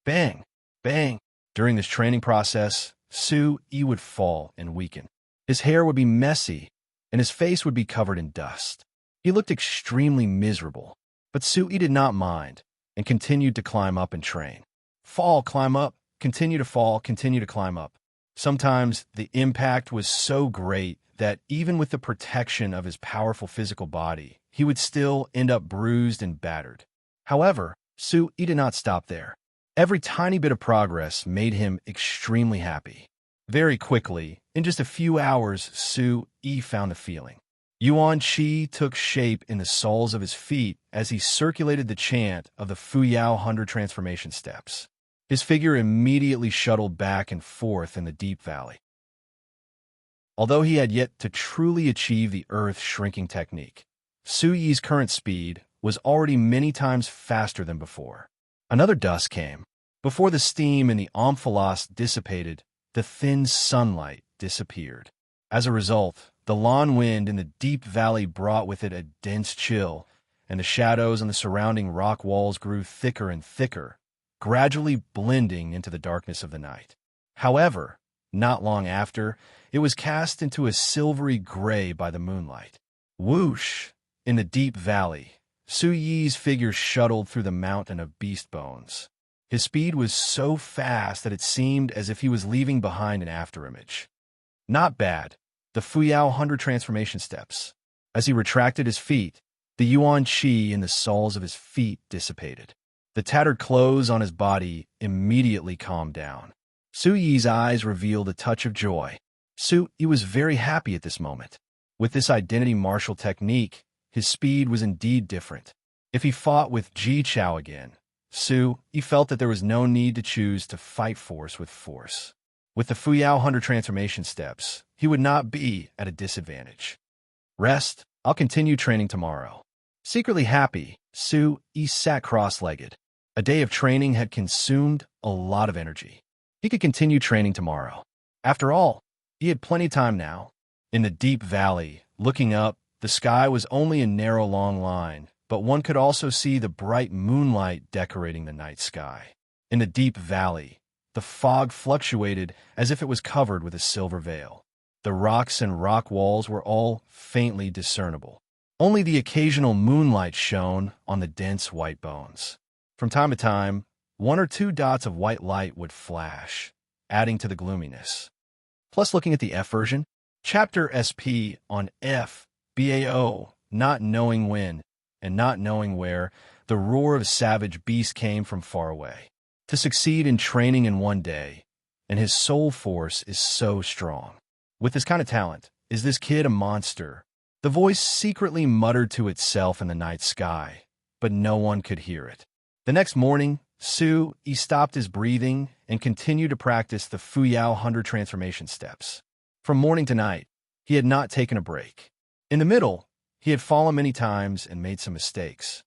Bang! Bang! During this training process, Su-yi would fall and weaken. His hair would be messy, and his face would be covered in dust. He looked extremely miserable, but Su-yi did not mind and continued to climb up and train. Fall, climb up, continue to fall, continue to climb up. Sometimes the impact was so great that even with the protection of his powerful physical body, he would still end up bruised and battered. However, Su-yi did not stop there. Every tiny bit of progress made him extremely happy. Very quickly, in just a few hours, Su-yi found the feeling. Yuan Qi took shape in the soles of his feet as he circulated the chant of the Fu Yao 100 transformation steps. His figure immediately shuttled back and forth in the deep valley. Although he had yet to truly achieve the earth-shrinking technique, Su Yi's current speed was already many times faster than before. Another dusk came. Before the steam in the omphalos dissipated, the thin sunlight disappeared. As a result, the lawn wind in the deep valley brought with it a dense chill, and the shadows on the surrounding rock walls grew thicker and thicker, gradually blending into the darkness of the night. However, not long after, it was cast into a silvery gray by the moonlight. Whoosh! In the deep valley, Su Yi's figure shuttled through the mountain of beast bones. His speed was so fast that it seemed as if he was leaving behind an afterimage. Not bad. The Fuyao 100 transformation steps. As he retracted his feet, the yuan qi in the soles of his feet dissipated. The tattered clothes on his body immediately calmed down. Su Yi's eyes revealed a touch of joy. Su Yi was very happy at this moment. With this identity martial technique, his speed was indeed different. If he fought with Ji Chao again, Su Yi felt that there was no need to choose to fight force with force. With the Fuyao 100 transformation steps, he would not be at a disadvantage. Rest. I'll continue training tomorrow. Secretly happy, Su Yi sat cross-legged. A day of training had consumed a lot of energy. He could continue training tomorrow. After all, he had plenty of time now. In the deep valley, looking up, the sky was only a narrow long line, but one could also see the bright moonlight decorating the night sky. In the deep valley, the fog fluctuated as if it was covered with a silver veil. The rocks and rock walls were all faintly discernible. Only the occasional moonlight shone on the dense white bones. From time to time, one or two dots of white light would flash, adding to the gloominess. Plus, looking at the F version, Chapter SP on F, BAO, not knowing when and not knowing where, the roar of a savage beast came from far away. To succeed in training in one day, and his soul force is so strong. With this kind of talent, is this kid a monster? The voice secretly muttered to itself in the night sky, but no one could hear it. The next morning, Su Yi stopped his breathing and continued to practice the Fuyao 100 transformation steps. From morning to night, he had not taken a break. In the middle, he had fallen many times and made some mistakes.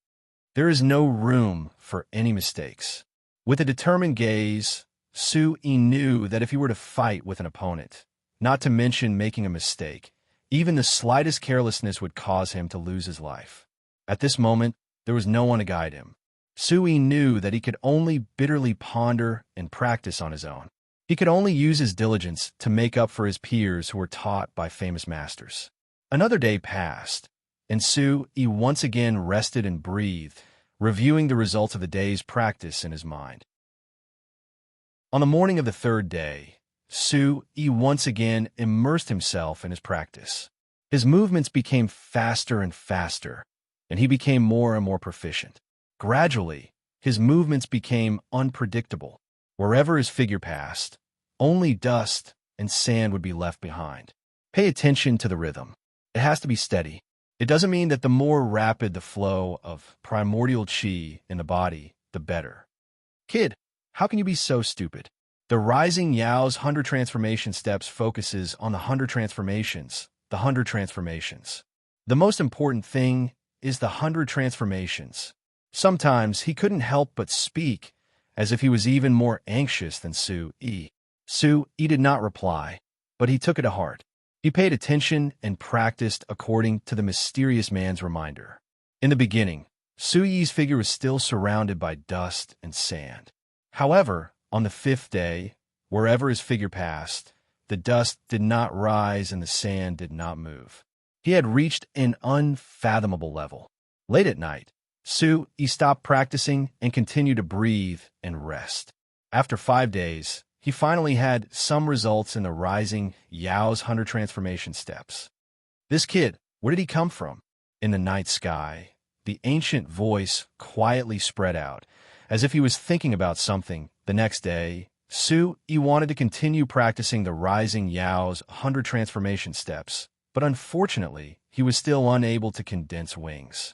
There is no room for any mistakes. With a determined gaze, Su Yi knew that if he were to fight with an opponent, not to mention making a mistake, even the slightest carelessness would cause him to lose his life. At this moment, there was no one to guide him. Su Yi knew that he could only bitterly ponder and practice on his own. He could only use his diligence to make up for his peers who were taught by famous masters. Another day passed, and Su Yi once again rested and breathed, reviewing the results of the day's practice in his mind. On the morning of the third day, Su Yi once again immersed himself in his practice. His movements became faster and faster, and he became more and more proficient. Gradually, his movements became unpredictable. Wherever his figure passed, only dust and sand would be left behind. Pay attention to the rhythm. It has to be steady. It doesn't mean that the more rapid the flow of primordial qi in the body, the better. Kid, how can you be so stupid? The Rising Yao's 100 transformation steps focuses on the 100 transformations, the 100 transformations. The most important thing is the 100 transformations. Sometimes he couldn't help but speak, as if he was even more anxious than Su Yi. Su Yi did not reply, but he took it to heart. He paid attention and practiced according to the mysterious man's reminder. In the beginning, Su Yi's figure was still surrounded by dust and sand. However, on the fifth day, wherever his figure passed, the dust did not rise and the sand did not move. He had reached an unfathomable level. Late at night, Su Yi stopped practicing and continued to breathe and rest. After 5 days, he finally had some results in the Rising Yao's 100 transformation steps. This kid, where did he come from? In the night sky, the ancient voice quietly spread out, as if he was thinking about something. The next day, Su Yi wanted to continue practicing the Rising Yao's 100 transformation steps, but unfortunately, he was still unable to condense wings.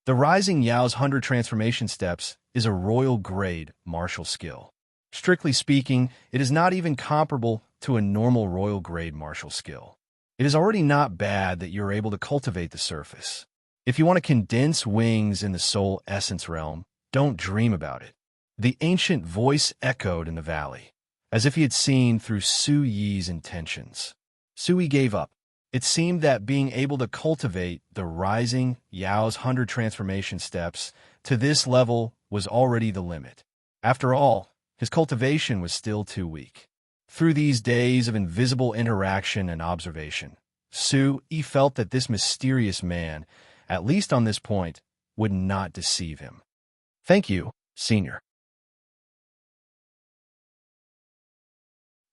The Rising Yao's 100 transformation steps is a royal grade martial skill. Strictly speaking, it is not even comparable to a normal royal grade martial skill. It is already not bad that you're able to cultivate the surface. If you want to condense wings in the soul essence realm, don't dream about it. The ancient voice echoed in the valley, as if he had seen through Su Yi's intentions. Su Yi gave up. It seemed that being able to cultivate the rising Yao's 100 transformation steps to this level was already the limit. After all, his cultivation was still too weak. Through these days of invisible interaction and observation, Su Yi felt that this mysterious man, at least on this point, would not deceive him. Thank you, Senior.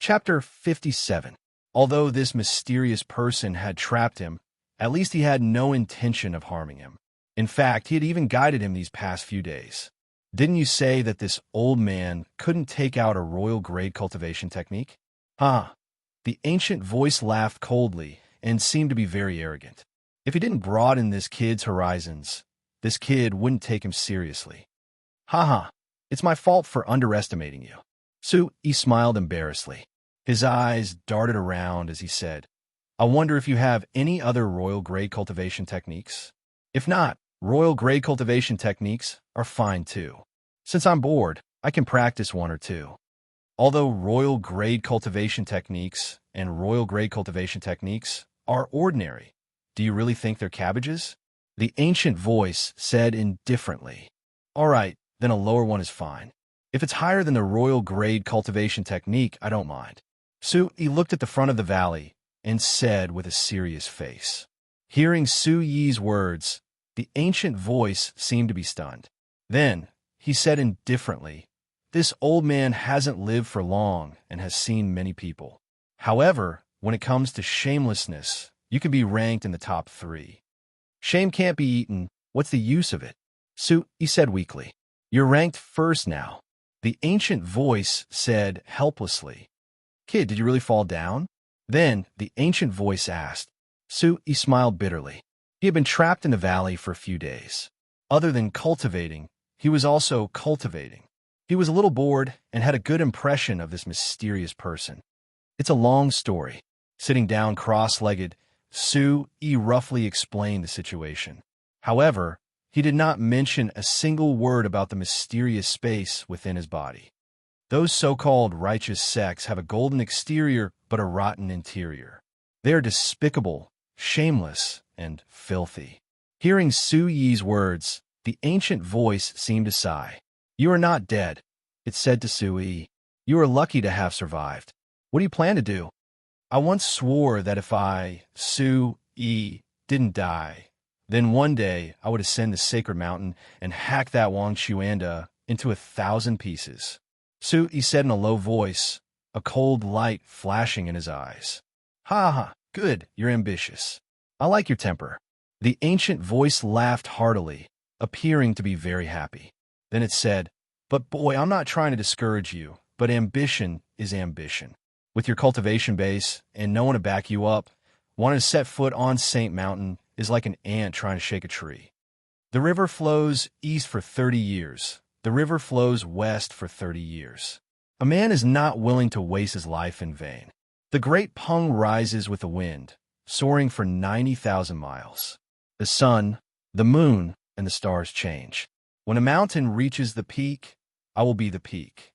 Chapter 57. Although this mysterious person had trapped him, at least he had no intention of harming him. In fact, he had even guided him these past few days. Didn't you say that this old man couldn't take out a royal-grade cultivation technique? The ancient voice laughed coldly and seemed to be very arrogant. If he didn't broaden this kid's horizons, this kid wouldn't take him seriously. It's my fault for underestimating you. Su Yi smiled embarrassedly. His eyes darted around as he said, I wonder if you have any other royal-grade cultivation techniques? If not, royal-grade cultivation techniques are fine too. Since I'm bored, I can practice one or two. Although royal-grade cultivation techniques and royal-grade cultivation techniques are ordinary, do you really think they're cabbages? The ancient voice said indifferently. All right, then a lower one is fine. If it's higher than the royal-grade cultivation technique, I don't mind. Su Yi looked at the front of the valley and said with a serious face. Hearing Su Yi's words, the ancient voice seemed to be stunned. Then, he said indifferently, this old man hasn't lived for long and has seen many people. However, when it comes to shamelessness, you can be ranked in the top 3. Shame can't be eaten. What's the use of it? Su Yi said weakly. You're ranked first now. The ancient voice said helplessly. Kid, did you really fall down? Then the ancient voice asked. Su Yi smiled bitterly. He had been trapped in the valley for a few days. Other than cultivating, he was also cultivating. He was a little bored and had a good impression of this mysterious person. It's a long story. Sitting down cross-legged, Su Yi roughly explained the situation. However, he did not mention a single word about the mysterious space within his body. Those so-called righteous sects have a golden exterior but a rotten interior. They are despicable, shameless, and filthy. Hearing Su Yi's words, the ancient voice seemed to sigh. You are not dead, it said to Su Yi. You are lucky to have survived. What do you plan to do? I once swore that if I, Su Yi, didn't die, then one day I would ascend the sacred mountain and hack that Wang Chuanda into 1,000 pieces. Su Yi said in a low voice, a cold light flashing in his eyes. Good, you're ambitious. I like your temper. The ancient voice laughed heartily, appearing to be very happy. Then it said, but boy, I'm not trying to discourage you, but ambition is ambition. With your cultivation base and no one to back you up, wanting to set foot on Saint Mountain is like an ant trying to shake a tree. The river flows east for 30 years. The river flows west for 30 years. A man is not willing to waste his life in vain. The great Peng rises with the wind, soaring for 90,000 miles. The sun, the moon, and the stars change. When a mountain reaches the peak, I will be the peak.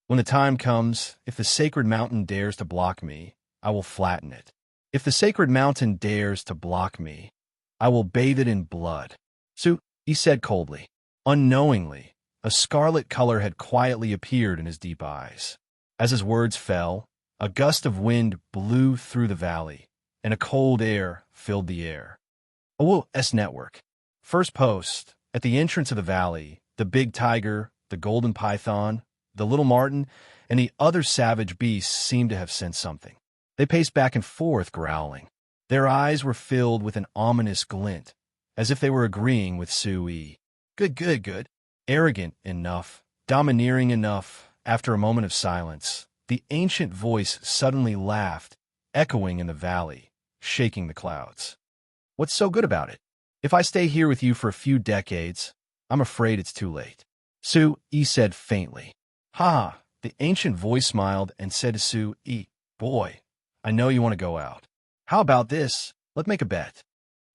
When the time comes, if the sacred mountain dares to block me, I will flatten it. If the sacred mountain dares to block me, I will bathe it in blood. Su Yi said coldly. Unknowingly, a scarlet color had quietly appeared in his deep eyes. As his words fell, a gust of wind blew through the valley, and a cold air filled the air. S Network. First post, at the entrance of the valley, the big tiger, the golden python, the little marten, and the other savage beasts seemed to have sensed something. They paced back and forth, growling. Their eyes were filled with an ominous glint, as if they were agreeing with Su Yi. Good. Arrogant enough, domineering enough. After a moment of silence, the ancient voice suddenly laughed, echoing in the valley, shaking the clouds. What's so good about it? If I stay here with you for a few decades, I'm afraid it's too late. Su Yi said faintly. The ancient voice smiled and said to Su Yi, boy, I know you want to go out. How about this? Let's make a bet.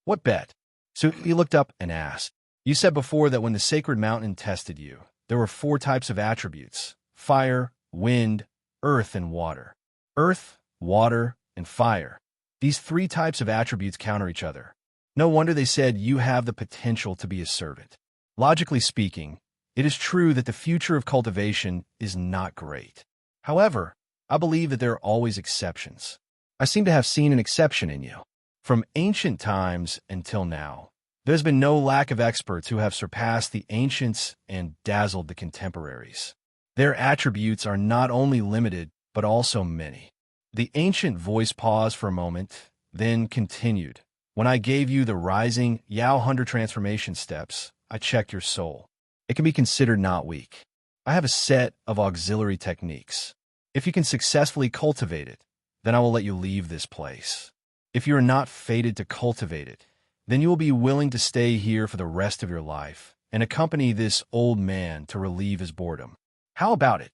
What bet? So he looked up and asked, You said before that when the sacred mountain tested you, there were 4 types of attributes: fire, wind, earth, and water. Earth, water, and fire. These 3 types of attributes counter each other. No wonder they said you have the potential to be a servant. Logically speaking, it is true that the future of cultivation is not great. However, I believe that there are always exceptions. I seem to have seen an exception in you. From ancient times until now, there's been no lack of experts who have surpassed the ancients and dazzled the contemporaries. Their attributes are not only limited, but also many. The ancient voice paused for a moment, then continued. When I gave you the rising Yao 100 transformation steps, I checked your soul. It can be considered not weak. I have a set of auxiliary techniques. If you can successfully cultivate it, then I will let you leave this place. If you are not fated to cultivate it, then you will be willing to stay here for the rest of your life and accompany this old man to relieve his boredom. How about it?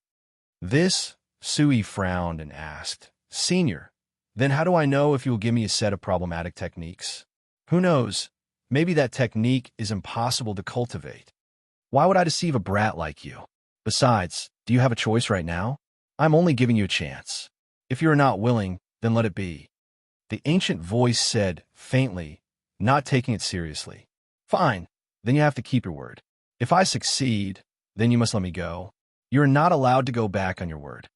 This, Sui frowned and asked, Senior, then how do I know if you will give me a set of problematic techniques? Who knows? Maybe that technique is impossible to cultivate. Why would I deceive a brat like you? Besides, do you have a choice right now? I'm only giving you a chance. If you are not willing, then let it be. The ancient voice said, faintly, not taking it seriously. Fine, then you have to keep your word. If I succeed, then you must let me go. You are not allowed to go back on your word.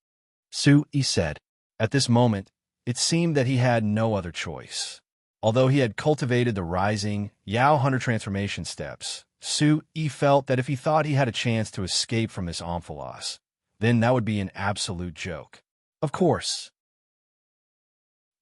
Sui said. At this moment, it seemed that he had no other choice. Although he had cultivated the rising Yao 100 transformation steps, Sui felt that if he thought he had a chance to escape from this omphalos, then that would be an absolute joke. Of course.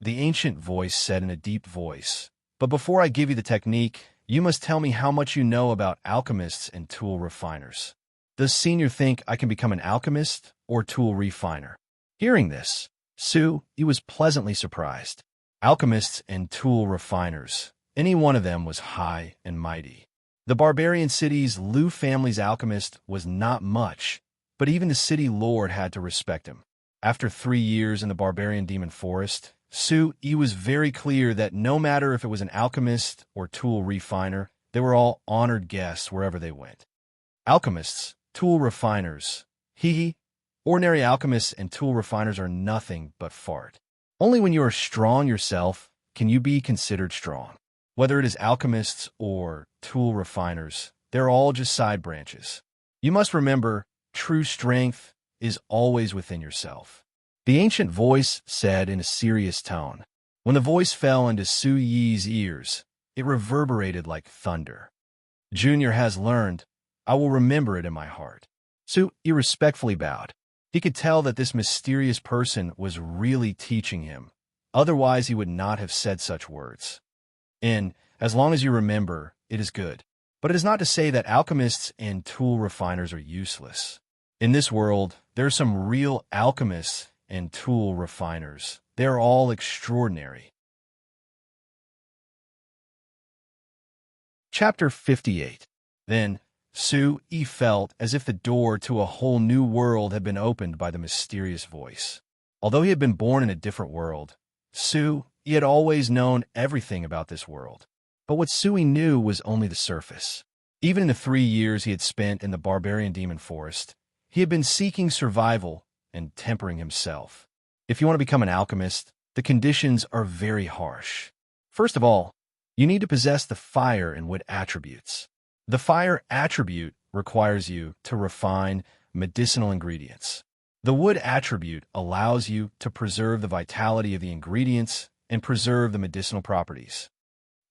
The ancient voice said in a deep voice, But before I give you the technique, you must tell me how much you know about alchemists and tool refiners. Does Senior think I can become an alchemist or tool refiner? Hearing this, Sui was pleasantly surprised. Alchemists and tool refiners, any one of them was high and mighty. The barbarian city's Liu family's alchemist was not much, but even the city lord had to respect him. After 3 years in the barbarian demon forest, Sui was very clear that no matter if it was an alchemist or tool refiner, they were all honored guests wherever they went. Alchemists, tool refiners, ordinary alchemists and tool refiners are nothing but fart. Only when you are strong yourself can you be considered strong. Whether it is alchemists or tool refiners, they're all just side branches. You must remember, true strength is always within yourself. The ancient voice said in a serious tone. When the voice fell into Sui's ears, it reverberated like thunder. Junior has learned. I will remember it in my heart. Sui respectfully bowed. He could tell that this mysterious person was really teaching him. Otherwise, he would not have said such words. And as long as you remember, it is good. But it is not to say that alchemists and tool refiners are useless. In this world, there are some real alchemists and tool refiners. They are all extraordinary. Chapter 58. Then, Sui felt as if the door to a whole new world had been opened by the mysterious voice. Although he had been born in a different world, Sui had always known everything about this world. But what Sui knew was only the surface. Even in the 3 years he had spent in the barbarian demon forest, he had been seeking survival and tempering himself. If you want to become an alchemist, the conditions are very harsh. First of all, you need to possess the fire and wood attributes. The fire attribute requires you to refine medicinal ingredients. The wood attribute allows you to preserve the vitality of the ingredients and preserve the medicinal properties.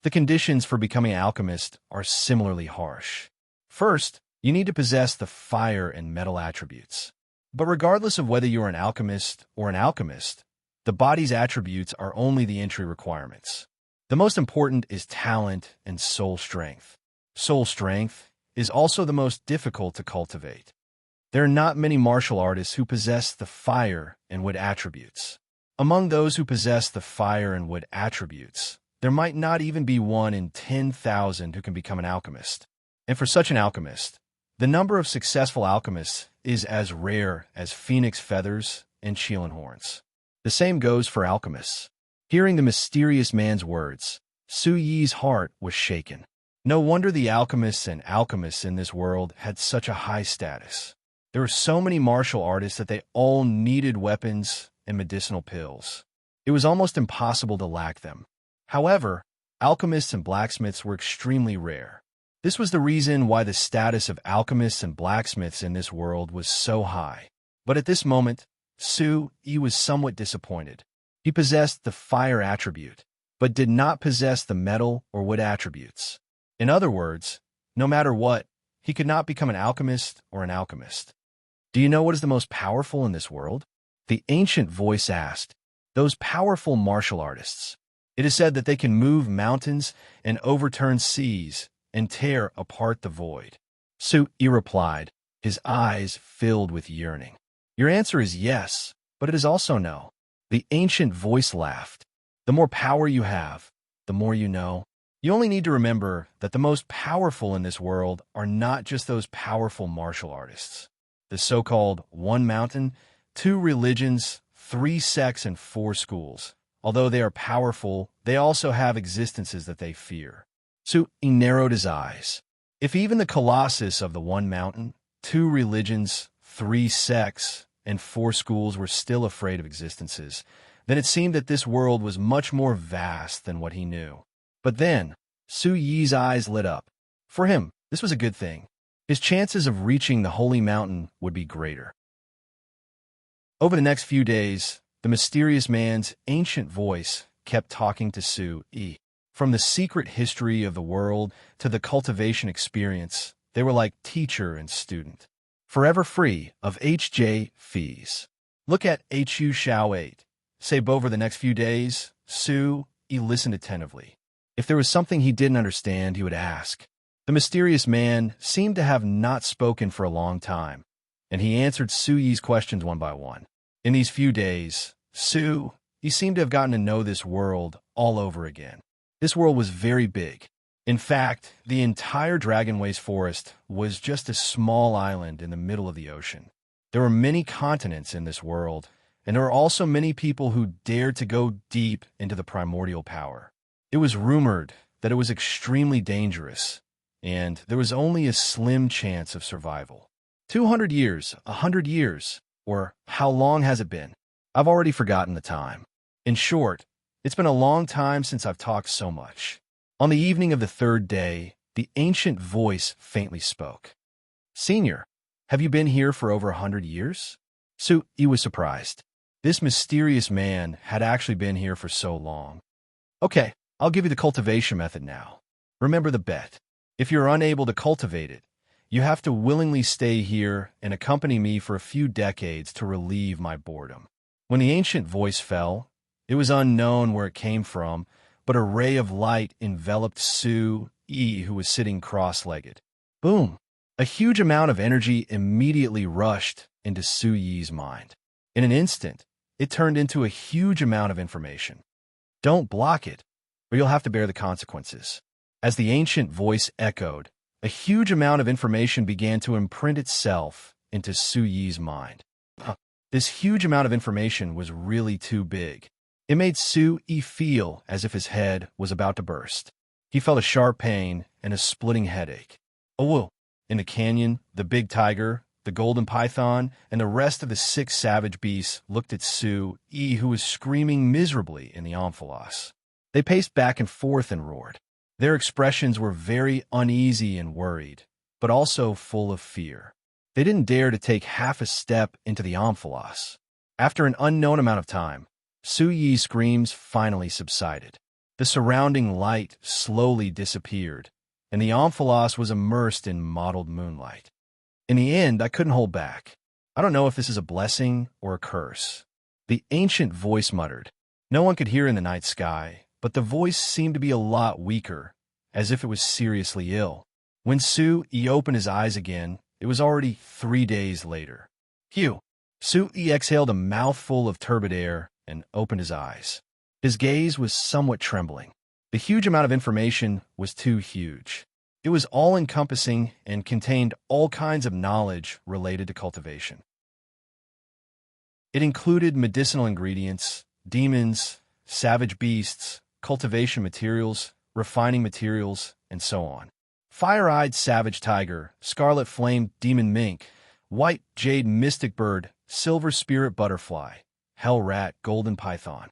The conditions for becoming an alchemist are similarly harsh. First, you need to possess the fire and metal attributes. But regardless of whether you are an alchemist or an alchemist, the body's attributes are only the entry requirements. The most important is talent and soul strength. Soul strength is also the most difficult to cultivate. There are not many martial artists who possess the fire and wood attributes. Among those who possess the fire and wood attributes, there might not even be 1 in 10,000 who can become an alchemist. And for such an alchemist, the number of successful alchemists is as rare as phoenix feathers and Chilan horns. The same goes for alchemists. Hearing the mysterious man's words, Su Yi's heart was shaken. No wonder the alchemists in this world had such a high status. There were so many martial artists that they all needed weapons and medicinal pills. It was almost impossible to lack them. However, alchemists and blacksmiths were extremely rare. This was the reason why the status of alchemists and blacksmiths in this world was so high. But at this moment, Su Yi was somewhat disappointed. He possessed the fire attribute, but did not possess the metal or wood attributes. In other words, no matter what, he could not become an alchemist or an alchemist. Do you know what is the most powerful in this world? The ancient voice asked. Those powerful martial artists. It is said that they can move mountains and overturn seas and tear apart the void. Su Yi replied, his eyes filled with yearning. Your answer is yes, but it is also no. The ancient voice laughed. The more power you have, the more you know. You only need to remember that the most powerful in this world are not just those powerful martial artists. The so-called one mountain, two religions, three sects, and four schools. Although they are powerful, they also have existences that they fear. Su Yi narrowed his eyes. If even the colossus of the one mountain, two religions, three sects, and four schools were still afraid of existences, then it seemed that this world was much more vast than what he knew. But then, Su Yi's eyes lit up. For him, this was a good thing. His chances of reaching the holy mountain would be greater. Over the next few days, the mysterious man's ancient voice kept talking to Su Yi. From the secret history of the world to the cultivation experience, they were like teacher and student. Forever free of HJ fees. Look at HU Shao 8. Say over the next few days, Su Yi listened attentively. If there was something he didn't understand, he would ask. The mysterious man seemed to have not spoken for a long time, and he answered Su Yi's questions one by one. In these few days, Su Yi seemed to have gotten to know this world all over again. This world was very big. In fact, the entire Dragonways forest was just a small island in the middle of the ocean. There were many continents in this world, and there were also many people who dared to go deep into the primordial power. It was rumored that it was extremely dangerous, and there was only a slim chance of survival. 200 years, 100 years, or how long has it been? I've already forgotten the time. In short, it's been a long time since I've talked so much. On the evening of the third day, the ancient voice faintly spoke. Senior, have you been here for over 100 years? Su Yi was surprised. This mysterious man had actually been here for so long. Okay, I'll give you the cultivation method now. Remember the bet. If you're unable to cultivate it, you have to willingly stay here and accompany me for a few decades to relieve my boredom. When the ancient voice fell, it was unknown where it came from, but a ray of light enveloped Su Yi, who was sitting cross-legged. Boom! A huge amount of energy immediately rushed into Su Yi's mind. In an instant, it turned into a huge amount of information. Don't block it, or you'll have to bear the consequences. As the ancient voice echoed, a huge amount of information began to imprint itself into Su Yi's mind. This huge amount of information was really too big. It made Su Yi feel as if his head was about to burst. He felt a sharp pain and a splitting headache. Oh, in the canyon, the big tiger, the golden python, and the rest of the 6 savage beasts looked at Su Yi, who was screaming miserably in the omphalos. They paced back and forth and roared. Their expressions were very uneasy and worried, but also full of fear. They didn't dare to take half a step into the omphalos. After an unknown amount of time, Su Yi's screams finally subsided. The surrounding light slowly disappeared, and the omphalos was immersed in mottled moonlight. In the end, I couldn't hold back. I don't know if this is a blessing or a curse. The ancient voice muttered. No one could hear in the night sky, but the voice seemed to be a lot weaker, as if it was seriously ill. When Su Yi opened his eyes again, it was already 3 days later. Phew! Su Yi exhaled a mouthful of turbid air and opened his eyes. His gaze was somewhat trembling. The huge amount of information was too huge. It was all-encompassing and contained all kinds of knowledge related to cultivation. It included medicinal ingredients, demons, savage beasts, cultivation materials, refining materials, and so on. Fire-eyed savage tiger, scarlet flame demon mink, white jade mystic bird, silver spirit butterfly, hell rat golden python.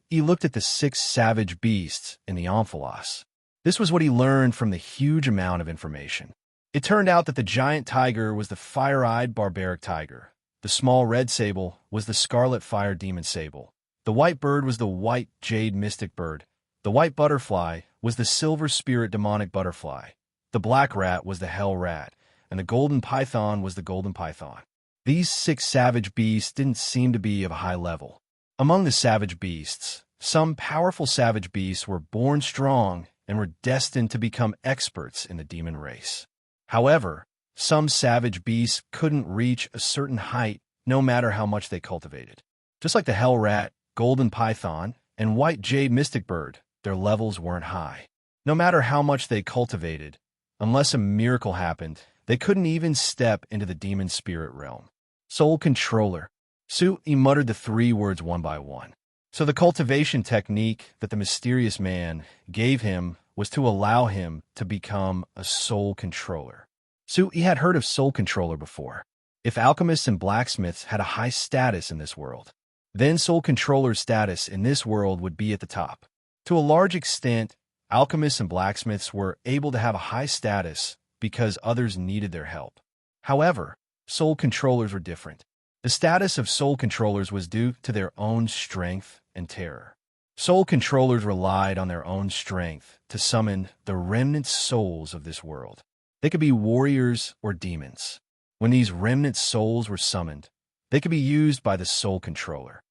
He looked at the 6 savage beasts in the omphalos. This was what he learned from the huge amount of information. It turned out that the giant tiger was the fire-eyed barbaric tiger. The small red sable was the scarlet fire demon sable. The white bird was the white jade mystic bird. The white butterfly was the silver spirit demonic butterfly. The black rat was the hell rat, and the golden python was the golden python. These 6 savage beasts didn't seem to be of a high level. Among the savage beasts, some powerful savage beasts were born strong and were destined to become experts in the demon race. However, some savage beasts couldn't reach a certain height no matter how much they cultivated. Just like the hell rat, golden python, and white jade mystic bird, their levels weren't high. No matter how much they cultivated, unless a miracle happened, they couldn't even step into the demon spirit realm. Soul controller. He muttered the 3 words one by one. So the cultivation technique that the mysterious man gave him was to allow him to become a soul controller. He had heard of soul controller before. If alchemists and blacksmiths had a high status in this world, then soul controller's status in this world would be at the top. To a large extent, alchemists and blacksmiths were able to have a high status because others needed their help. However, soul controllers were different. The status of soul controllers was due to their own strength and terror. Soul controllers relied on their own strength to summon the remnant souls of this world. They could be warriors or demons. When these remnant souls were summoned, they could be used by the soul controller.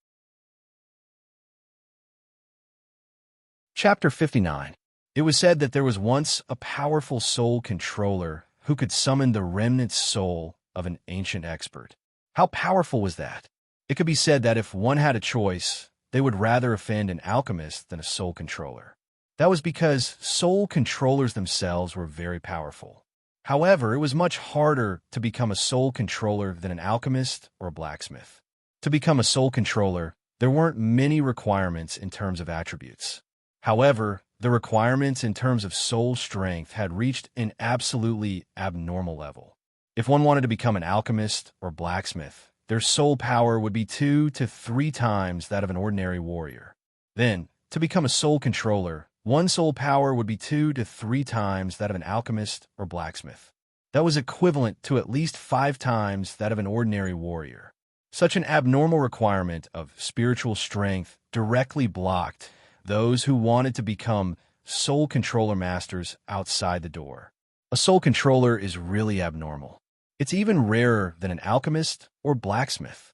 Chapter 59. It was said that there was once a powerful soul controller who could summon the remnant soul of an ancient expert. How powerful was that? It could be said that if one had a choice, they would rather offend an alchemist than a soul controller. That was because soul controllers themselves were very powerful. However, it was much harder to become a soul controller than an alchemist or a blacksmith. To become a soul controller, there weren't many requirements in terms of attributes. However, the requirements in terms of soul strength had reached an absolutely abnormal level. If one wanted to become an alchemist or blacksmith, their soul power would be 2 to 3 times that of an ordinary warrior. Then, to become a soul controller, one soul power would be 2 to 3 times that of an alchemist or blacksmith. That was equivalent to at least 5 times that of an ordinary warrior. Such an abnormal requirement of spiritual strength directly blocked those who wanted to become soul controller masters outside the door. A soul controller is really abnormal. It's even rarer than an alchemist or blacksmith.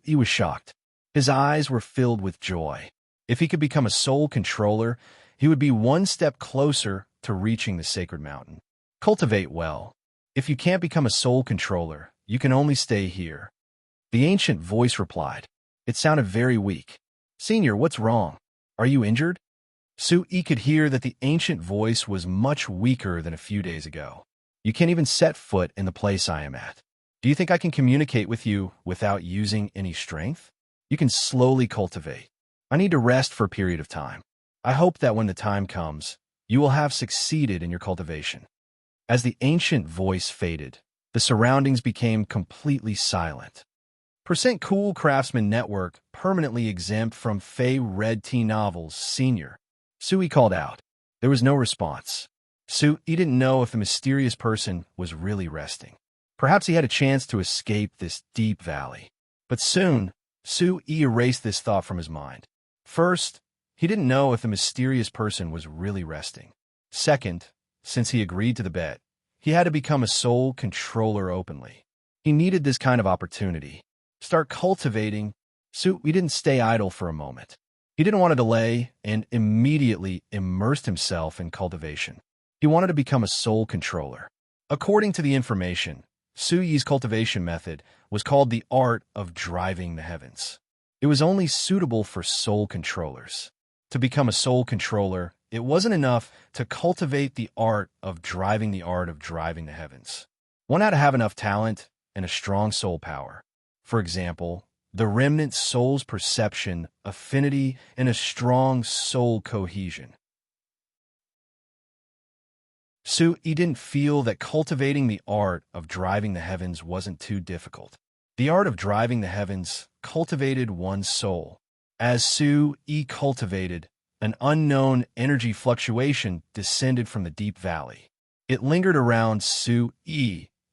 He was shocked. His eyes were filled with joy. If he could become a soul controller, he would be one step closer to reaching the sacred mountain. Cultivate well. If you can't become a soul controller, you can only stay here. The ancient voice replied. It sounded very weak. Senior, what's wrong? Are you injured? He could hear that the ancient voice was much weaker than a few days ago. You can't even set foot in the place I am at. Do you think I can communicate with you without using any strength? You can slowly cultivate. I need to rest for a period of time. I hope that when the time comes, you will have succeeded in your cultivation. As the ancient voice faded, the surroundings became completely silent. Percent Cool Craftsman Network permanently exempt from Fey Red Tea novels, Senior. He called out. There was no response. He didn't know if the mysterious person was really resting. Perhaps he had a chance to escape this deep valley. But soon, he erased this thought from his mind. First, he didn't know if the mysterious person was really resting. Second, since he agreed to the bet, he had to become a soul controller openly. He needed this kind of opportunity. Start cultivating. He didn't stay idle for a moment. He didn't want to delay and immediately immersed himself in cultivation. He wanted to become a soul controller. According to the information, Su Yi's cultivation method was called the art of driving the heavens. It was only suitable for soul controllers. To become a soul controller, it wasn't enough to cultivate the art of driving the heavens. One had to have enough talent and a strong soul power. for example, the remnant soul's perception, affinity, and a strong soul cohesion. Su didn't feel that cultivating the art of driving the heavens wasn't too difficult. The art of driving the heavens cultivated one's soul. As Su cultivated, an unknown energy fluctuation descended from the deep valley. It lingered around Su,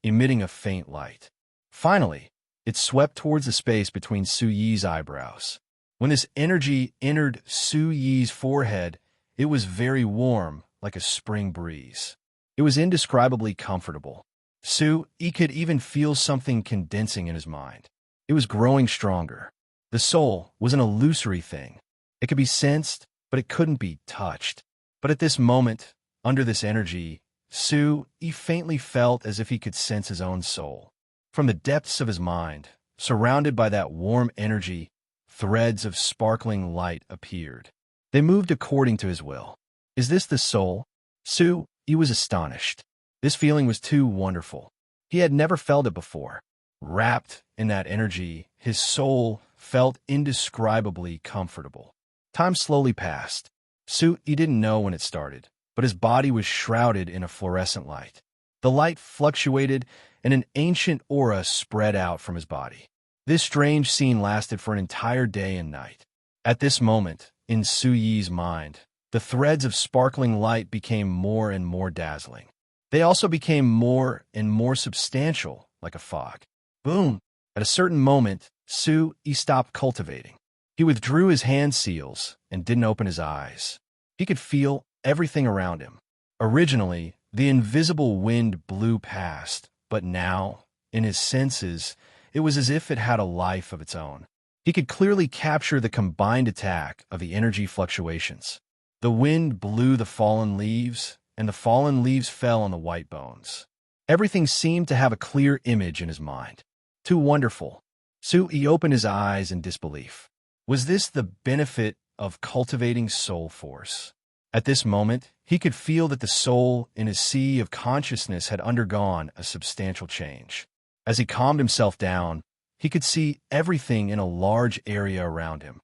emitting a faint light. Finally, it swept towards the space between Su Yi's eyebrows. When this energy entered Su Yi's forehead, it was very warm, like a spring breeze. It was indescribably comfortable. Su could even feel something condensing in his mind. It was growing stronger. The soul was an illusory thing. It could be sensed, but it couldn't be touched. But at this moment, under this energy, Su faintly felt as if he could sense his own soul. From the depths of his mind, surrounded by that warm energy, threads of sparkling light appeared. They moved according to his will. Is this the soul? Su was astonished. This feeling was too wonderful. He had never felt it before. Wrapped in that energy, his soul felt indescribably comfortable. Time slowly passed. Su didn't know when it started, but his body was shrouded in a fluorescent light. The light fluctuated, and an ancient aura spread out from his body. This strange scene lasted for an entire day and night. At this moment, in Su Yi's mind, the threads of sparkling light became more and more dazzling. They also became more and more substantial, like a fog. Boom! At a certain moment, Su stopped cultivating. He withdrew his hand seals and didn't open his eyes. He could feel everything around him. Originally, the invisible wind blew past, but now, in his senses, it was as if it had a life of its own. He could clearly capture the combined attack of the energy fluctuations. The wind blew the fallen leaves, and the fallen leaves fell on the white bones. Everything seemed to have a clear image in his mind. Too wonderful. Su opened his eyes in disbelief. Was this the benefit of cultivating soul force? At this moment, he could feel that the soul in his sea of consciousness had undergone a substantial change. As he calmed himself down, he could see everything in a large area around him.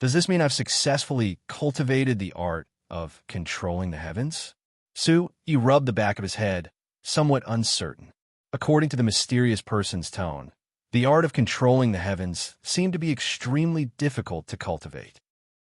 Does this mean I've successfully cultivated the art of controlling the heavens? Su rubbed the back of his head, somewhat uncertain. According to the mysterious person's tone, the art of controlling the heavens seemed to be extremely difficult to cultivate.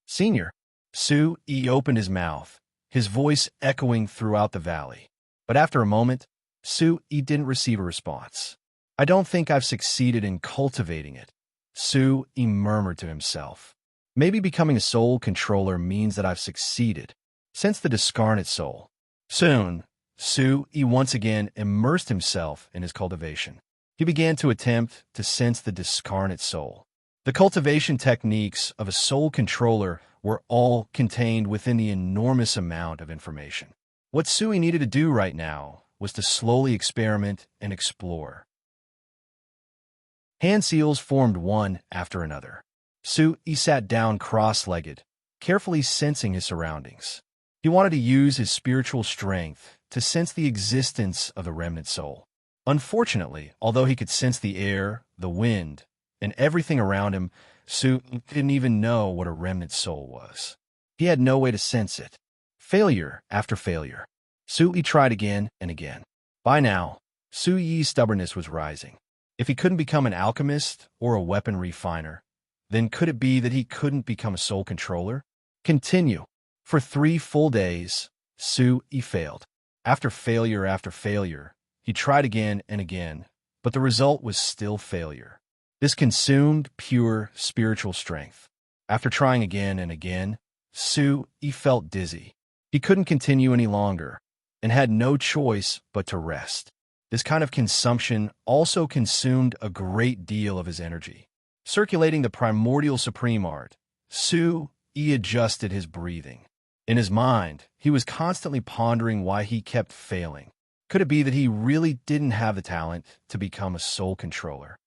Senior, Su opened his mouth, his voice echoing throughout the valley. But after a moment, Su didn't receive a response. I don't think I've succeeded in cultivating it, Su murmured to himself. Maybe becoming a soul controller means that I've succeeded. Sense the discarnate soul. Soon, Su once again immersed himself in his cultivation. He began to attempt to sense the discarnate soul. The cultivation techniques of a soul controller were all contained within the enormous amount of information. What Su needed to do right now was to slowly experiment and explore. Hand seals formed one after another. Su sat down cross-legged, carefully sensing his surroundings. He wanted to use his spiritual strength to sense the existence of the remnant soul. Unfortunately, although he could sense the air, the wind, and everything around him, Su didn't even know what a remnant soul was. He had no way to sense it. Failure after failure. Su tried again and again. By now, Su Yi's stubbornness was rising. If he couldn't become an alchemist or a weapon refiner, then could it be that he couldn't become a soul controller? Continue. For 3 full days, Su failed. After failure, he tried again and again, but the result was still failure. This consumed pure spiritual strength. After trying again and again, Su felt dizzy. He couldn't continue any longer and had no choice but to rest. This kind of consumption also consumed a great deal of his energy. Circulating the primordial supreme art, Su adjusted his breathing. In his mind, he was constantly pondering why he kept failing. Could it be that he really didn't have the talent to become a soul controller?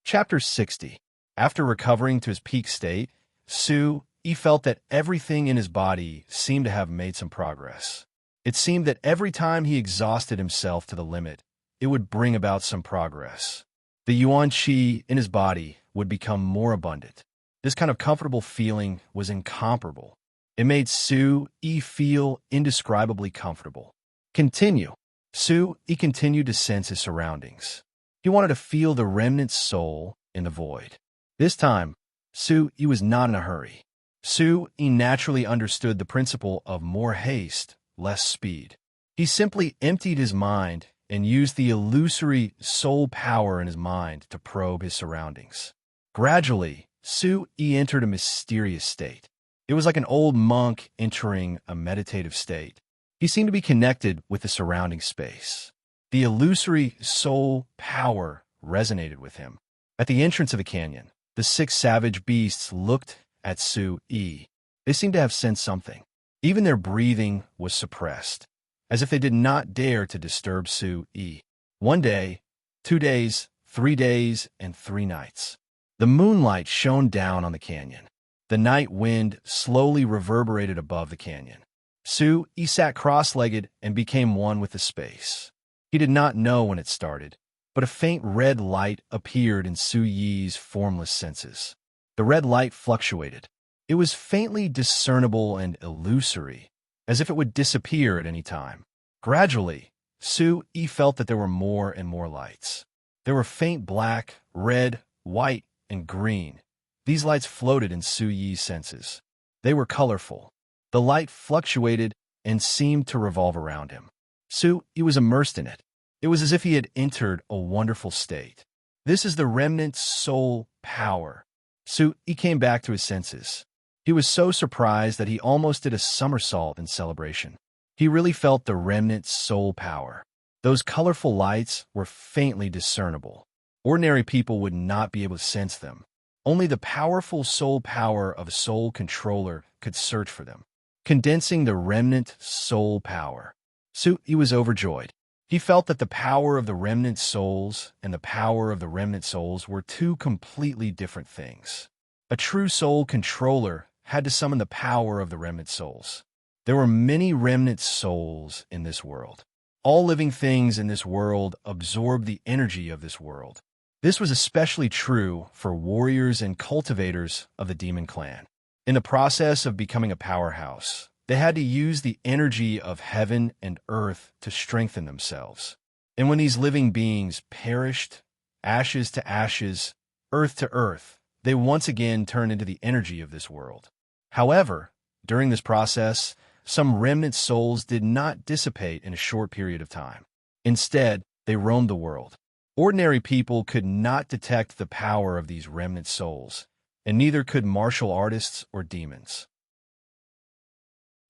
Chapter 60. After recovering to his peak state, Su felt that everything in his body seemed to have made some progress. It seemed that every time he exhausted himself to the limit, it would bring about some progress. The yuan qi in his body would become more abundant. This kind of comfortable feeling was incomparable. It made Su-yi feel indescribably comfortable. Continue. Su-yi continued to sense his surroundings. He wanted to feel the remnant soul in the void. This time, Su-yi was not in a hurry. Su-yi naturally understood the principle of more haste, less speed. He simply emptied his mind and used the illusory soul power in his mind to probe his surroundings. Gradually, Su-yi entered a mysterious state. It was like an old monk entering a meditative state. He seemed to be connected with the surrounding space. The illusory soul power resonated with him. At the entrance of the canyon, the 6 savage beasts looked at Su-yi. They seemed to have sensed something. Even their breathing was suppressed, as if they did not dare to disturb Su-yi. 1 day, 2 days, 3 days, and 3 nights. The moonlight shone down on the canyon. The night wind slowly reverberated above the canyon. Su-yi sat cross-legged and became one with the space. He did not know when it started, but a faint red light appeared in Su-yi's formless senses. The red light fluctuated. It was faintly discernible and illusory, as if it would disappear at any time. Gradually, Su-yi felt that there were more and more lights. There were faint black, red, white, and green. These lights floated in Su-yi's senses. They were colorful. The light fluctuated and seemed to revolve around him. Su-yi was immersed in it. It was as if he had entered a wonderful state. This is the remnant soul power. Su-yi came back to his senses. He was so surprised that he almost did a somersault in celebration. He really felt the remnant soul power. Those colorful lights were faintly discernible. Ordinary people would not be able to sense them. Only the powerful soul power of a soul controller could search for them, condensing the remnant soul power. Su-yi was overjoyed. He felt that the power of the remnant souls and the power of the remnant souls were 2 completely different things. A true soul controller had to summon the power of the remnant souls. There were many remnant souls in this world. All living things in this world absorb the energy of this world. This was especially true for warriors and cultivators of the demon clan. In the process of becoming a powerhouse, they had to use the energy of heaven and earth to strengthen themselves. And when these living beings perished, ashes to ashes, earth to earth, they once again turned into the energy of this world. However, during this process, some remnant souls did not dissipate in a short period of time. Instead, they roamed the world. Ordinary people could not detect the power of these remnant souls, and neither could martial artists or demons.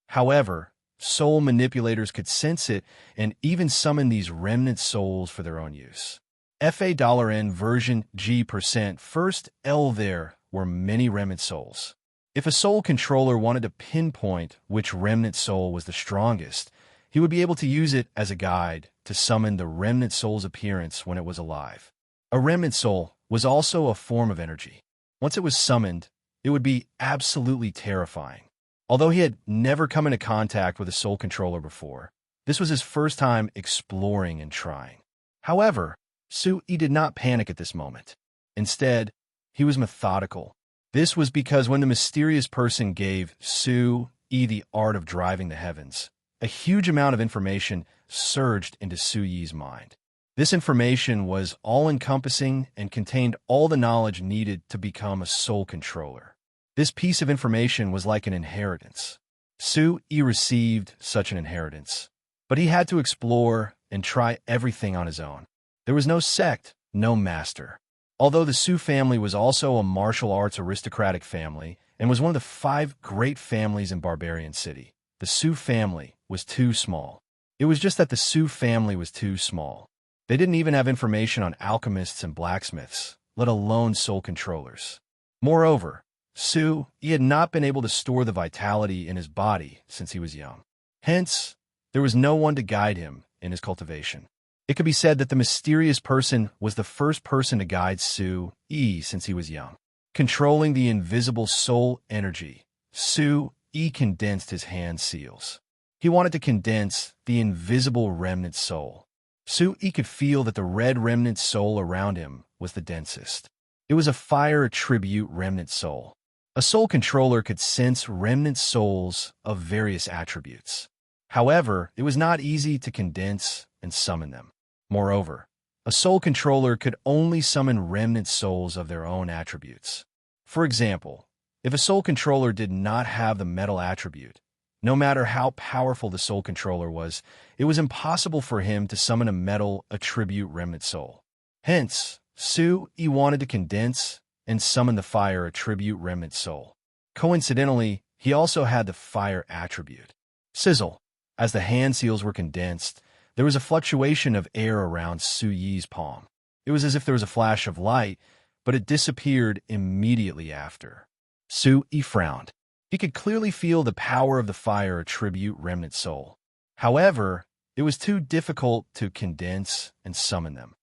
However, soul manipulators could sense it and even summon these remnant souls for their own use. $N version G%. First L. There were many remnant souls. If a soul controller wanted to pinpoint which remnant soul was the strongest, he would be able to use it as a guide to summon the remnant soul's appearance when it was alive. A remnant soul was also a form of energy. Once it was summoned, it would be absolutely terrifying. Although he had never come into contact with a soul controller before, this was his first time exploring and trying. However, Su-yi did not panic at this moment. Instead, he was methodical. This was because when the mysterious person gave Su-yi the art of driving the heavens, a huge amount of information surged into Su-yi's mind. This information was all-encompassing and contained all the knowledge needed to become a soul controller. This piece of information was like an inheritance. Su-yi received such an inheritance, but he had to explore and try everything on his own. There was no sect, no master. Although the Su family was also a martial arts aristocratic family and was one of the 5 great families in Barbarian City, the Su family was too small. It was just that the Su family was too small. They didn't even have information on alchemists and blacksmiths, let alone soul controllers. Moreover, Su-yi had not been able to store the vitality in his body since he was young. Hence, there was no one to guide him in his cultivation. It could be said that the mysterious person was the first person to guide Su-yi since he was young. Controlling the invisible soul energy, Su-yi condensed his hand seals. He wanted to condense the invisible remnant soul. Su-yi could feel that the red remnant soul around him was the densest. It was a fire attribute remnant soul. A soul controller could sense remnant souls of various attributes. However, it was not easy to condense and summon them. Moreover, a soul controller could only summon remnant souls of their own attributes. For example, if a soul controller did not have the metal attribute, no matter how powerful the soul controller was, it was impossible for him to summon a metal attribute remnant soul. Hence, Su-yi wanted to condense and summon the fire attribute remnant soul. Coincidentally, he also had the fire attribute. Sizzle. As the hand seals were condensed, there was a fluctuation of air around Su-yi's palm. It was as if there was a flash of light, but it disappeared immediately after. Su-yi frowned. He could clearly feel the power of the fire attribute remnant soul. However, it was too difficult to condense and summon them.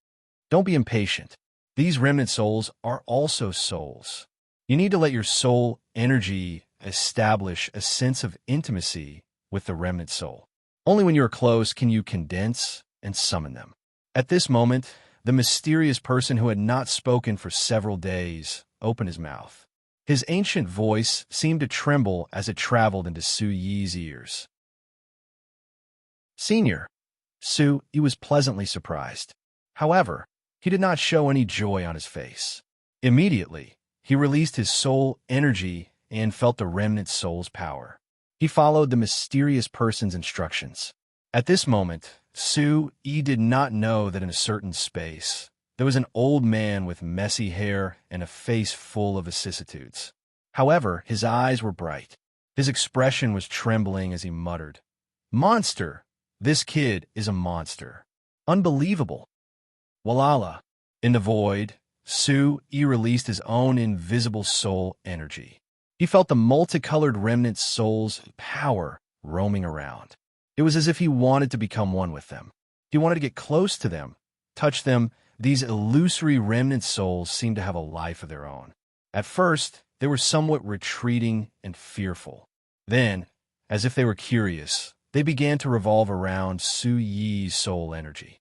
Don't be impatient. These remnant souls are also souls. You need to let your soul energy establish a sense of intimacy with the remnant soul. Only when you are close can you condense and summon them. At this moment, the mysterious person who had not spoken for several days opened his mouth. His ancient voice seemed to tremble as it traveled into Su-yi's ears. Senior. Su-yi was pleasantly surprised. However, he did not show any joy on his face. Immediately, he released his soul energy and felt the remnant soul's power. He followed the mysterious person's instructions. At this moment, Su-yi did not know that in a certain space, there was an old man with messy hair and a face full of vicissitudes. However, his eyes were bright. His expression was trembling as he muttered, "Monster! This kid is a monster. Unbelievable." Walala. In the void, Su-yi released his own invisible soul energy. He felt the multicolored remnant soul's power roaming around. It was as if he wanted to become one with them. He wanted to get close to them, touch them. These illusory remnant souls seemed to have a life of their own. At first, they were somewhat retreating and fearful. Then, as if they were curious, they began to revolve around Su-yi's soul energy.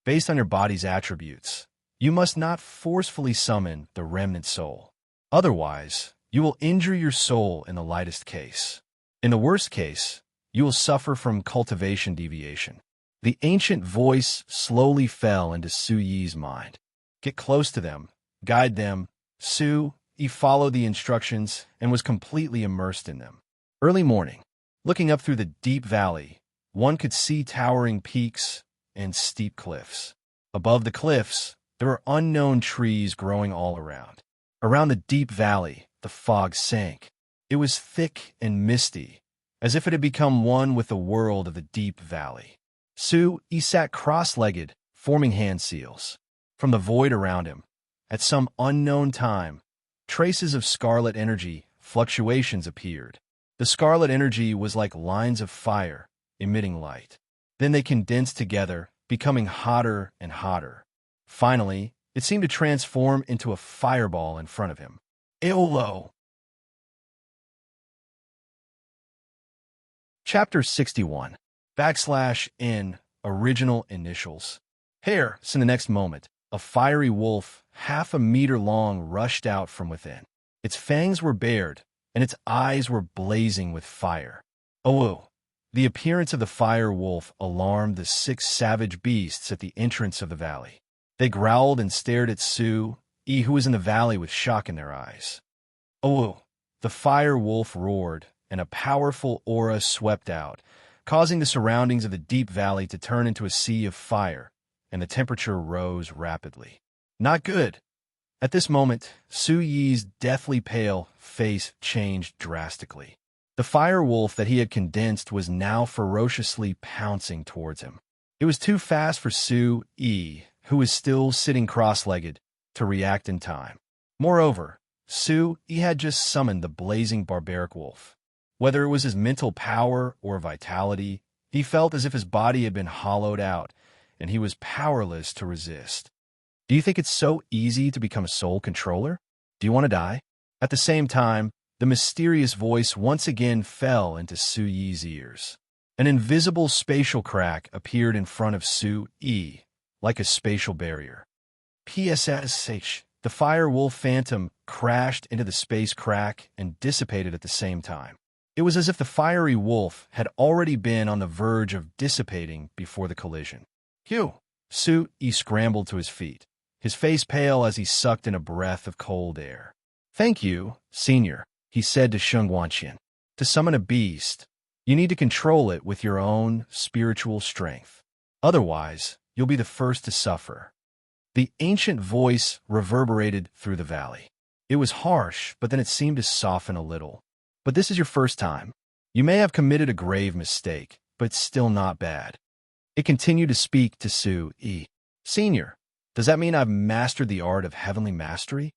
Based on your body's attributes, you must not forcefully summon the remnant soul. Otherwise, you will injure your soul in the lightest case. In the worst case, you will suffer from cultivation deviation. The ancient voice slowly fell into Su-yi's mind. Get close to them, guide them. Su-yi followed the instructions and was completely immersed in them. Early morning, looking up through the deep valley, one could see towering peaks and steep cliffs. Above the cliffs, there were unknown trees growing all around. Around the deep valley, the fog sank. It was thick and misty, as if it had become one with the world of the deep valley. Su-yi sat cross-legged, forming hand seals. From the void around him, at some unknown time, traces of scarlet energy fluctuations appeared. The scarlet energy was like lines of fire, emitting light. Then they condensed together, becoming hotter and hotter. Finally, it seemed to transform into a fireball in front of him. Eolo. Chapter 61. /N. Original initials. Here, in the next moment, a fiery wolf, half a meter long, rushed out from within. Its fangs were bared, and its eyes were blazing with fire. Oh! The appearance of the fire wolf alarmed the 6 savage beasts at the entrance of the valley. They growled and stared at Su-yi, who was in the valley with shock in their eyes. Oh! The fire wolf roared, and a powerful aura swept out, causing the surroundings of the deep valley to turn into a sea of fire, and the temperature rose rapidly. Not good. At this moment, Su-yi's deathly pale face changed drastically. The fire wolf that he had condensed was now ferociously pouncing towards him. It was too fast for Su-yi, who was still sitting cross-legged, to react in time. Moreover, Su-yi had just summoned the blazing barbaric wolf. Whether it was his mental power or vitality, he felt as if his body had been hollowed out, and he was powerless to resist. Do you think it's so easy to become a soul controller? Do you want to die? At the same time, the mysterious voice once again fell into Su-yi's ears. An invisible spatial crack appeared in front of Su Yi, like a spatial barrier. PSSH. The fire wolf phantom crashed into the space crack and dissipated at the same time. It was as if the fiery wolf had already been on the verge of dissipating before the collision. Phew! Su Yi scrambled to his feet, his face pale as he sucked in a breath of cold air. "Thank you, Senior," he said to Sheng Wanqian. "To summon a beast, you need to control it with your own spiritual strength. Otherwise, you'll be the first to suffer." The ancient voice reverberated through the valley. It was harsh, but then it seemed to soften a little. "But this is your first time. You may have committed a grave mistake, but it's still not bad." It continued to speak to Su Yi. "Senior, does that mean I've mastered the art of heavenly mastery?"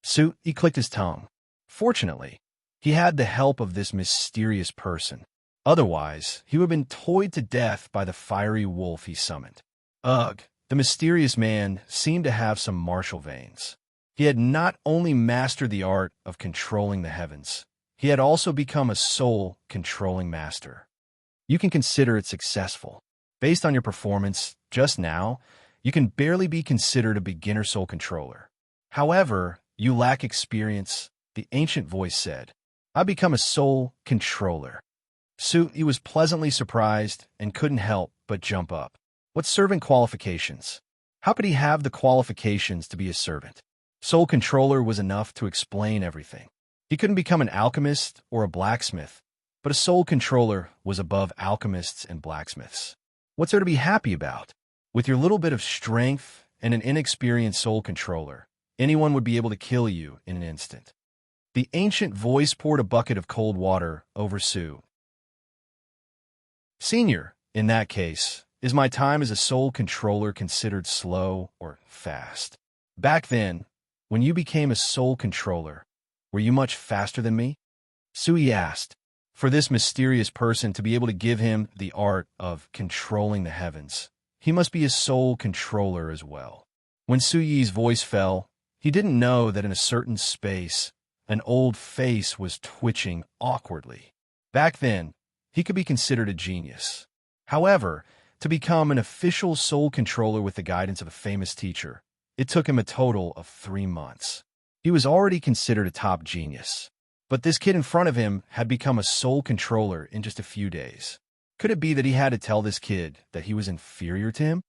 Su Yi clicked his tongue. Fortunately, he had the help of this mysterious person. Otherwise, he would have been toyed to death by the fiery wolf he summoned. Ugh! The mysterious man seemed to have some martial veins. He had not only mastered the art of controlling the heavens, he had also become a soul-controlling master. You can consider it successful. Based on your performance just now, you can barely be considered a beginner soul controller. However, you lack experience, the ancient voice said. "I've become a soul controller." Su Yi was pleasantly surprised and couldn't help but jump up. What servant qualifications? How could he have the qualifications to be a servant? Soul controller was enough to explain everything. He couldn't become an alchemist or a blacksmith, but a soul controller was above alchemists and blacksmiths. What's there to be happy about? With your little bit of strength and an inexperienced soul controller, anyone would be able to kill you in an instant. The ancient voice poured a bucket of cold water over Su. "Senior, in that case, is my time as a soul controller considered slow or fast? Back then, when you became a soul controller, were you much faster than me?" Su Yi asked. For this mysterious person to be able to give him the art of controlling the heavens, he must be a soul controller as well. When Su Yi's voice fell, he didn't know that in a certain space, an old face was twitching awkwardly. Back then, he could be considered a genius. However, to become an official soul controller with the guidance of a famous teacher, it took him a total of 3 months. He was already considered a top genius. But this kid in front of him had become a soul controller in just a few days. Could it be that he had to tell this kid that he was inferior to him?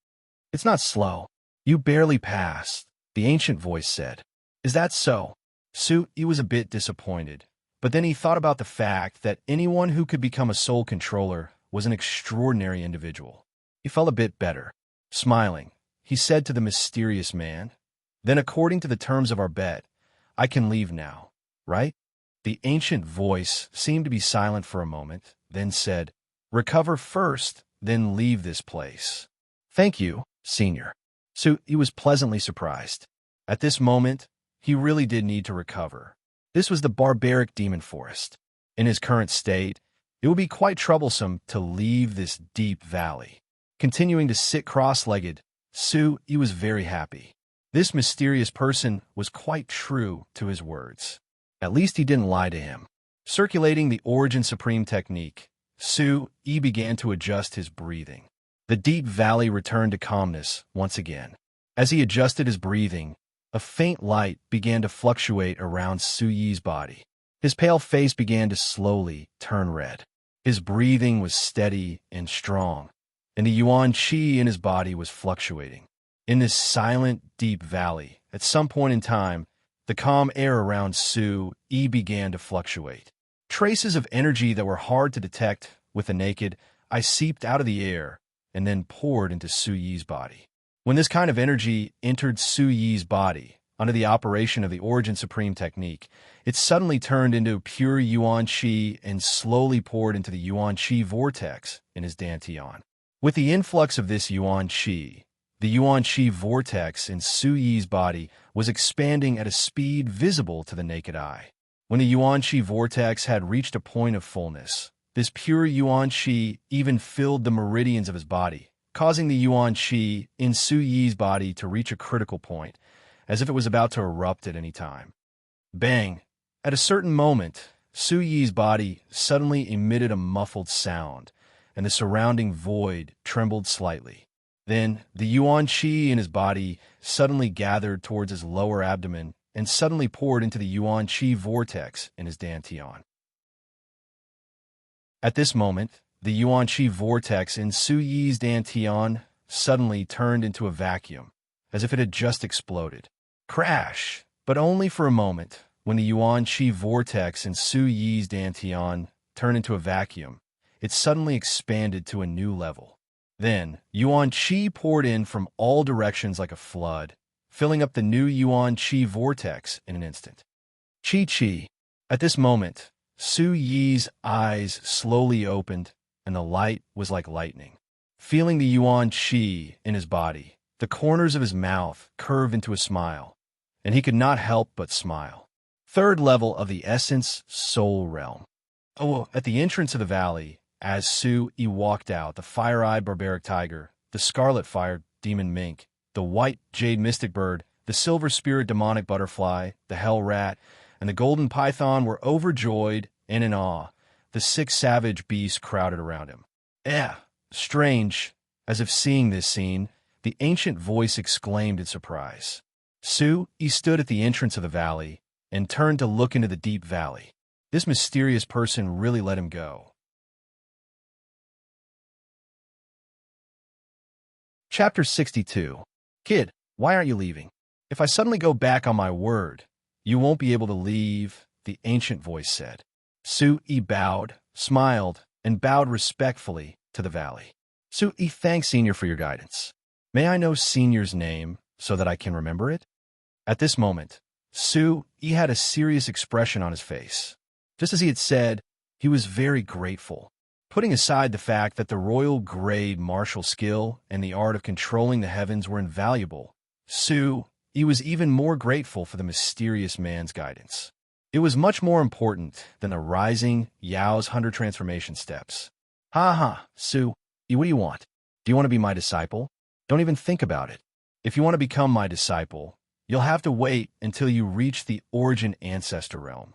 "It's not slow. You barely passed," the ancient voice said. "Is that so?" Su Yi was a bit disappointed, but then he thought about the fact that anyone who could become a soul controller was an extraordinary individual. He felt a bit better. Smiling, he said to the mysterious man, "Then according to the terms of our bet, I can leave now, right?" The ancient voice seemed to be silent for a moment, then said, "Recover first, then leave this place." "Thank you, Senior." So he was pleasantly surprised. At this moment, he really did need to recover. This was the barbaric demon forest. In his current state, it would be quite troublesome to leave this deep valley. Continuing to sit cross-legged, Su Yi was very happy. This mysterious person was quite true to his words. At least he didn't lie to him. Circulating the Origin Supreme technique, Su Yi began to adjust his breathing. The deep valley returned to calmness once again. As he adjusted his breathing, a faint light began to fluctuate around Su Yi's body. His pale face began to slowly turn red. His breathing was steady and strong, and the yuan qi in his body was fluctuating. In this silent, deep valley, at some point in time, the calm air around Su Yi began to fluctuate. Traces of energy that were hard to detect with the naked eye seeped out of the air and then poured into Su Yi's body. When this kind of energy entered Su Yi's body, under the operation of the Origin Supreme technique, it suddenly turned into pure yuan qi and slowly poured into the yuan qi vortex in his dantian. With the influx of this yuan qi, the yuan qi vortex in Su Yi's body was expanding at a speed visible to the naked eye. When the yuan qi vortex had reached a point of fullness, this pure yuan qi even filled the meridians of his body, causing the yuan qi in Su Yi's body to reach a critical point, as if it was about to erupt at any time. Bang! At a certain moment, Su Yi's body suddenly emitted a muffled sound, and the surrounding void trembled slightly. Then the yuan qi in his body suddenly gathered towards his lower abdomen and suddenly poured into the yuan qi vortex in his dantian. At this moment, the yuan qi vortex in Su Yi's dantian suddenly turned into a vacuum, as if it had just exploded. Crash! But only for a moment. When the yuan qi vortex in Su Yi's dantian turned into a vacuum, it suddenly expanded to a new level. Then, yuan qi poured in from all directions like a flood, filling up the new yuan qi vortex in an instant. Qi. At this moment, Su Yi's eyes slowly opened, and the light was like lightning. Feeling the yuan qi in his body, the corners of his mouth curved into a smile, and he could not help but smile. Third level of the essence soul realm. At the entrance of the valley, as Su Yi walked out, the fire-eyed barbaric tiger, the scarlet-fired demon mink, the white jade mystic bird, the silver spirit demonic butterfly, the hell rat, and the golden python were overjoyed and in awe. The 6 savage beasts crowded around him. Strange. As if seeing this scene, the ancient voice exclaimed in surprise. Su Yi stood at the entrance of the valley and turned to look into the deep valley. This mysterious person really let him go. Chapter 62. Kid, why aren't you leaving? If I suddenly go back on my word, you won't be able to leave, the ancient voice said. Su Yi bowed, smiled, and bowed respectfully to the valley. Su Yi thanks Senior for your guidance. May I know Senior's name so that I can remember it? At this moment, Su Yi had a serious expression on his face. Just as he had said, he was very grateful. Putting aside the fact that the royal grade martial skill and the art of controlling the heavens were invaluable, Su Yi was even more grateful for the mysterious man's guidance. It was much more important than the rising Yao's 100 transformation steps. Su Yi, what do you want? Do you want to be my disciple? Don't even think about it. If you want to become my disciple, you'll have to wait until you reach the origin ancestor realm.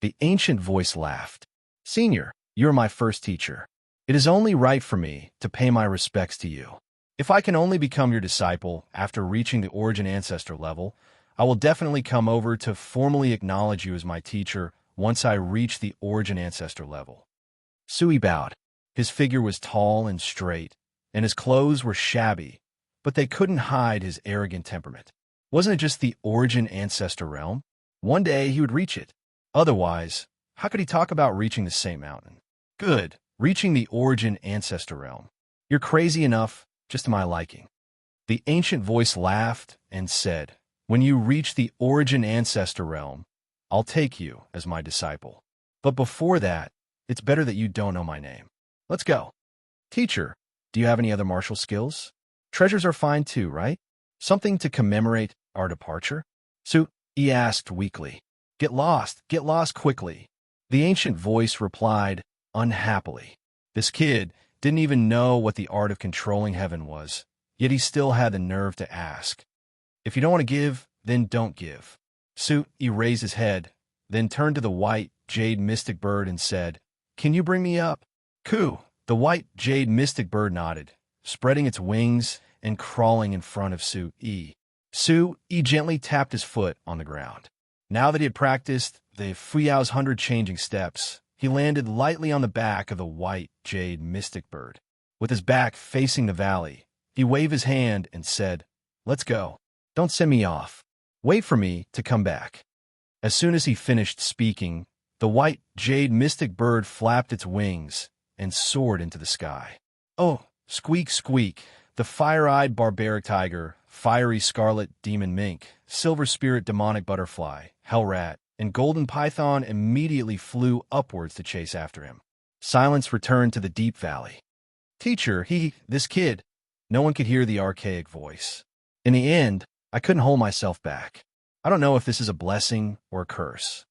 The ancient voice laughed. Senior, you're my first teacher. It is only right for me to pay my respects to you. If I can only become your disciple after reaching the origin ancestor level, I will definitely come over to formally acknowledge you as my teacher once I reach the origin ancestor level. Su Yi bowed. His figure was tall and straight, and his clothes were shabby, but they couldn't hide his arrogant temperament. Wasn't it just the origin ancestor realm? One day he would reach it. Otherwise, how could he talk about reaching the same mountain? Good, reaching the origin ancestor realm. You're crazy enough, just to my liking. The ancient voice laughed and said, when you reach the origin ancestor realm, I'll take you as my disciple. But before that, it's better that you don't know my name. Let's go. Teacher, do you have any other martial skills? Treasures are fine too, right? Something to commemorate our departure? Su Yi asked weakly. Get lost quickly. The ancient voice replied, unhappily. This kid didn't even know what the art of controlling heaven was, yet he still had the nerve to ask. If you don't want to give, then don't give. Su Yi raised his head, then turned to the white jade mystic bird and said, can you bring me up? Ku. The white jade mystic bird nodded, spreading its wings and crawling in front of Su Yi. Su Yi gently tapped his foot on the ground. Now that he had practiced the Fuyao's 100 changing steps, he landed lightly on the back of the white jade mystic bird. With his back facing the valley, he waved his hand and said, let's go. Don't send me off. Wait for me to come back. As soon as he finished speaking, the white jade mystic bird flapped its wings and soared into the sky. Oh, squeak, squeak. The fire-eyed barbaric tiger, fiery scarlet demon mink, silver spirit demonic butterfly, hell rat, and golden python immediately flew upwards to chase after him. Silence returned to the deep valley. Teacher, this kid. No one could hear the archaic voice. In the end, I couldn't hold myself back. I don't know if this is a blessing or a curse.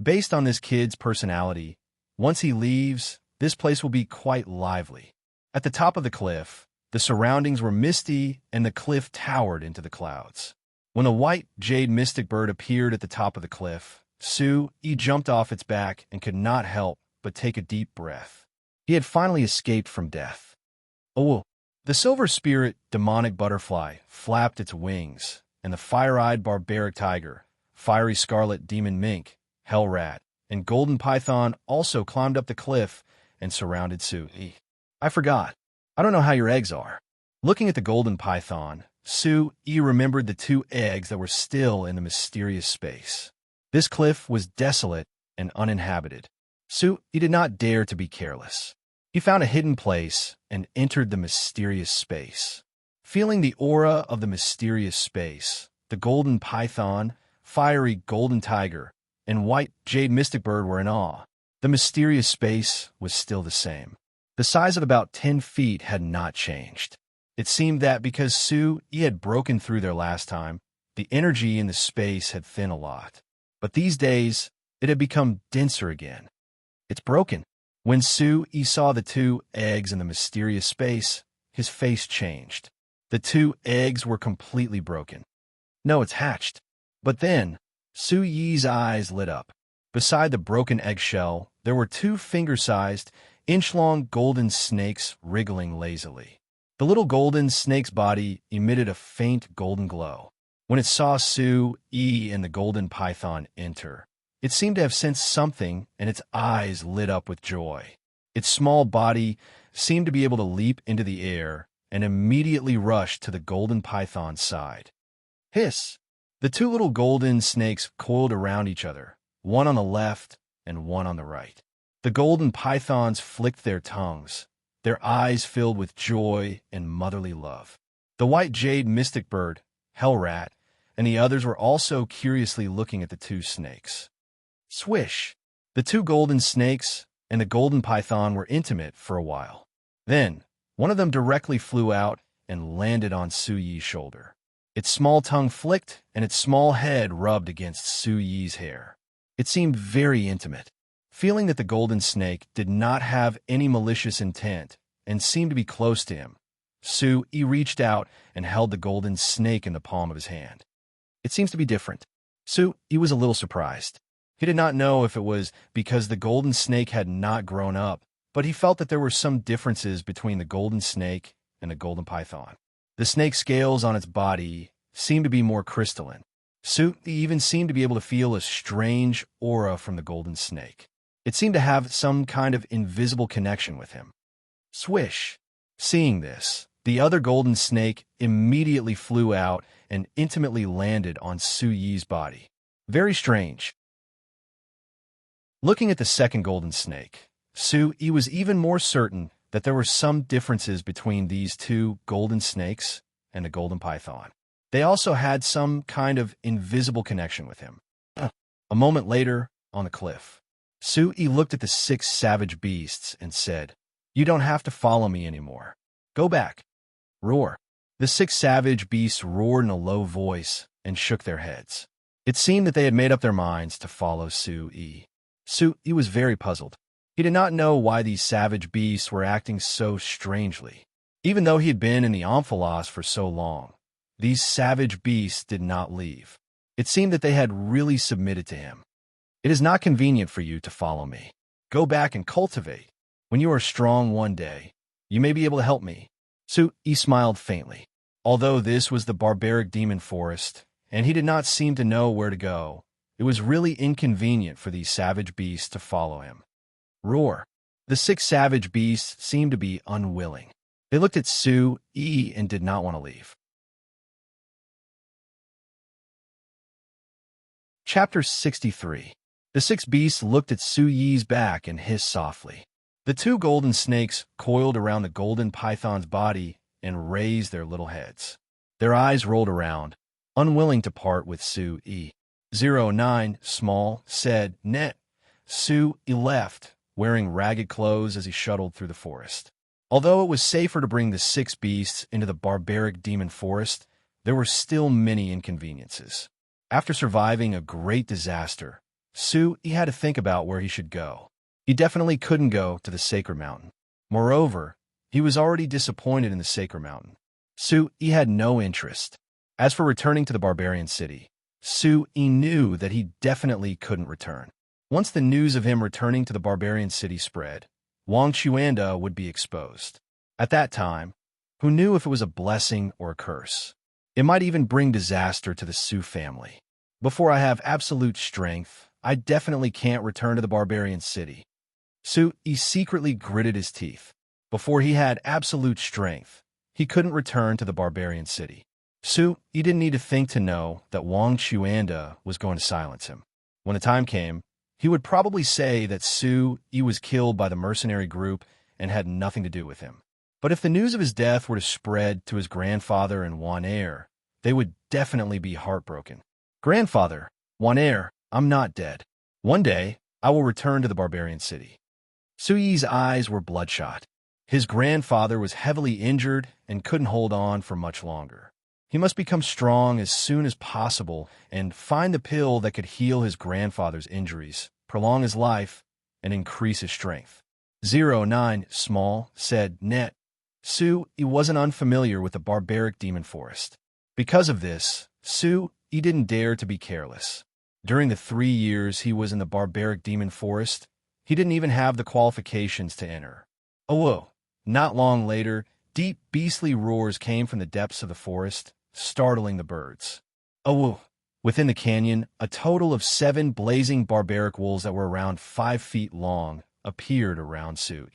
Based on this kid's personality, once he leaves, this place will be quite lively. At the top of the cliff, the surroundings were misty and the cliff towered into the clouds. When the white jade mystic bird appeared at the top of the cliff, Su Yi jumped off its back and could not help but take a deep breath. He had finally escaped from death. Oh, the silver spirit demonic butterfly flapped its wings, and the fire-eyed barbaric tiger, fiery scarlet demon mink, hell rat, and golden python also climbed up the cliff and surrounded Sui. I forgot. I don't know how your eggs are. Looking at the golden python, Sui remembered the 2 eggs that were still in the mysterious space. This cliff was desolate and uninhabited. Sui did not dare to be careless. He found a hidden place and entered the mysterious space. Feeling the aura of the mysterious space, the golden python, fiery golden tiger, and white jade mystic bird were in awe. The mysterious space was still the same. The size of about 10 feet had not changed. It seemed that because Sui had broken through there last time, the energy in the space had thinned a lot. But these days, it had become denser again. It's broken. When Sui saw the 2 eggs in the mysterious space, his face changed. The 2 eggs were completely broken. No, it's hatched. But then, Sui's eyes lit up. Beside the broken eggshell, there were 2 finger-sized, inch-long golden snakes wriggling lazily. The little golden snake's body emitted a faint golden glow. When it saw Sui and the golden python enter, it seemed to have sensed something, and its eyes lit up with joy. Its small body seemed to be able to leap into the air and immediately rush to the golden python's side. Hiss! The 2 little golden snakes coiled around each other, one on the left and one on the right. The golden pythons flicked their tongues, their eyes filled with joy and motherly love. The white jade mystic bird, hell rat, and the others were also curiously looking at the 2 snakes. Swish! The 2 golden snakes and the golden python were intimate for a while. Then, one of them directly flew out and landed on Sui's shoulder. Its small tongue flicked, and its small head rubbed against Sui's hair. It seemed very intimate. Feeling that the golden snake did not have any malicious intent and seemed to be close to him, Sui reached out and held the golden snake in the palm of his hand. It seems to be different. Sui was a little surprised. He did not know if it was because the golden snake had not grown up, but he felt that there were some differences between the golden snake and the golden python. The snake's scales on its body seemed to be more crystalline. Sui even seemed to be able to feel a strange aura from the golden snake. It seemed to have some kind of invisible connection with him. Swish! Seeing this, the other golden snake immediately flew out and intimately landed on Sui's body. Very strange. Looking at the second golden snake, Sui was even more certain that there were some differences between these 2 golden snakes and the golden python. They also had some kind of invisible connection with him. A moment later, on the cliff, Sui looked at the 6 savage beasts and said, "You don't have to follow me anymore. Go back." Roar. The 6 savage beasts roared in a low voice and shook their heads. It seemed that they had made up their minds to follow Sui. Sui was very puzzled. He did not know why these savage beasts were acting so strangely. Even though he had been in the Omphalos for so long, these savage beasts did not leave. It seemed that they had really submitted to him. "It is not convenient for you to follow me. Go back and cultivate. When you are strong one day, you may be able to help me." Sui smiled faintly. Although this was the barbaric demon forest, and he did not seem to know where to go, it was really inconvenient for these savage beasts to follow him. Roar. The 6 savage beasts seemed to be unwilling. They looked at Sui and did not want to leave. Chapter 63. The 6 beasts looked at Sui's back and hissed softly. The 2 golden snakes coiled around the golden python's body and raised their little heads. Their eyes rolled around, unwilling to part with Sui. 09, small, said, "Net." Sui left, wearing ragged clothes as he shuttled through the forest. Although it was safer to bring the 6 beasts into the barbaric demon forest, there were still many inconveniences. After surviving a great disaster, Sui had to think about where he should go. He definitely couldn't go to the Sacred Mountain. Moreover, he was already disappointed in the Sacred Mountain. Sui had no interest. As for returning to the barbarian city, Sui knew that he definitely couldn't return. Once the news of him returning to the barbarian city spread, Wang Chuanda would be exposed. At that time, who knew if it was a blessing or a curse? It might even bring disaster to the Su family. Before I have absolute strength, I definitely can't return to the barbarian city. Su secretly gritted his teeth. Before he had absolute strength, he couldn't return to the barbarian city. Su didn't need to think to know that Wang Chuanda was going to silence him. When the time came, he would probably say that Su was killed by the mercenary group and had nothing to do with him. But if the news of his death were to spread to his grandfather and Wan, they would definitely be heartbroken. Grandfather, Wan, I'm not dead. One day, I will return to the barbarian city. Suyi's eyes were bloodshot. His grandfather was heavily injured and couldn't hold on for much longer. He must become strong as soon as possible and find the pill that could heal his grandfather's injuries, prolong his life, and increase his strength. 09 Small said Net. Su wasn't unfamiliar with the barbaric demon forest. Because of this, Su didn't dare to be careless. During the 3 years he was in the barbaric demon forest, he didn't even have the qualifications to enter. Oh, not long later, deep beastly roars came from the depths of the forest, startling the birds. Oh, within the canyon, a total of 7 blazing barbaric wolves that were around 5 feet long appeared around Su.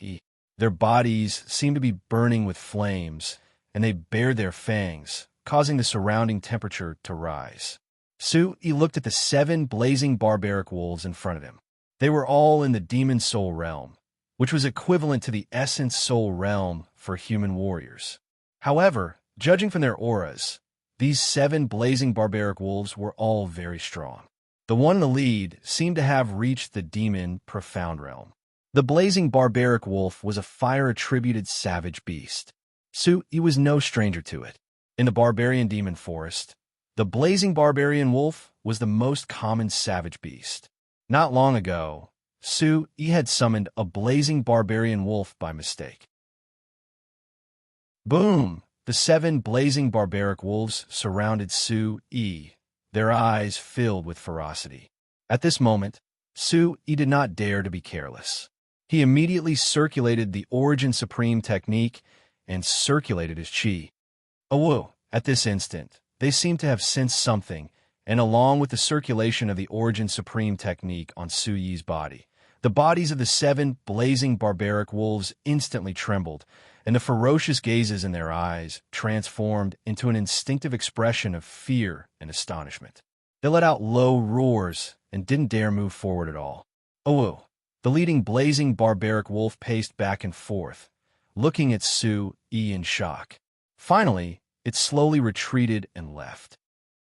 Their bodies seemed to be burning with flames, and they bared their fangs, causing the surrounding temperature to rise. Su looked at the 7 blazing barbaric wolves in front of him. They were all in the demon soul realm, which was equivalent to the essence soul realm for human warriors. However, judging from their auras, these 7 blazing barbaric wolves were all very strong. The one in the lead seemed to have reached the demon profound realm. The blazing barbaric wolf was a fire-attributed savage beast. Su was no stranger to it. In the barbarian demon forest, the blazing barbarian wolf was the most common savage beast. Not long ago, Su had summoned a blazing barbarian wolf by mistake. Boom! The 7 blazing barbaric wolves surrounded Su, their eyes filled with ferocity. At this moment, Su did not dare to be careless. He immediately circulated the Origin Supreme technique and circulated his chi. Oh, at this instant, they seemed to have sensed something, and along with the circulation of the Origin Supreme technique on Su Yi's body, the bodies of the 7 blazing barbaric wolves instantly trembled, and the ferocious gazes in their eyes transformed into an instinctive expression of fear and astonishment. They let out low roars and didn't dare move forward at all. Oh, the leading blazing barbaric wolf paced back and forth, looking at Su in shock. Finally, it slowly retreated and left.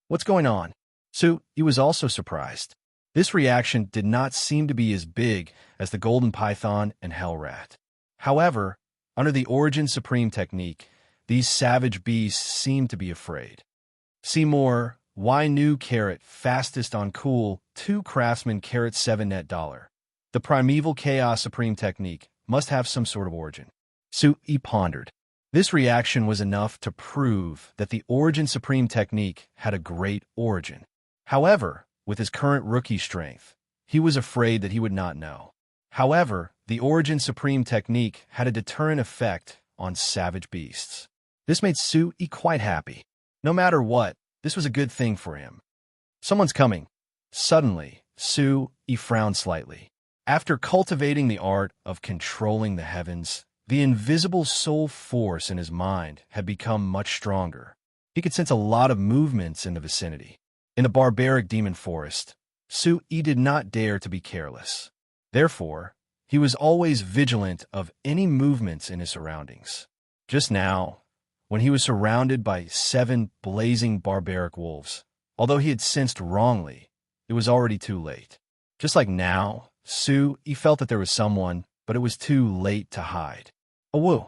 What's going on? Su was also surprised. This reaction did not seem to be as big as the golden python and hell rat. However, under the Origin Supreme technique, these savage beasts seemed to be afraid. See more, why new carrot fastest on cool 2 craftsman carrot 7 net dollar. The primeval chaos supreme technique must have some sort of origin. Su pondered. This reaction was enough to prove that the Origin Supreme technique had a great origin. However, with his current rookie strength, he was afraid that he would not know. However, the Origin Supreme technique had a deterrent effect on savage beasts. This made Su quite happy. No matter what, this was a good thing for him. Someone's coming. Suddenly, Su frowned slightly. After cultivating the art of controlling the heavens, the invisible soul force in his mind had become much stronger. He could sense a lot of movements in the vicinity. In the barbaric demon forest, Su did not dare to be careless. Therefore, he was always vigilant of any movements in his surroundings. Just now, when he was surrounded by 7 blazing barbaric wolves, although he had sensed wrongly, it was already too late. Just like now, Su felt that there was someone, but it was too late to hide. Awoo!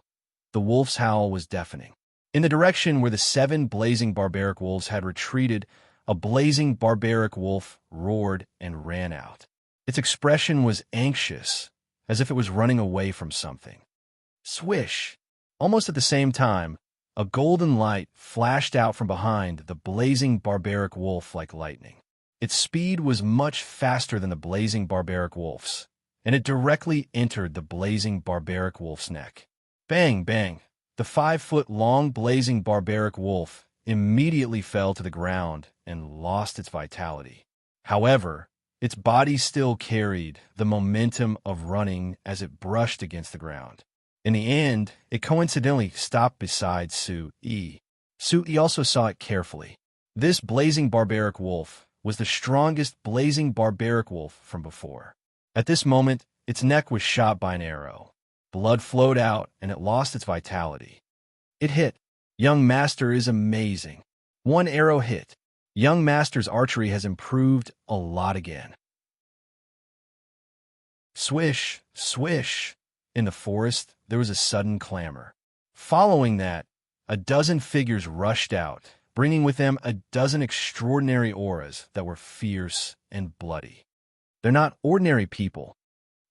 The wolf's howl was deafening. In the direction where the 7 blazing barbaric wolves had retreated, a blazing barbaric wolf roared and ran out. Its expression was anxious, as if it was running away from something. Swish! Almost at the same time, a golden light flashed out from behind the blazing barbaric wolf like lightning. Its speed was much faster than the blazing barbaric wolf's, and it directly entered the blazing barbaric wolf's neck. Bang, bang! The 5-foot-long blazing barbaric wolf immediately fell to the ground and lost its vitality. However, its body still carried the momentum of running as it brushed against the ground. In the end, it coincidentally stopped beside Su-yi. Su-yi also saw it carefully. This blazing barbaric wolf was the strongest blazing barbaric wolf from before. At this moment, its neck was shot by an arrow. Blood flowed out, and it lost its vitality. It hit. Young Master is amazing. One arrow hit. Young Master's archery has improved a lot again. Swish, swish. In the forest, there was a sudden clamor. Following that, a dozen figures rushed out, bringing with them a dozen extraordinary auras that were fierce and bloody. They're not ordinary people.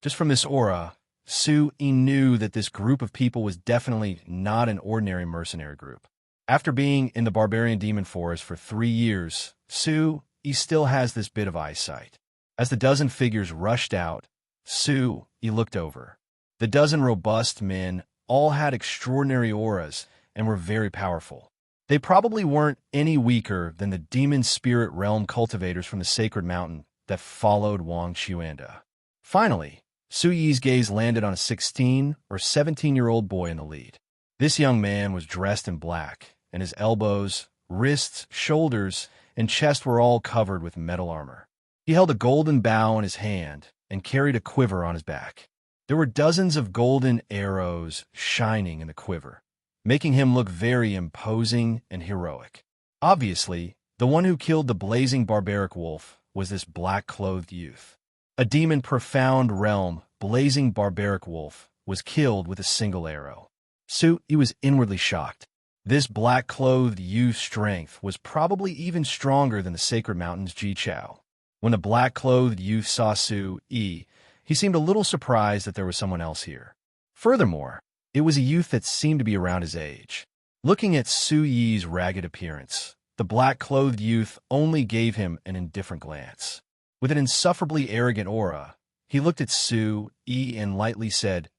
Just from this aura, Su-yi knew that this group of people was definitely not an ordinary mercenary group. After being in the barbarian demon forest for 3 years, Su-yi still has this bit of eyesight. As the dozen figures rushed out, Su-yi looked over. The dozen robust men all had extraordinary auras and were very powerful. They probably weren't any weaker than the demon spirit realm cultivators from the sacred mountain that followed Wang Xuanda. Finally, Su-yi's gaze landed on a 16 or 17-year-old boy in the lead. This young man was dressed in black, and his elbows, wrists, shoulders, and chest were all covered with metal armor. He held a golden bow in his hand and carried a quiver on his back. There were dozens of golden arrows shining in the quiver, making him look very imposing and heroic. Obviously, the one who killed the blazing barbaric wolf was this black-clothed youth. A demon profound realm, blazing barbaric wolf, was killed with a single arrow. Su-yi was inwardly shocked. This black-clothed youth's strength was probably even stronger than the sacred mountain's Ji-Chao. When the black-clothed youth saw Su-yi, he seemed a little surprised that there was someone else here. Furthermore, it was a youth that seemed to be around his age. Looking at Su-yi's ragged appearance, the black-clothed youth only gave him an indifferent glance. With an insufferably arrogant aura, he looked at Su-yi and lightly said,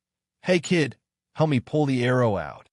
"Hey kid, help me pull the arrow out."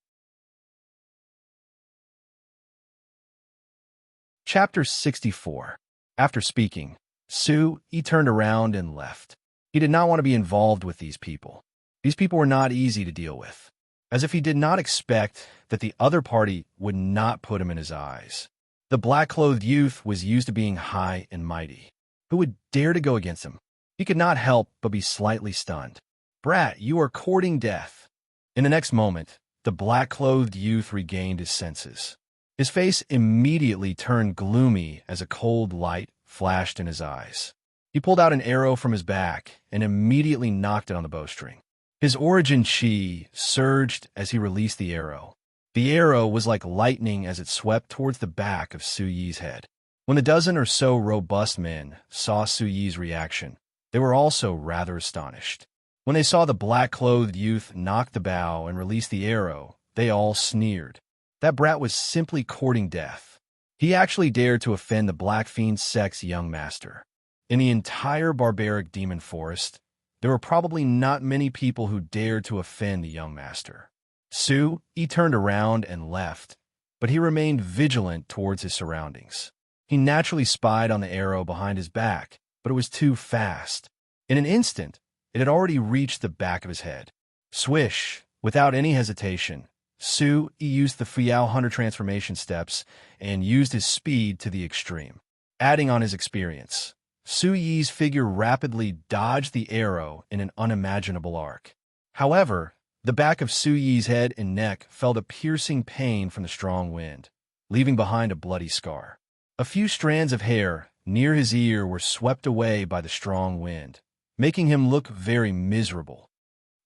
Chapter 64. After speaking, Su-yi turned around and left. He did not want to be involved with these people. These people were not easy to deal with, as if he did not expect that the other party would not put him in his eyes. The black-clothed youth was used to being high and mighty. Who would dare to go against him? He could not help but be slightly stunned. "Brat, you are courting death." In the next moment, the black-clothed youth regained his senses. His face immediately turned gloomy as a cold light flashed in his eyes. He pulled out an arrow from his back and immediately knocked it on the bowstring. His origin chi surged as he released the arrow. The arrow was like lightning as it swept towards the back of Su-yi's head. When the dozen or so robust men saw Su-yi's reaction, they were also rather astonished. When they saw the black-clothed youth knock the bow and release the arrow, they all sneered. That brat was simply courting death. He actually dared to offend the Black Fiend sect's young master. In the entire barbaric demon forest, there were probably not many people who dared to offend the young master. Su-yi turned around and left, but he remained vigilant towards his surroundings. He naturally spied on the arrow behind his back, but it was too fast. In an instant, it had already reached the back of his head. Swish! Without any hesitation, Su-yi used the Fiao Hunter transformation steps and used his speed to the extreme. Adding on his experience, Su-yi's figure rapidly dodged the arrow in an unimaginable arc. However, the back of Su-yi's head and neck felt a piercing pain from the strong wind, leaving behind a bloody scar. A few strands of hair near his ear were swept away by the strong wind, making him look very miserable.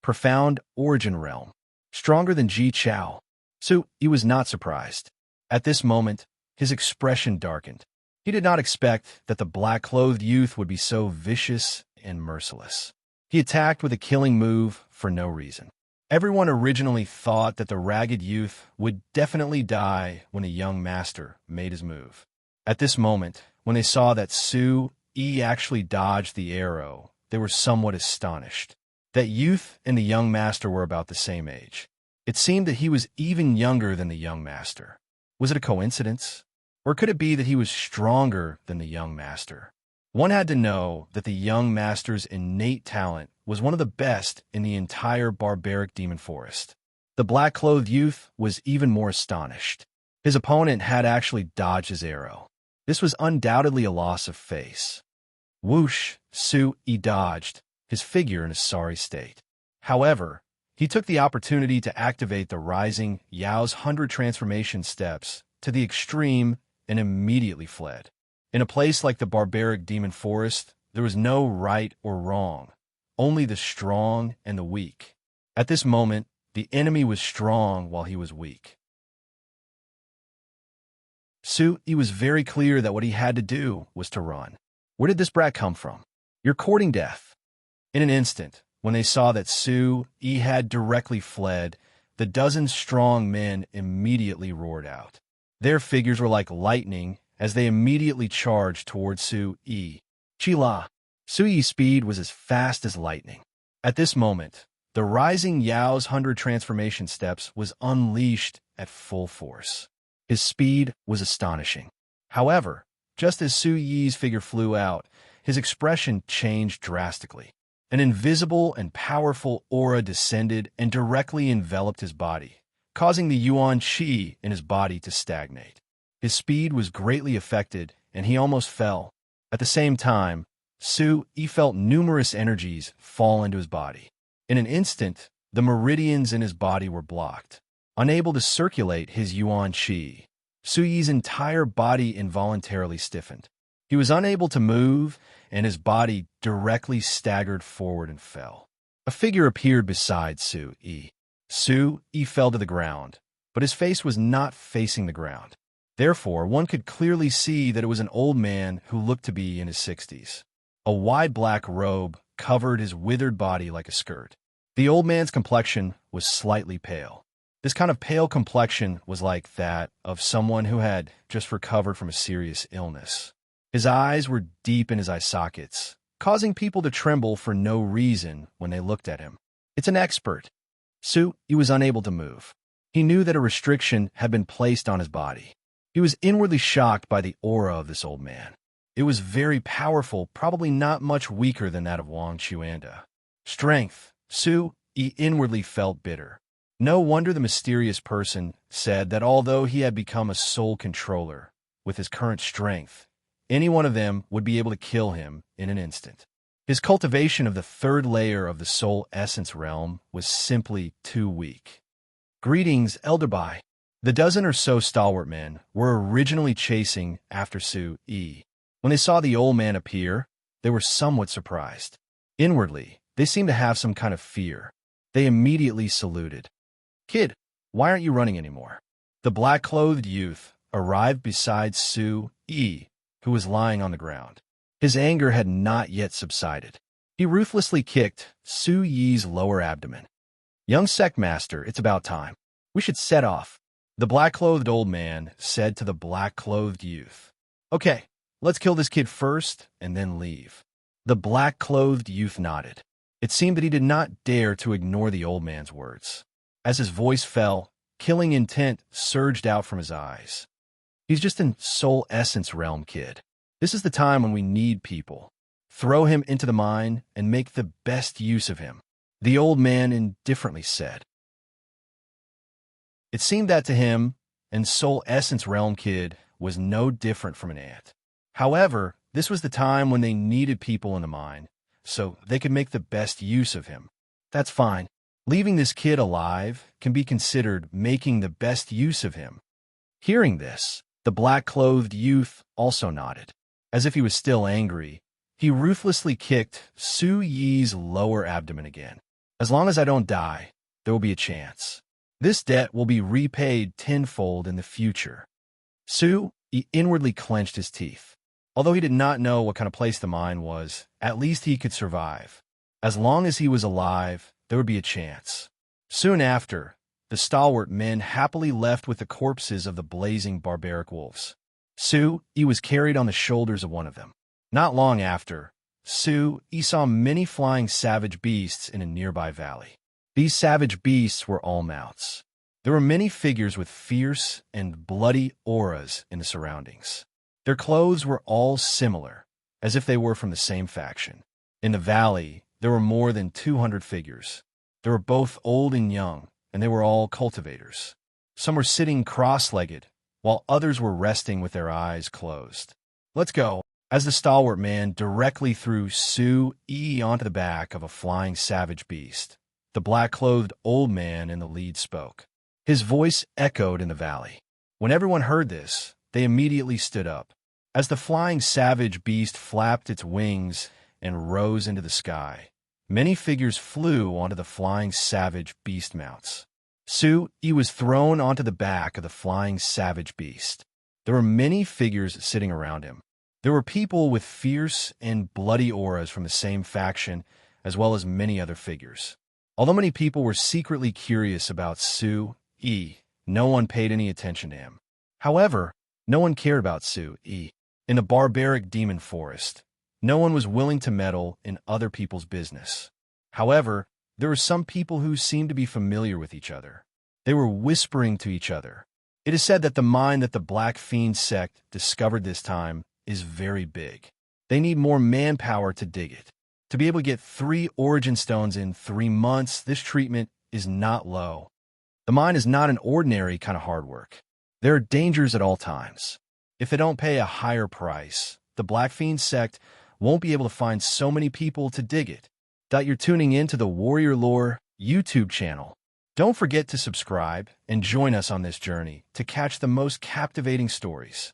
Profound origin realm, stronger than Ji-Chao. Su-yi was not surprised. At this moment, his expression darkened. He did not expect that the black-clothed youth would be so vicious and merciless. He attacked with a killing move for no reason. Everyone originally thought that the ragged youth would definitely die when a young master made his move. At this moment, when they saw that Su-yi actually dodged the arrow, they were somewhat astonished. That youth and the young master were about the same age. It seemed that he was even younger than the young master. Was it a coincidence? Or could it be that he was stronger than the young master? One had to know that the young master's innate talent was one of the best in the entire barbaric demon forest. The black-clothed youth was even more astonished. His opponent had actually dodged his arrow. This was undoubtedly a loss of face. Whoosh, Su-Yi dodged, his figure in a sorry state. However, he took the opportunity to activate the rising Yao's 100 transformation steps to the extreme and immediately fled. In a place like the barbaric demon forest, there was no right or wrong, only the strong and the weak. At this moment, the enemy was strong while he was weak. Su-Yi was very clear that what he had to do was to run. Where did this brat come from? You're courting death. In an instant, when they saw that Su-Yi had directly fled, the dozen strong men immediately roared out. Their figures were like lightning as they immediately charged towards Su-Yi. Chi-La. Su-Yi's speed was as fast as lightning. At this moment, the rising Yao's 100 transformation steps was unleashed at full force. His speed was astonishing. However, just as Su-Yi's figure flew out, his expression changed drastically. An invisible and powerful aura descended and directly enveloped his body, causing the Yuan Qi in his body to stagnate. His speed was greatly affected, and he almost fell. At the same time, Su-Yi felt numerous energies fall into his body. In an instant, the meridians in his body were blocked. Unable to circulate his Yuan Qi, Su-Yi's entire body involuntarily stiffened. He was unable to move, and his body directly staggered forward and fell. A figure appeared beside Su-Yi. Su-Yi fell to the ground, but his face was not facing the ground. Therefore, one could clearly see that it was an old man who looked to be in his 60s. A wide black robe covered his withered body like a skirt. The old man's complexion was slightly pale. This kind of pale complexion was like that of someone who had just recovered from a serious illness. His eyes were deep in his eye sockets, causing people to tremble for no reason when they looked at him. It's an expert. Su-Yi was unable to move. He knew that a restriction had been placed on his body. He was inwardly shocked by the aura of this old man. It was very powerful, probably not much weaker than that of Wang Chuanda. Strength. Su-Yi inwardly felt bitter. No wonder the mysterious person said that although he had become a soul controller, with his current strength, any one of them would be able to kill him in an instant. His cultivation of the third layer of the soul essence realm was simply too weak. Greetings, Elderby. The dozen or so stalwart men were originally chasing after Su-Yi. When they saw the old man appear, they were somewhat surprised. Inwardly, they seemed to have some kind of fear. They immediately saluted. Kid, why aren't you running anymore? The black-clothed youth arrived beside Su-Yi, who was lying on the ground. His anger had not yet subsided. He ruthlessly kicked Su-Yi's lower abdomen. Young Sectmaster, it's about time. We should set off. The black-clothed old man said to the black-clothed youth. Okay, let's kill this kid first and then leave. The black-clothed youth nodded. It seemed that he did not dare to ignore the old man's words. As his voice fell, killing intent surged out from his eyes. He's just in soul essence realm, kid. This is the time when we need people. Throw him into the mine and make the best use of him, the old man indifferently said. It seemed that to him, and soul essence realm kid was no different from an ant. However, this was the time when they needed people in the mine, so they could make the best use of him. That's fine. Leaving this kid alive can be considered making the best use of him. Hearing this, the black-clothed youth also nodded. As if he was still angry, he ruthlessly kicked Su-Yi's lower abdomen again. As long as I don't die, there will be a chance. This debt will be repaid tenfold in the future. Su-Yi inwardly clenched his teeth. Although he did not know what kind of place the mine was, at least he could survive. As long as he was alive, there would be a chance. Soon after, the stalwart men happily left with the corpses of the blazing barbaric wolves. Su-Yi was carried on the shoulders of one of them. Not long after, Sue, he saw many flying savage beasts in a nearby valley. These savage beasts were all mounts. There were many figures with fierce and bloody auras in the surroundings. Their clothes were all similar, as if they were from the same faction. In the valley, there were more than 200 figures. They were both old and young, and they were all cultivators. Some were sitting cross-legged, while others were resting with their eyes closed. "Let's go," as the stalwart man directly threw Sue onto the back of a flying savage beast. The black-clothed old man in the lead spoke. His voice echoed in the valley. When everyone heard this, they immediately stood up. As the flying savage beast flapped its wings and rose into the sky, many figures flew onto the flying savage beast mounts. Sue was thrown onto the back of the flying savage beast. There were many figures sitting around him. There were people with fierce and bloody auras from the same faction, as well as many other figures. Although many people were secretly curious about Sue, no one paid any attention to him. However, no one cared about Sue. In the barbaric demon forest, no one was willing to meddle in other people's business. However, there were some people who seemed to be familiar with each other. They were whispering to each other. It is said that the mine that the Black Fiend sect discovered this time is very big. They need more manpower to dig it. To be able to get 3 origin stones in 3 months, this treatment is not low. The mine is not an ordinary kind of hard work. There are dangers at all times. If they don't pay a higher price, the Black Fiend sect won't be able to find so many people to dig it. You're tuning in to the Warrior Lore YouTube channel. Don't forget to subscribe and join us on this journey to catch the most captivating stories.